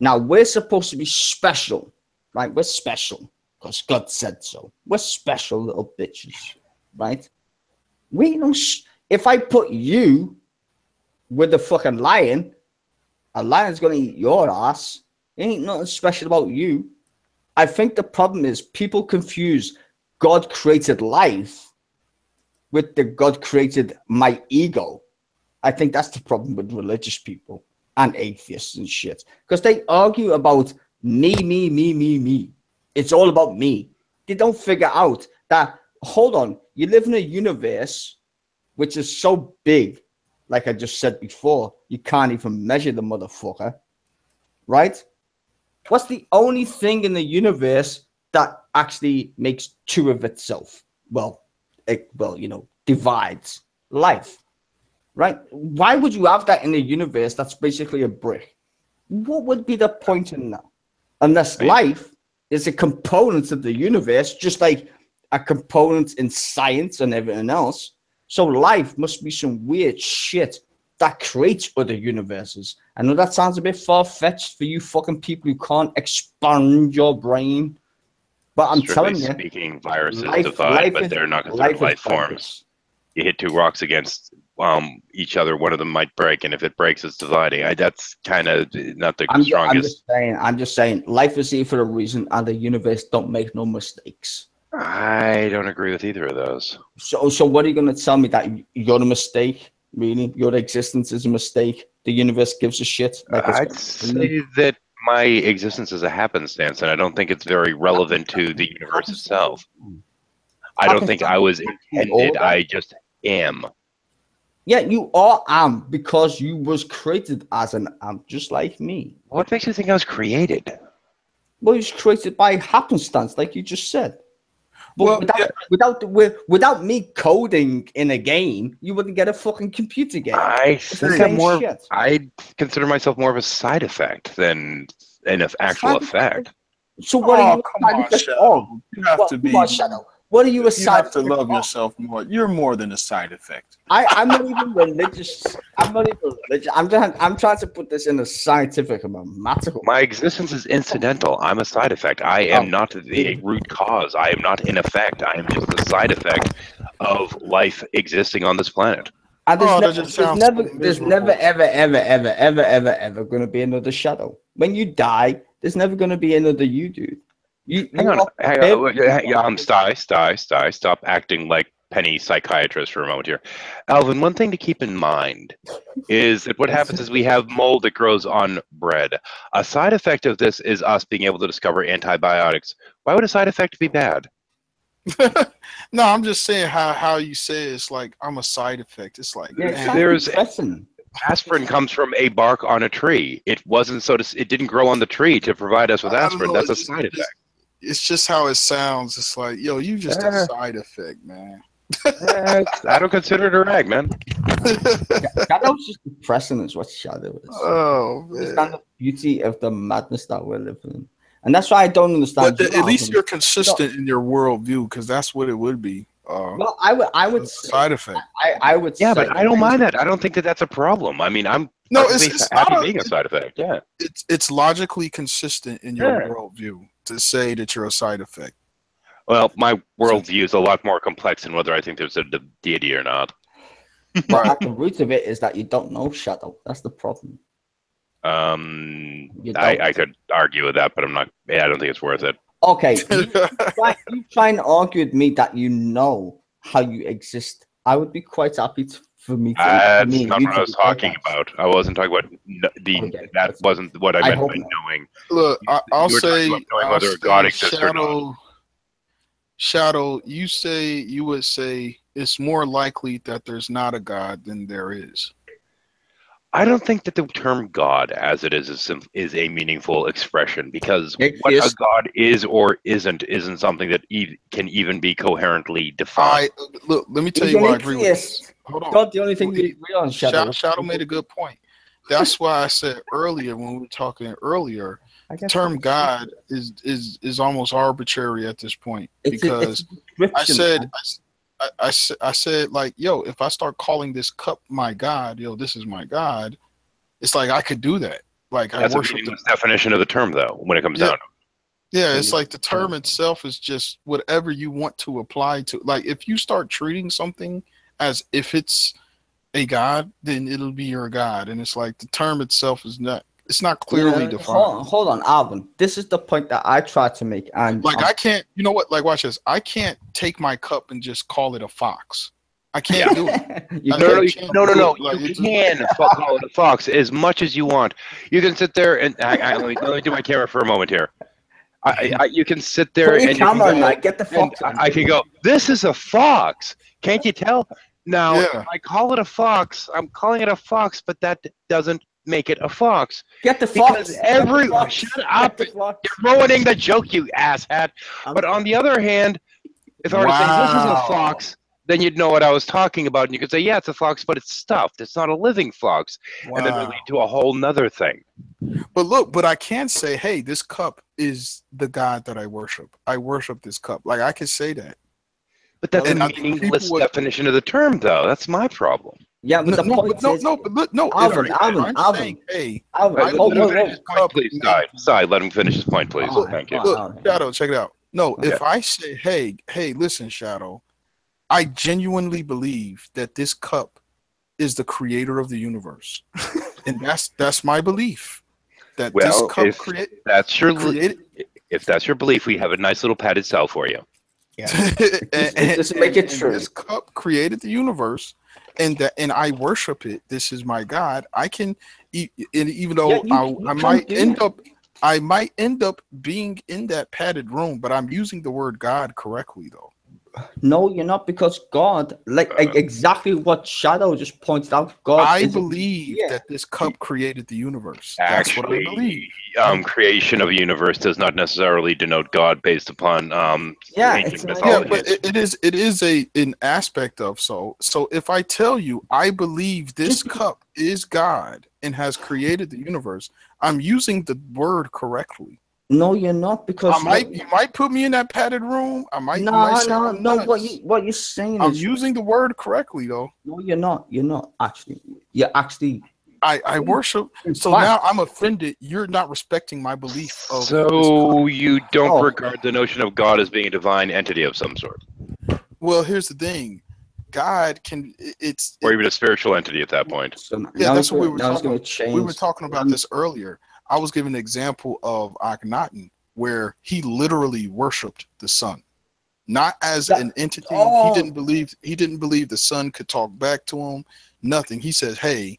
Now we're supposed to be special, right? We're special because God said so. We're special little bitches, right? We don't. If I put you with a fucking lion, a lion's gonna eat your ass. Ain't nothing special about you. I think the problem is people confuse God created life with the God created my ego. I think that's the problem with religious people and atheists and shit. Because they argue about me. It's all about me. They don't figure out that, hold on, you live in a universe which is so big, like I just said before, you can't even measure the motherfucker, right? What's the only thing in the universe that actually makes two of itself? Well, divides life, right? Why would you have that in a universe that's basically a brick? What would be the point in that? Unless life is a component of the universe, just like a component in science and everything else. So life must be some weird shit that creates other universes. I know that sounds a bit far-fetched for you fucking people who can't expand your brain, but I'm telling you, speaking, viruses divide, but they're not considered life forms. You hit two rocks against each other, one of them might break, and if it breaks, it's dividing. That's kind of not the strongest. I'm just saying, life is here for a reason, and the universe don't make no mistakes. I don't agree with either of those. So what are you going to tell me, that you're a mistake? Really, your existence is a mistake? The universe gives a shit? I'd say that my existence is a happenstance, and I don't think it's very relevant to the universe itself. I don't think I was intended. I just am. Yeah, you are am because you was created as an am, just like me. What makes you think I was created? Well, you was created by happenstance, like you just said. But without me coding in a game, you wouldn't get a fucking computer game. I think I'm more. I consider myself more of a side effect than an actual effect. So what are you a side effect of? You have to be. Shadow. What are you a side effect? You have to love yourself more. You're more than a side effect. I'm not even religious. I'm not even religious. I'm trying to put this in a scientific, mathematical. My existence is incidental. I'm a side effect. I am not the root cause. I am not an effect. I am just a side effect of life existing on this planet. And there's never ever going to be another Shadow. When you die, there's never going to be another you, dude. Hang on. Stop acting like penny psychiatrist for a moment here. Alvin, one thing to keep in mind is that what happens is we have mold that grows on bread. A side effect of this is us being able to discover antibiotics. Why would a side effect be bad? No, I'm just saying how you say it's like I'm a side effect. It's like there's aspirin comes from a bark on a tree. It didn't grow on the tree to provide us with aspirin. That's a side effect. It's just how it sounds. It's like, yo, you just a side effect, man. I don't consider it a rag, man. Shadow's just depressing is what Shadow is. Oh, man. It's not the beauty of the madness that we're living in. And that's why I don't understand. But at least you're consistent in your worldview, because that's what it would be. Well, I would say, side effect. I would. Yeah, but I don't mind that. I don't think that that's a problem. I mean, it's happy being a side effect. Yeah, it's logically consistent in your worldview to say that you're a side effect. Well, my worldview is a lot more complex than whether I think there's a deity or not. But at the root of it is that you don't know Shadow. That's the problem. I could argue with that, but I'm not. I don't think it's worth it. Okay, you try and argue with me that you know how you exist. I would be quite happy for me to. That's me not you what to I was reject talking that. about. I wasn't talking about Okay, that wasn't what I I meant hope by not. knowing. Look, I'll You were talking say, about knowing whether a God exists or not. Shadow, you would say it's more likely that there's not a God than there is. I don't think that the term God, as it is a meaningful expression, because It what a is. God is or isn't something that can even be coherently defined. Look, let me tell He's you why I an agree with this. atheist. Hold on. God, the only thing we agree on, Shadow. Shadow made a good point. That's why I said earlier when we were talking earlier, the term God is almost arbitrary at this point, because I said like, yo, if I start calling this cup my God, yo, this is my God, it's like I could do that. Like That's I worship a meaningless definition of the term, though, when it comes down to it. Yeah, it's like the term itself is just whatever you want to apply to. Like if you start treating something as if it's a God, then it'll be your God. And it's like the term itself is not, it's not clearly defined. Hold on, Alvin. This is the point that I tried to make. And like I can't, you know what? Like watch this. I can't take my cup and just call it a fox. I can't do it. No. You can call it a fox as much as you want. You can sit there and let me do my camera for a moment here. You can sit there and you can go, get the fox. I can go, this is a fox. Can't you tell? Now, if I call it a fox, I'm calling it a fox, but that doesn't make it a fox. Get the fox. Because shut up. You're ruining the joke, you asshat. But on the other hand, if I were to say this is a fox, then you'd know what I was talking about, and you could say, yeah, it's a fox, but it's stuffed. It's not a living fox. And then it would lead to a whole nother thing. But look, but I can say, hey, this cup is the God that I worship. I worship this cup. Like I could say that. But that's a meaningless definition of the term, though. That's my problem. Yeah, but Alvin. Hey, please, Sai, let him finish his point, please. Thank you. Look, Shadow, check it out. No, if I say, hey, listen, Shadow, I genuinely believe that this cup is the creator of the universe, and that's my belief. That this cup if that's your belief, we have a nice little padded cell for you. Yeah, just make it true. This cup created the universe, and I worship it. This is my God. I can, even though I might end up being in that padded room, but I'm using the word God correctly, though. No, you're not, because God, like exactly what Shadow just pointed out, God. I believe that this cup created the universe. That's what I believe. Creation of a universe does not necessarily denote God based upon ancient mythology. But it is an aspect of so. So if I tell you I believe this cup is God and has created the universe, I'm using the word correctly. No, you're not, because you might put me in that padded room. I might. No. What you're saying I'm is using the word correctly, though. No, you're not. You're not actually. You're actually. I worship. So now I'm offended. You're not respecting my belief. So you don't regard the notion of God as being a divine entity of some sort. Well, here's the thing. God can. Or even a spiritual entity at that point. That's what we were talking about. We were talking about this earlier. I was giving an example of Akhenaten, where he literally worshipped the sun, not as an entity. He didn't believe the sun could talk back to him. Nothing. He says, "Hey,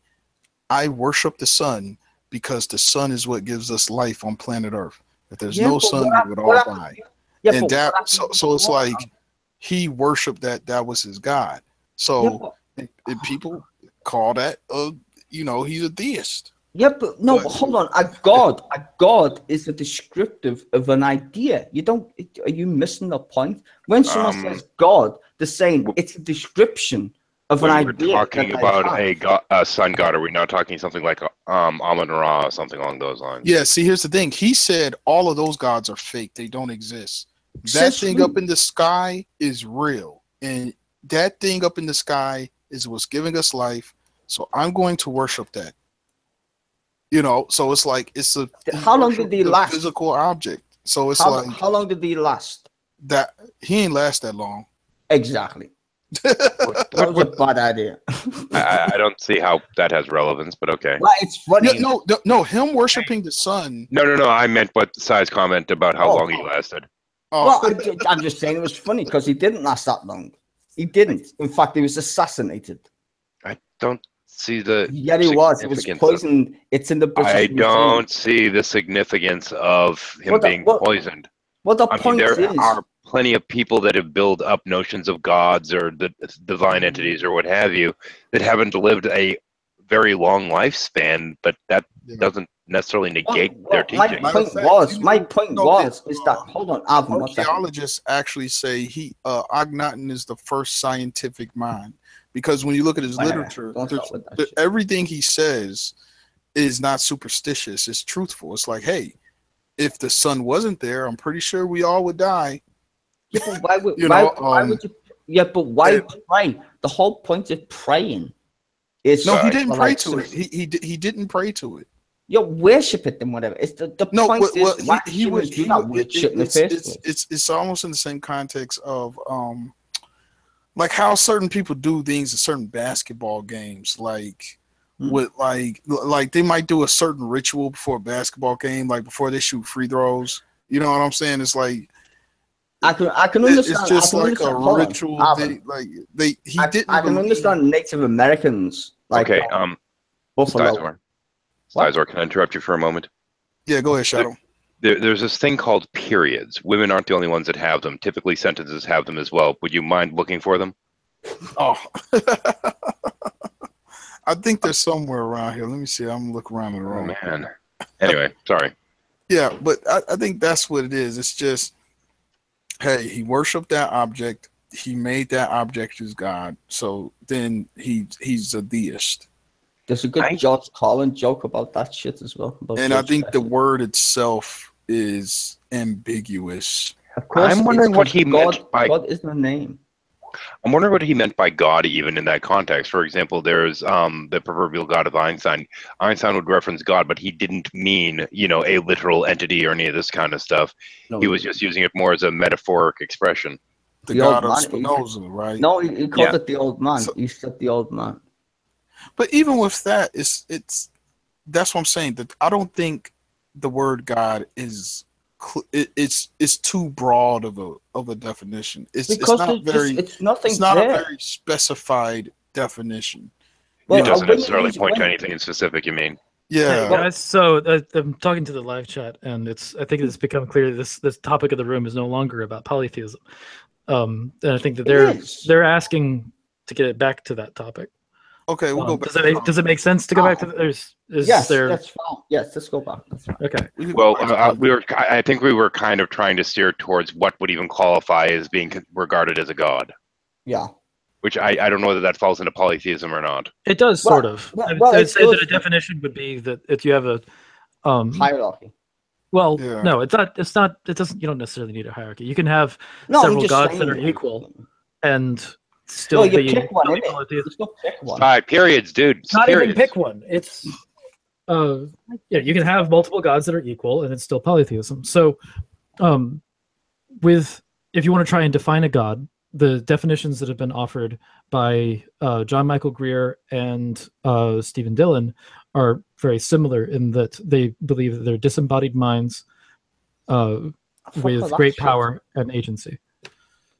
I worship the sun because the sun is what gives us life on planet Earth. If there's no sun, we would all die." And so it's like he worshipped that. That was his God. So and people call that he's a deist. Yeah, but no, but hold on. A god is a descriptive of an idea. Are you missing the point? When someone says God, they're saying it's a description of an idea. We're talking about a sun god. Are we not talking something like Amun-Ra or something along those lines? Yeah, see, here's the thing. He said all of those gods are fake. They don't exist. That thing up in the sky is real. And that thing up in the sky is what's giving us life. So I'm going to worship that. So it's like how long did he last? Physical object. So it's how long did he last? That he ain't last that long. Exactly. That was a bad idea. I don't see how that has relevance, but okay. Well, it's funny. No, him worshiping the sun. No. I meant what Sai's comment about how long he lasted. Well, I'm just saying it was funny because he didn't last that long. He didn't. In fact, he was assassinated. I don't see the. Yeah, it was. It was significance of- poisoned. It's in the British I Museum. don't see the significance of him Well, being poisoned. Well, the I mean, point there is, are plenty of people that have built up notions of gods or the divine entities or what have you that haven't lived a very long lifespan, but that doesn't necessarily negate their teaching. My point was is that hold on, Alvin, one second. Archaeologists actually say Akhenaten is the first scientific mind, because when you look at his literature, everything he says is not superstitious. It's truthful. It's like, hey, if the sun wasn't there, I'm pretty sure we all would die. Yeah, but why would you? Yeah, but why pray? The whole point of praying is he didn't pray to it. He didn't pray to it. You worship it and whatever. It's the point is why he would do that worship in the first place. It's almost in the same context of like how certain people do things in certain basketball games, like with like they might do a certain ritual before a basketball game, like before they shoot free throws. You know what I'm saying? It's like I can understand. It's just like a ritual. I can understand Native Americans. Like, okay, Buffalo. Stizor, can I interrupt you for a moment? Yeah, go ahead, Shadow. There's this thing called periods. Women aren't the only ones that have them. Typically, sentences have them as well. Would you mind looking for them? Oh, I think they're somewhere around here. Let me see. I'm looking around the room. Oh, man. Anyway, sorry. Yeah, but I think that's what it is. It's just, hey, he worshipped that object. He made that object his god. So then he's a deist. There's a good George Carlin joke about that shit as well. And I think the word itself is ambiguous. Of course, I'm wondering what he meant by God is the name. I'm wondering what he meant by God, even in that context. For example, there's the proverbial God of Einstein. Einstein would reference God, but he didn't mean, a literal entity or any of this kind of stuff. No, he was just using it more as a metaphoric expression. The God of Spinoza, right? No, he called it the old man. He said the old man. But even with that, it's that's what I'm saying. That I don't think the word God is it's too broad of a definition. It's not a very specified definition. Well, it doesn't necessarily point to anything in specific. You mean? Yeah. Guys, so I'm talking to the live chat, and I think it's become clear that this topic of the room is no longer about polytheism. And I think that they're asking to get it back to that topic. Okay, we'll go back. Does it make sense to go back to yes, that's fine. Yes, let's go back. That's fine. Okay. Well, I think we were kind of trying to steer towards what would even qualify as being regarded as a god. Yeah. Which I don't know whether that falls into polytheism or not. It does sort of. I'd say that a definition would be that if you have a hierarchy. Well, no, it's not. It's not. It doesn't. You don't necessarily need a hierarchy. You can have several gods that are equal, and still be pick one. Just go pick one. 5 periods, dude. It's not periods. even pick one. It's you can have multiple gods that are equal, and it's still polytheism. So, if you want to try and define a god, the definitions that have been offered by John Michael Greer and Stephen Dillon are very similar in that they believe that they're disembodied minds with great power and agency.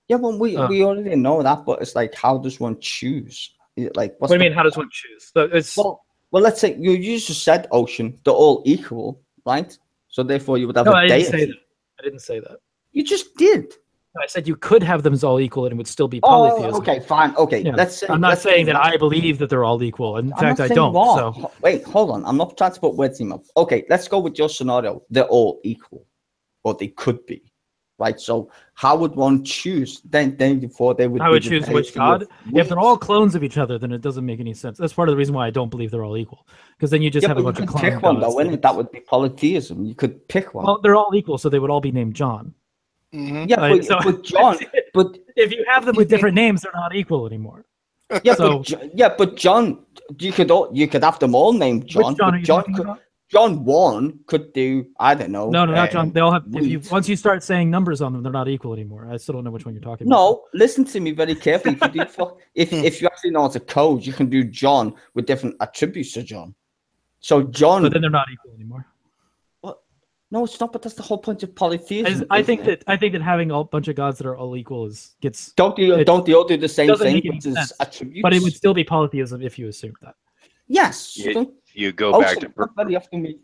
Yeah, well, we already know that, but it's like, how does one choose? Like, what do you mean? How does one choose? So it's well, let's say you just said Ocean, they're all equal, right? So therefore, you would have a deity. I didn't say that. You just did. I said you could have them as all equal and it would still be polytheism. Oh, okay, fine. Okay, yeah. I'm not saying that I believe that they're all equal. In fact, I don't. So wait, hold on. I'm not trying to put words in your mouth. Okay, let's go with your scenario. They're all equal, or they could be, right? So how would one choose? Then before they would. I would choose which god. If they're all clones of each other, then it doesn't make any sense. That's part of the reason why I don't believe they're all equal. Because then you just have a bunch of clone pick one, though, wouldn't it? That would be polytheism. You could pick one. Well, they're all equal, so they would all be named John. Mm-hmm. Yeah, but John. But if you have them with different names, they're not equal anymore. Yeah, but John, you could have them all named John. Which John John 1 could do, I don't know. No, not John. They all have. Once you start saying numbers on them, they're not equal anymore. I still don't know which one you're talking about. No, listen to me very carefully. If you actually know it's a code, you can do John with different attributes to John. So John. But then they're not equal anymore. No, it's not. But that's the whole point of polytheism. I think isn't it? that having a bunch of gods that are all equal gets Don't they all do the same doesn't thing? make any Which is sense. attributes. But it would still be polytheism if you assume that. Yes. You go back to very often we,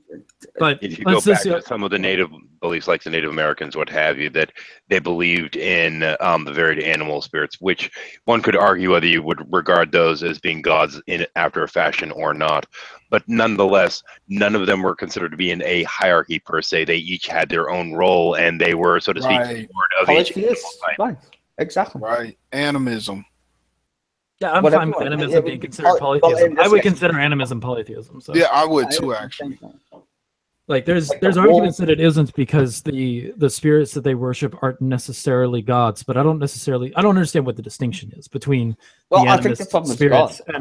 But if you go back to some of the native beliefs, like the Native Americans, what have you, that they believed in the varied animal spirits, which one could argue whether you would regard those as being gods in after a fashion or not. But nonetheless, none of them were considered to be in a hierarchy per se. They each had their own role, and they were, so to speak, Right. lord of each animal type. right, exactly. Right. Animism. yeah, I'm Whatever fine with you want. animism It being would be considered polytheism. I would that's- consider animism polytheism. So Yeah, I would I too, understand actually. that. like there's Like the arguments that it isn't because the spirits that they worship aren't necessarily gods, but I don't understand what the distinction is between Well, the I think the animist problem is spirits God.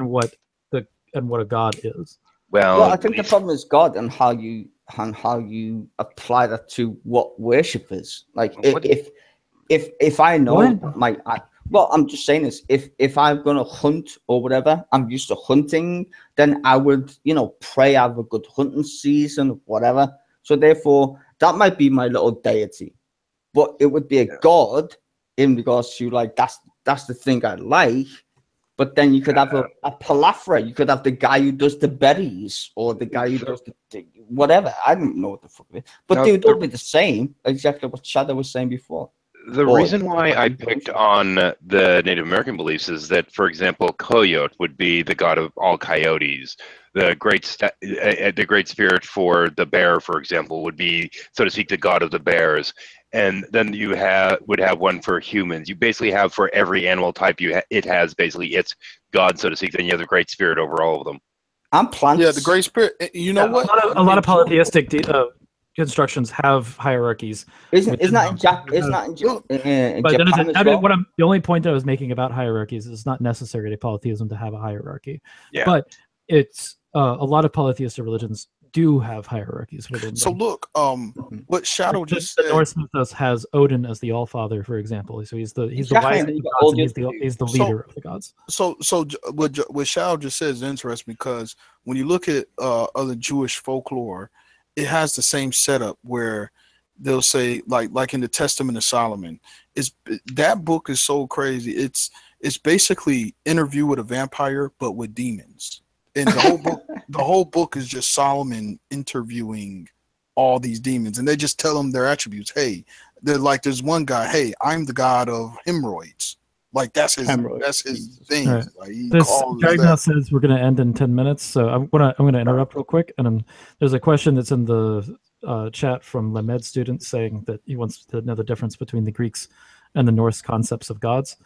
and what a god is. Well, I at think the least- problem is God and how you apply that to what worship is. Like What- if I know What? well, I'm just saying this. If I'm gonna hunt or whatever, I'm used to hunting, then I would, pray I have a good hunting season, whatever. So therefore, that might be my little deity, but it would be a god in regards to like that's the thing I like. But then you could have a palafra. You could have the guy who does the berries or the guy who does the whatever. I don't know what the fuck it is. But No, they would all be the same. Exactly what Shadow was saying before. The Or- reason why I picked on the Native American beliefs is that, for example, Coyote would be the god of all coyotes. The great spirit for the bear, for example, would be, so to speak, the god of the bears. And then you would have one for humans. You basically have for every animal type, it has basically its god, so to speak. Then you have the great spirit over all of them. And plants. Yeah, the Great Spirit. You know what? A lot of polytheistic constructions have hierarchies. Isn't which that in is- Japan? Isn't that in But Japan as well? the only point I was making about hierarchies is it's not necessary to polytheism to have a hierarchy. Yeah. But it's a lot of polytheistic religions do have hierarchies within So them. look, what Shadow just the said. Norse mythos has Odin as the All-Father, for example. So he's the Exactly, wisest and of you got gods, all and he's the So- leader of the gods. So what Shadow just said is interesting because when you look at other Jewish folklore, it has the same setup where they'll say like in the Testament of Solomon, that book is so crazy. It's basically Interview with a Vampire but with demons. And the whole book is just Solomon interviewing all these demons, and they just tell them their attributes. Hey, they're like, there's one guy. Hey, I'm the god of hemorrhoids. Like that's his thing. Right. Like he This calls Gary that. now says we're going to end in 10 minutes, so I'm gonna interrupt real quick. And there's a question that's in the chat from Lamed student saying that he wants to know the difference between the Greeks and the Norse concepts of gods,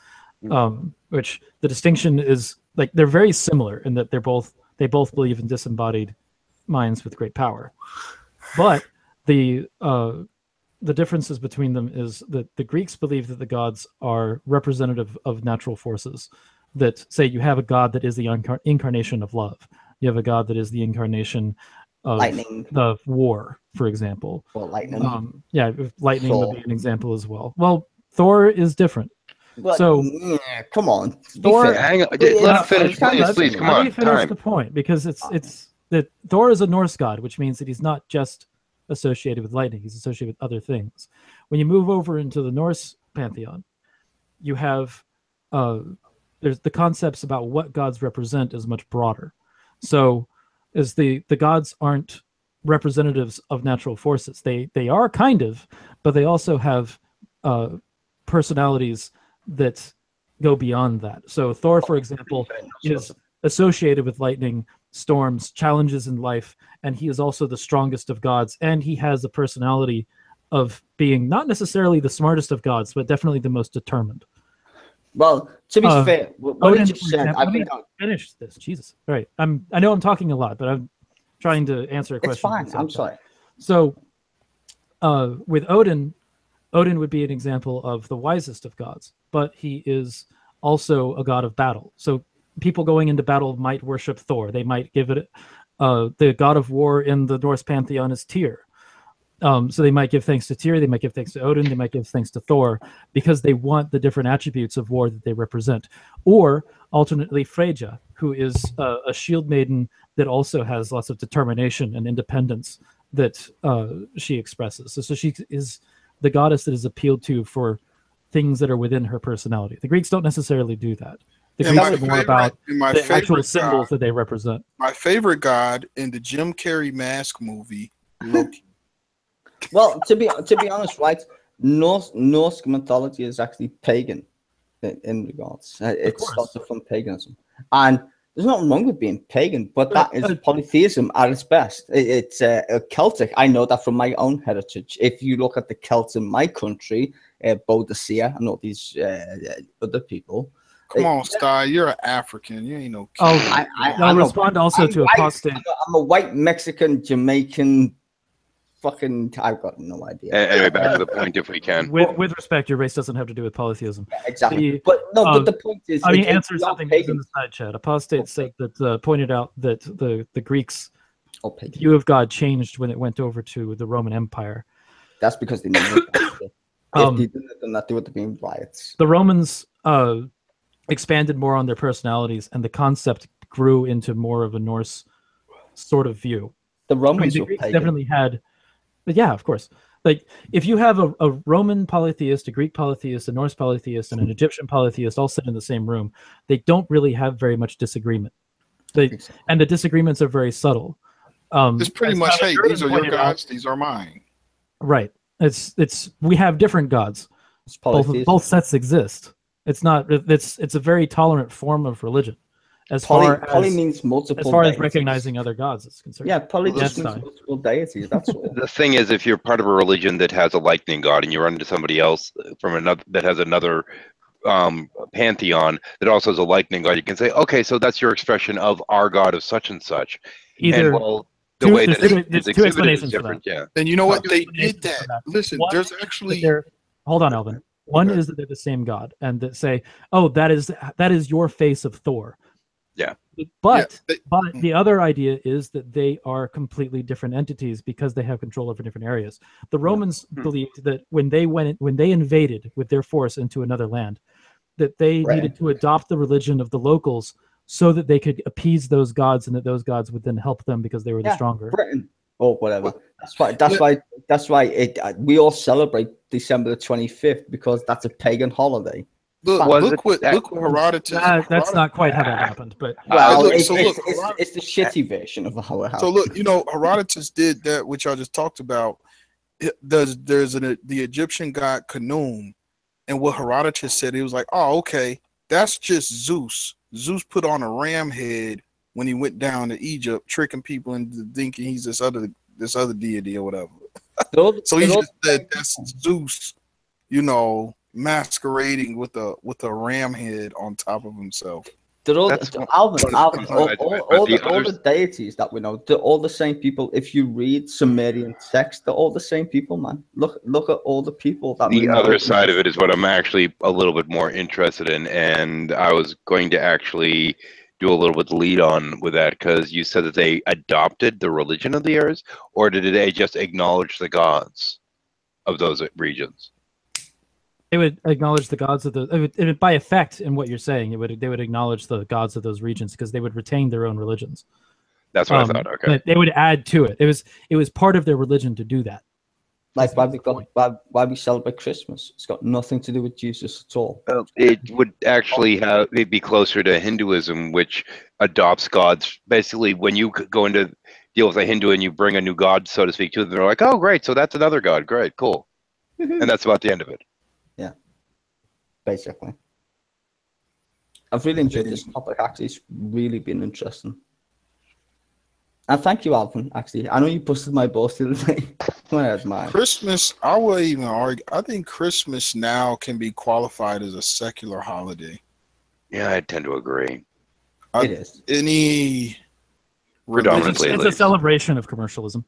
which the distinction is like they're very similar in that they both believe in disembodied minds with great power, but the differences between them is that the Greeks believe that the gods are representative of natural forces. That say you have a god that is the incarnation of love. You have a god that is the incarnation of Lightning. the war, for example. Or lightning. Lightning Thor. would be an example as well. Well, Thor is different. But, so- yeah, come on. to be Thor- fair. Hang on, Yeah, let him finish, yeah, please. Come Let on, me finish time. the point because it's that Thor is a Norse god, which means that he's not just associated with lightning; he's associated with other things. When you move over into the Norse pantheon, you have there's the concepts about what gods represent is much broader. So, as the gods aren't representatives of natural forces, they are kind of, but they also have personalities that go beyond that. So Thor, for example, is associated with lightning, storms, challenges in life, and he is also the strongest of gods, and he has a personality of being not necessarily the smartest of gods, but definitely the most determined. Well, to be fair, what Odin, you just for said, example, I let me think finish this. Jesus. All right. I know I'm talking a lot, but I'm trying to answer a question. it's fine. at the same I'm time. sorry. So with Odin would be an example of the wisest of gods, but he is also a god of battle. So people going into battle might worship Thor. They might give it the god of war in the Norse pantheon is Tyr. So they might give thanks to Tyr, they might give thanks to Odin, they might give thanks to Thor because they want the different attributes of war that they represent. Or alternately, Freyja, who is a shield maiden that also has lots of determination and independence that she expresses. So she is the goddess that is appealed to for things that are within her personality. The Greeks don't necessarily do that. The Greeks are more about the actual symbols that they represent. My favorite god in the Jim Carrey Mask movie, Loki. Well, to be honest, right? Norse mythology is actually pagan in regards. It started from paganism, and there's nothing wrong with being pagan, but that is polytheism at its best. It's Celtic. I know that from my own heritage. If you look at the Celts in my country, Boadicea and all these other people. Come on, Sky, you're an African. You ain't no. I'll respond also to apostate. I'm a white Mexican, Jamaican. Fucking, I've got no idea. Anyway, back to the point, if we can. With respect, your race doesn't have to do with polytheism. Yeah, exactly. But the point is, I mean, answer something that's in the side chat. Apostate said that pointed out that the Greeks' view of God changed when it went over to the Roman Empire. That's because they never. If they didn't, then that would have been riots. The Romans expanded more on their personalities, and the concept grew into more of a Norse sort of view. The Romans the Greeks definitely had. But yeah, of course. Like if you have a Roman polytheist, a Greek polytheist, a Norse polytheist, and an Egyptian polytheist all sit in the same room, they don't really have very much disagreement. And the disagreements are very subtle. It's pretty much, hey, these are your gods, these are mine. Right. It's we have different gods. Both sets exist. It's not. It's a very tolerant form of religion. Poly means multiple. As far as recognizing other gods is concerned. Yeah, poly just means multiple deities. That's all. The thing is, if you're part of a religion that has a lightning god, and you run into somebody else from another that has another pantheon that also has a lightning god, you can say, okay, so that's your expression of our god of such and such. Either. And, well, the way that it's two explanations is different, for that. Yeah. And you know what? They did that. Listen, there's actually. Hold on, Alvin. One is that they're the same god, and that say, oh, that is your face of Thor. Yeah. But the other idea is that they are completely different entities because they have control over different areas. The Romans believed that when they invaded with their force into another land, that they needed to adopt the religion of the locals so that they could appease those gods, and that those gods would then help them because they were the stronger. Britain or whatever. That's why we all celebrate December the 25th because that's a pagan holiday. Look what Herodotus. That's not quite how that happened, but it's the shitty version of how it happened. So look, Herodotus did that, which I just talked about. There's the Egyptian god Khnum, and what Herodotus said, he was like, "Oh, okay, that's just Zeus. Zeus put on a ram head when he went down to Egypt, tricking people into thinking he's this other deity or whatever." So he just said that's Zeus, masquerading with a ram head on top of himself. All the deities that we know, they're all the same people. If you read Sumerian text, they're all the same people, man. Look at all the people that the other side of it is what I'm actually a little bit more interested in, and I was going to actually do a little bit lead on with that, because you said that they adopted the religion of the areas, or did they just acknowledge the gods of those regions? They would acknowledge the gods of the by effect in what you're saying. They would acknowledge the gods of those regions because they would retain their own religions. That's what I thought. Okay, they would add to it. It was part of their religion to do that. Like why we celebrate Christmas? It's got nothing to do with Jesus at all. It would actually be closer to Hinduism, which adopts gods. Basically, when you go into deal with a Hindu and you bring a new god, so to speak, to them, they're like, "Oh, great! So that's another god. Great, cool," and that's about the end of it. Yeah, basically. I've really enjoyed this topic. Actually, it's really been interesting. And thank you, Alvin. Actually, I know you busted my balls the other day. Christmas, I would even argue. I think Christmas now can be qualified as a secular holiday. Yeah, I tend to agree. It is. Predominantly, it's a celebration of commercialism.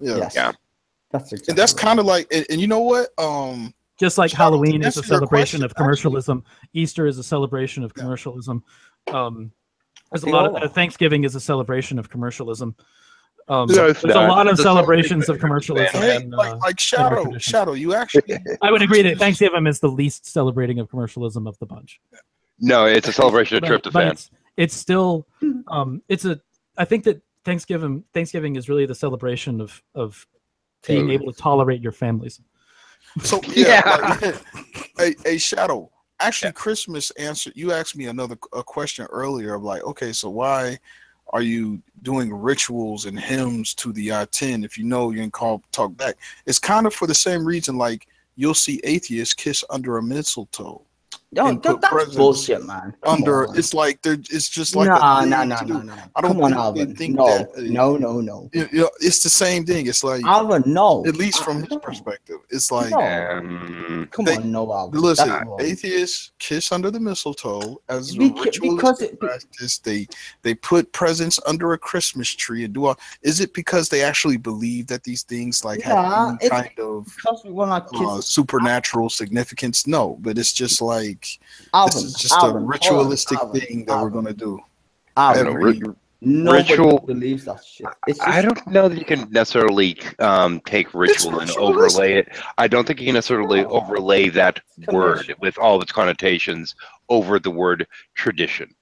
Yeah, yes. Yeah. That's exactly. And that's kind of like, and you know what? Just like Halloween is a celebration of commercialism, Easter is a celebration of commercialism. There's a lot of Thanksgiving is a celebration of commercialism. There's a lot of celebrations of commercialism. Hey, like Shadow, you actually. I would agree that Thanksgiving is the least celebrating of commercialism of the bunch. No, it's a celebration of tryptophan. But it's still, I think that Thanksgiving is really the celebration of being able to tolerate your families. So yeah, like, a shadow. Actually, Christmas answered. You asked me a question earlier of like, okay, so why are you doing rituals and hymns to the I-10 if you know you can talk back? It's kind of for the same reason. Like you'll see atheists kiss under a mistletoe. No, that's bullshit, man. It's like it's just like no. I don't Come on, Alvin. think no, that. No. It's the same thing. It's like Alvin, no. At least from his perspective, it's like come on, no, Alvin. Listen, atheists kiss under the mistletoe as a ritualistic practice. They put presents under a Christmas tree and do all. Is it because they actually believe that these things like have any kind of supernatural significance? No, but it's just like. This is just a ritualistic thing that we're gonna do. Nobody believes that shit. I don't know that you can necessarily take ritual and overlay it. I don't think you can necessarily overlay that word with all of its connotations over the word tradition.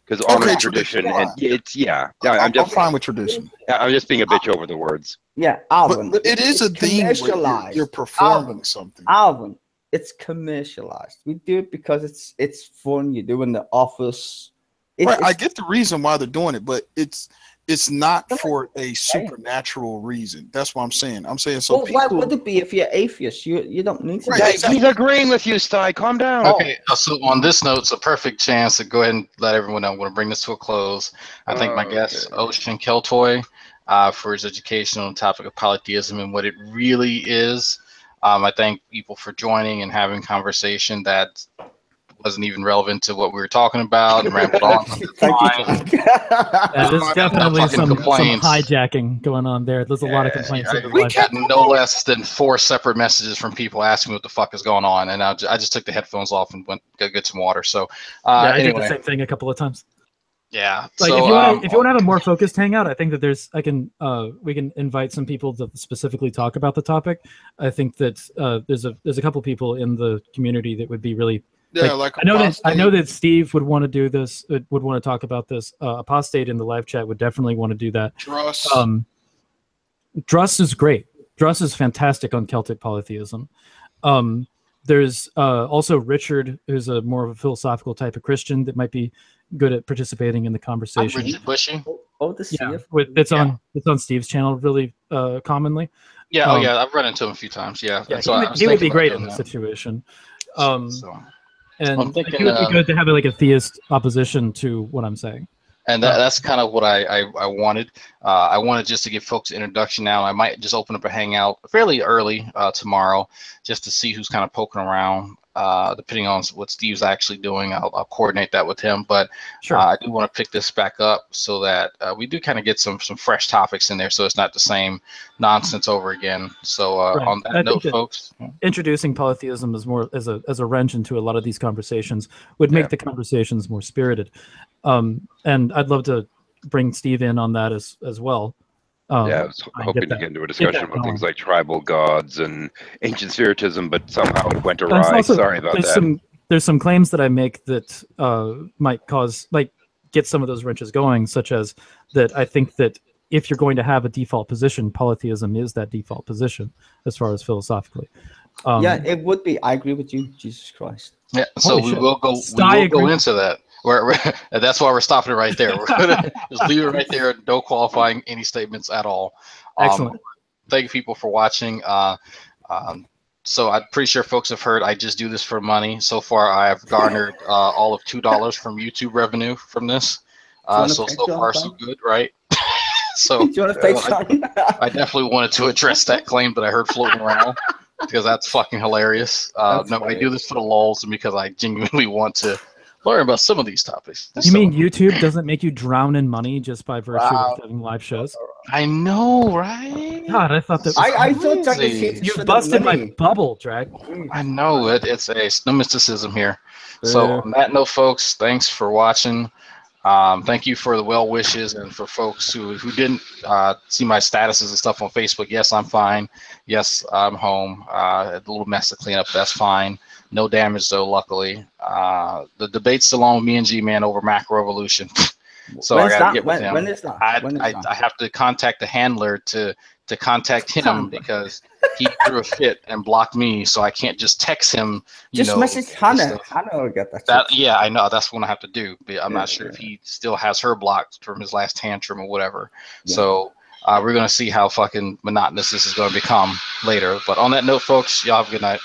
Because honor tradition, and I'm fine with tradition. I'm just being a bitch over the words. Yeah, Alvin. But it is a thing where you're performing something. Alvin. It's commercialized. We do it because it's fun. You do in the office. I get the reason why they're doing it, but it's not for a supernatural reason. That's what I'm saying. I'm saying so. Well, why would it be if you're atheist? You don't need to. Exactly. He's agreeing with you, Sty. Calm down. Okay, so on this note, it's a perfect chance to go ahead and let everyone know. I'm going to bring this to a close. I thank my guest, Ocean Keltoi, for his education on the topic of polytheism and what it really is. I thank people for joining and having conversation that wasn't even relevant to what we were talking about and rambled on. There's definitely some hijacking going on there. There's a lot of complaints. We got no less than 4 separate messages from people asking me what the fuck is going on, and I just took the headphones off and went to get some water. So I did the same thing a couple of times. Yeah. Like if you want to have a more focused hangout, I think that we can invite some people to specifically talk about the topic. I think that there's a couple people in the community that would be really. I know that Steve would want to do this. Would want to talk about this. Apostate in the live chat would definitely want to do that. Druss is great. Druss is fantastic on Celtic polytheism. There's also Richard, who's a more of a philosophical type of Christian that might be good at participating in the conversation. Richard Bushy. It's on Steve's channel really commonly. Yeah, I've run into him a few times. Yeah, he would be great in this situation. And it would be good to have like a theist opposition to what I'm saying. And that's kind of what I wanted. I wanted just to give folks an introduction now. I might just open up a hangout fairly early tomorrow just to see who's kind of poking around. Depending on what Steve's actually doing, I'll coordinate that with him. But I do want to pick this back up so that we do kind of get some fresh topics in there, so it's not the same nonsense over again. So on that note, folks, introducing polytheism as more as a wrench into a lot of these conversations would make the conversations more spirited. And I'd love to bring Steve in on that as well. I was hoping to get into a discussion about things like tribal gods and ancient spiritism, but somehow it went awry. Sorry about that. There's some claims that I make that might get some of those wrenches going, such as that I think that if you're going to have a default position, polytheism is that default position as far as philosophically. It would be. I agree with you, Jesus Christ. Yeah, so we will go into that. That's why we're stopping it right there. We're gonna just leave it right there. No qualifying any statements at all. Excellent. Thank you, people, for watching. So I'm pretty sure folks have heard I just do this for money. So far, I have garnered all of $2 from YouTube revenue from this. So far, so good, right? So I definitely wanted to address that claim that I heard floating around because that's fucking hilarious. I do this for the lulz and because I genuinely want to learn about some of these topics. You mean YouTube doesn't make you drown in money just by virtue of having live shows? I know, right? God, I thought that was I thought you busted my bubble, Drag. I know it's no mysticism here. So on that note, folks, thanks for watching. Thank you for the well wishes and for folks who didn't see my statuses and stuff on Facebook. Yes, I'm fine. Yes, I'm home. A little mess to clean up. That's fine. No damage though, luckily. The debate's still on with me and G-Man over macro evolution. So I When's gotta that? get with him. When is that? I have to contact the handler to contact him Handler. because he threw a fit and blocked me, so I can't just text him. Just message this Hannah. stuff. Hannah will get that. That shit. yeah, I know that's what I have to do, but I'm Yeah, not sure if he still has her blocked from his last tantrum or whatever. Yeah. So we're gonna see how fucking monotonous this is gonna become later. But on that note, folks, y'all have a good night.